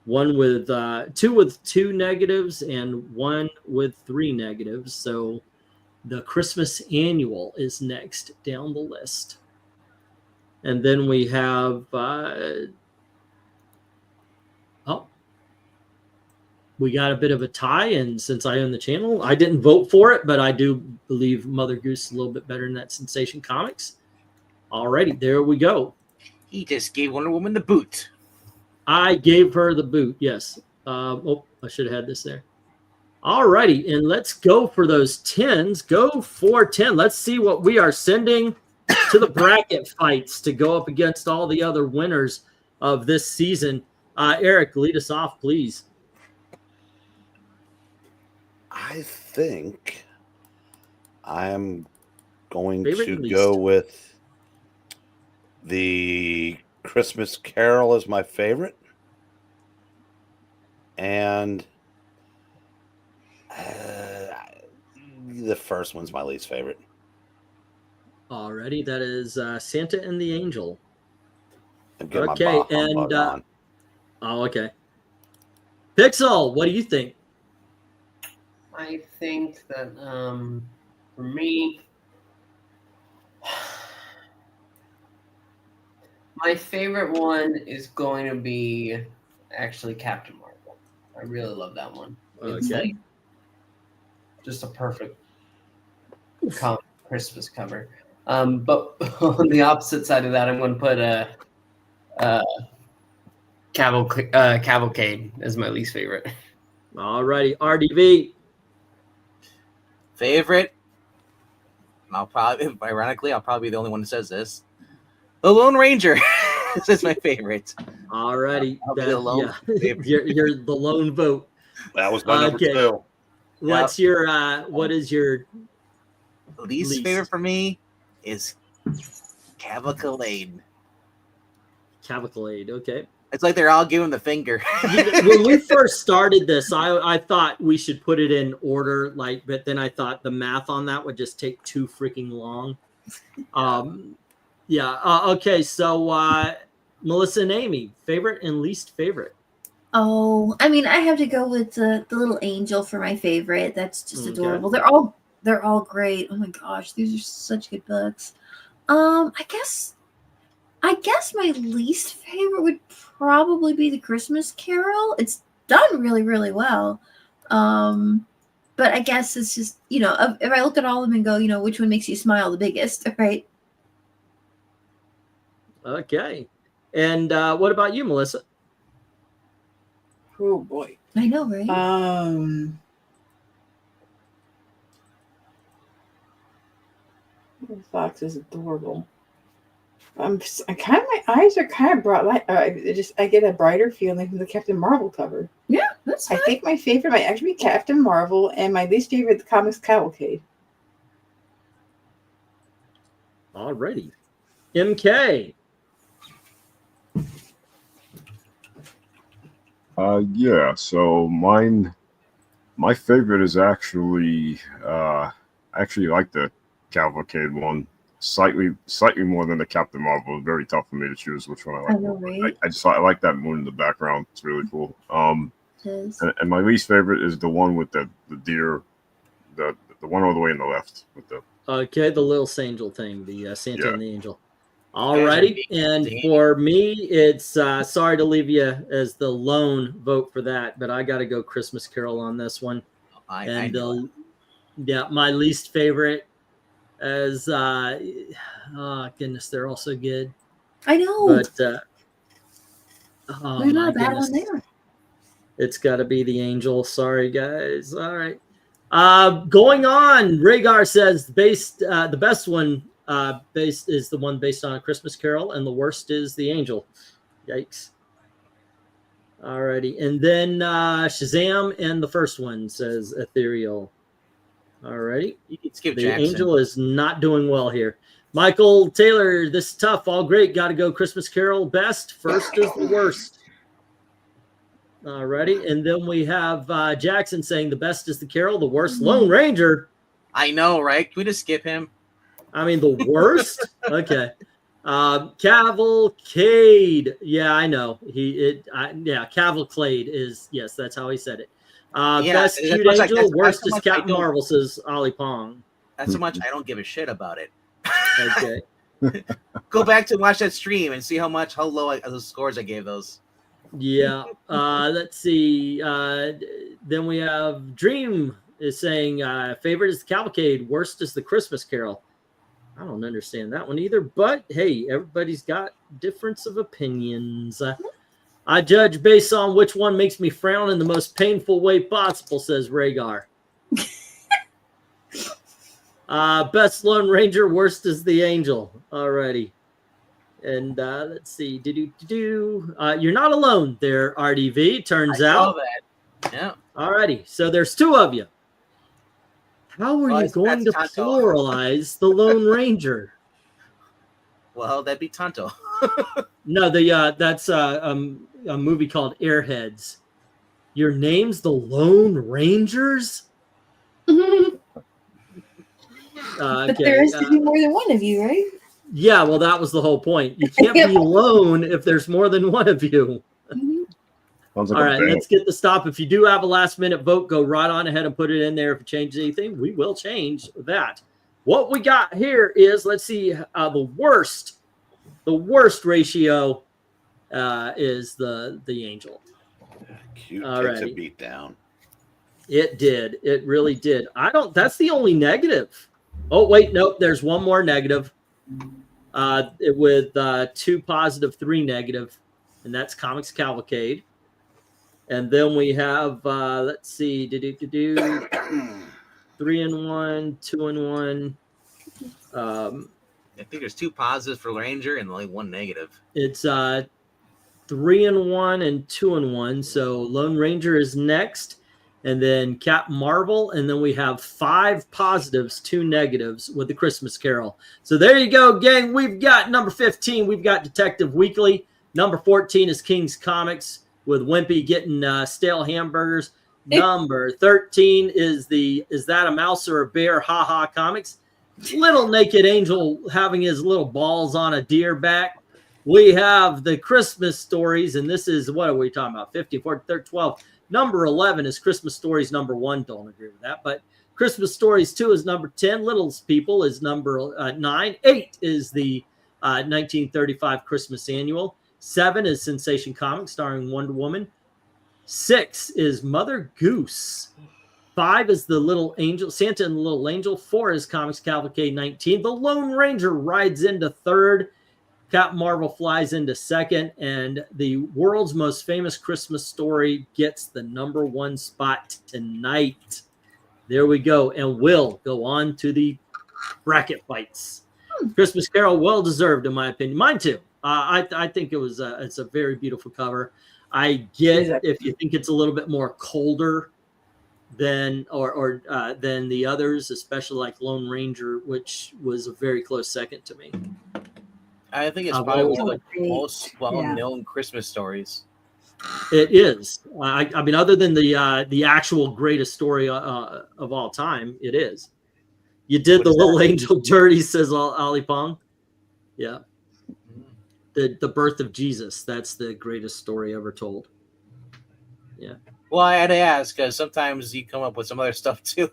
1 with 2 with 2 negatives and 1 with 3 negatives. So the Christmas Annual is next down the list. And then we have we got a bit of a tie, and since I own the channel, I didn't vote for it, but I do believe Mother Goose is a little bit better than that Sensation Comics. Alrighty, there we go. He just gave Wonder Woman the boot. I gave her the boot, yes. Oh, I should have had this there. Alrighty, and let's go for those 10s. Go for 10. Let's see what we are sending to the bracket fights to go up against all the other winners of this season. Eric, lead us off, please. I think I'm going to go with the Christmas Carol as my favorite. And the first one's my least favorite. Alrighty, that is Santa and the Angel. Okay, and oh, okay. Pixel, what do you think? I think that for me, my favorite one is going to be actually Captain Marvel. I really love that one. It's like just a perfect Christmas cover. But on the opposite side of that, I'm going to put a Cavalcade as my least favorite. Alrighty, RDV. Favorite? I'll probably be the only one that says this. The Lone Ranger. This is my favorite. Alrighty, you're the lone vote. That was my number 2. What's your what is your least favorite for me? Is Cavalcade. Cavalcade, okay. It's like they're all giving the finger. When we first started this, I thought we should put it in order, but then I thought the math on that would just take too freaking long. Okay, so Melissa and Amy, favorite and least favorite. Oh, I mean, I have to go with the little angel for my favorite. That's just adorable. They're all great. Oh my gosh, these are such good books. I guess my least favorite would probably be the Christmas Carol. It's done really, really well. But I guess it's just, if I look at all of them and go, which one makes you smile the biggest, right? Okay. And what about you, Melissa? Oh boy. I know, right? Fox is adorable. My eyes are kind of bright. I get a brighter feeling from the Captain Marvel cover. Yeah, that's fine. I think my favorite might actually be Captain Marvel, and my least favorite, the Comics Cavalcade. Alrighty. MK. Yeah, so my favorite is actually like the Cavalcade one slightly more than the Captain Marvel. It's very tough for me to choose which one I like. I know, right? I like that moon in the background. It's really cool. And my least favorite is the one with the deer, the one all the way on the left with the the little angel thing, the Santa and the Angel. Alrighty, and for me, it's sorry to leave you as the lone vote for that, but I got to go Christmas Carol on this one. Yeah, my least favorite is oh goodness, they're all so good. I know, but they're not a bad one there. It's got to be the Angel. Sorry, guys. All right, going on. Rhaegar says the best one. Based is the one based on A Christmas Carol, and the worst is the Angel. Yikes. Alrighty, and then Shazam and the first one says Ethereal. Alrighty, you can skip the Jackson. Angel is not doing well here. Michael Taylor, this is tough. All great, got to go Christmas Carol. Best, first is the worst. Alrighty, and then we have Jackson saying the best is the Carol, the worst Lone Ranger. I know, right? Can we just skip him? I mean, the worst? Okay. Cavalcade. Yeah, I know. Cavalcade is, yes, that's how he said it. Best cute angel, worst is Captain Marvel, says Ollie Pong. That's so much I don't give a shit about it. Okay. Go back to watch that stream and see how low the scores I gave those. Yeah. Let's see. Then we have Dream is saying favorite is the Cavalcade, worst is the Christmas Carol. I don't understand that one either, but hey, everybody's got difference of opinions. I judge based on which one makes me frown in the most painful way possible, says Rhaegar. Best Lone Ranger, worst is the Angel. Alrighty. And let's see. You're not alone there, RDV, turns out. That. Yeah. Alrighty. So there's two of you. How are you going to pluralize the Lone Ranger? Well, that'd be Tonto. No, that's a movie called Airheads. Your name's the Lone Rangers? But there is to be more than one of you, right? Yeah, well, that was the whole point. You can't be alone if there's more than one of you. All right, let's get the stop. If you do have a last-minute vote, go right on ahead and put it in there. If it changes anything, we will change that. What we got here is, let's see, the worst ratio is the Angel. Cute takes a beat down. It did. It really did. That's the only negative. Oh, wait, nope. There's one more negative with 2 positive, 3 negative, and that's Comics Cavalcade. And then we have, let's see, 3 and 1, 2 and 1. I think there's 2 positives for Ranger and only 1 negative. It's 3 and 1 and 2 and 1. So Lone Ranger is next, and then Captain Marvel, and then we have 5 positives, 2 negatives with the Christmas Carol. So there you go, gang. We've got number 15. We've got Detective Weekly. Number 14 is King's Comics, with Wimpy getting stale hamburgers. Number 13 is that a mouse or a bear? Ha ha Comics. Little Naked Angel having his little balls on a deer back. We have the Christmas Stories, and this is, what are we talking about? 15, 14, 13, 12. Number 11 is Christmas Stories number 1. Don't agree with that, but Christmas Stories 2 is number 10. Little People is number 9. 8 is the 1935 Christmas Annual. 7 is Sensation Comics starring Wonder Woman. 6 is Mother Goose. 5 is the Little Angel, Santa and the Little Angel. 4 is Comics Cavalcade 19. The Lone Ranger rides into 3rd. Captain Marvel flies into 2nd. And the world's most famous Christmas story gets the number 1 spot tonight. There we go. And we'll go on to the bracket fights. Christmas Carol, well deserved in my opinion. Mine too. I think it's a very beautiful cover. I get if you think it's a little bit more colder than than the others, especially like Lone Ranger, which was a very close second to me. I think it's probably one of the most well-known Christmas stories. It is. I mean, other than the actual greatest story of all time, it is. You did the Little Angel dirty, says Ali Pong. Yeah. The birth of Jesus. That's the greatest story ever told. Yeah. Well, I had to ask because sometimes you come up with some other stuff too.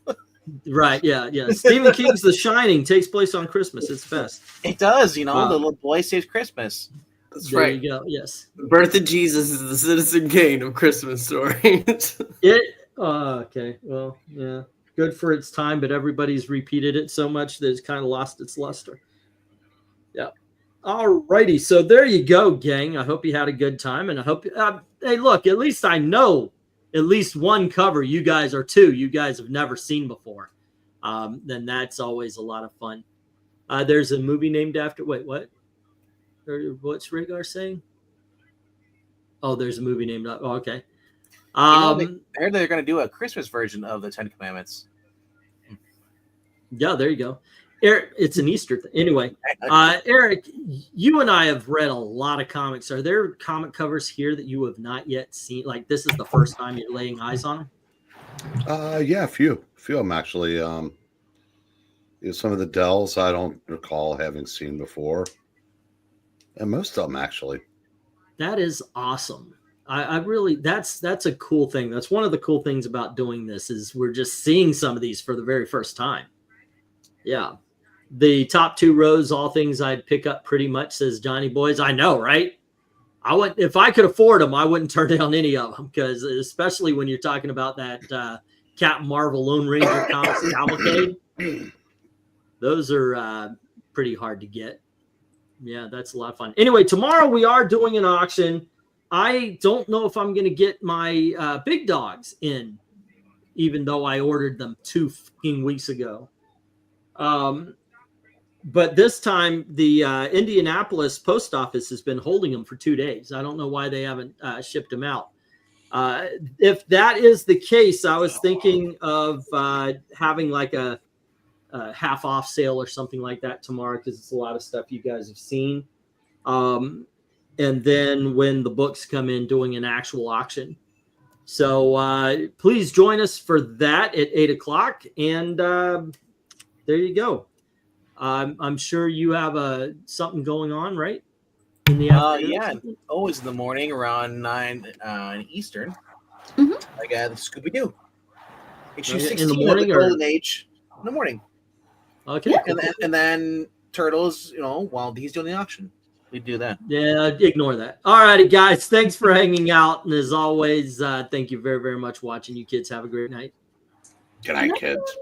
Right, yeah. Stephen King's The Shining takes place on Christmas. It's best. It does, the little boy saves Christmas. That's There right. you go. Yes. The birth of Jesus is the Citizen Kane of Christmas stories. Okay. Well, yeah. Good for its time, but everybody's repeated it so much that it's kind of lost its luster. Yeah. All righty. So there you go, gang. I hope you had a good time, and I hope. Hey, look. At least I know at least one cover you guys have never seen before. Then that's always a lot of fun. There's a movie named after. Wait, what? What's Rhaegar saying? Oh, there's a movie named. Oh, okay. I heard they're going to do a Christmas version of the Ten Commandments. Yeah, there you go. Eric, it's an Easter thing. Anyway, Eric, you and I have read a lot of comics. Are there comic covers here that you have not yet seen? Like this is the first time you're laying eyes on them? Yeah, a few of them actually. Some of the Dells I don't recall having seen before, and most of them actually. That is awesome. I really, that's a cool thing. That's one of the cool things about doing this is we're just seeing some of these for the very first time. Yeah. The top 2 rows, all things I'd pick up pretty much, says Johnny Boys. I know, right? If I could afford them, I wouldn't turn down any of them, because especially when you're talking about that Captain Marvel Lone Ranger Comics Cavalcade, those are pretty hard to get. Yeah, that's a lot of fun. Anyway, tomorrow we are doing an auction. I don't know if I'm going to get my big dogs in, even though I ordered them 2 fucking weeks ago. But this time, the Indianapolis post office has been holding them for 2 days. I don't know why they haven't shipped them out. If that is the case, I was thinking of having like a half off sale or something like that tomorrow, because it's a lot of stuff you guys have seen. And then when the books come in, doing an actual auction. So please join us for that at 8 o'clock. And there you go. I'm sure you have something going on, right? In the afternoon? Yeah, always in the morning around 9 Eastern. Mm-hmm. Like the Scooby-Doo. Issue In the 16 morning of the or- Golden Age. In the morning. Okay. Yeah. Cool. And then Turtles, while he's doing the auction. We do that. Yeah, ignore that. All righty, guys. Thanks for hanging out. And as always, thank you very, very much for watching. You kids have a great night. Good night, kids.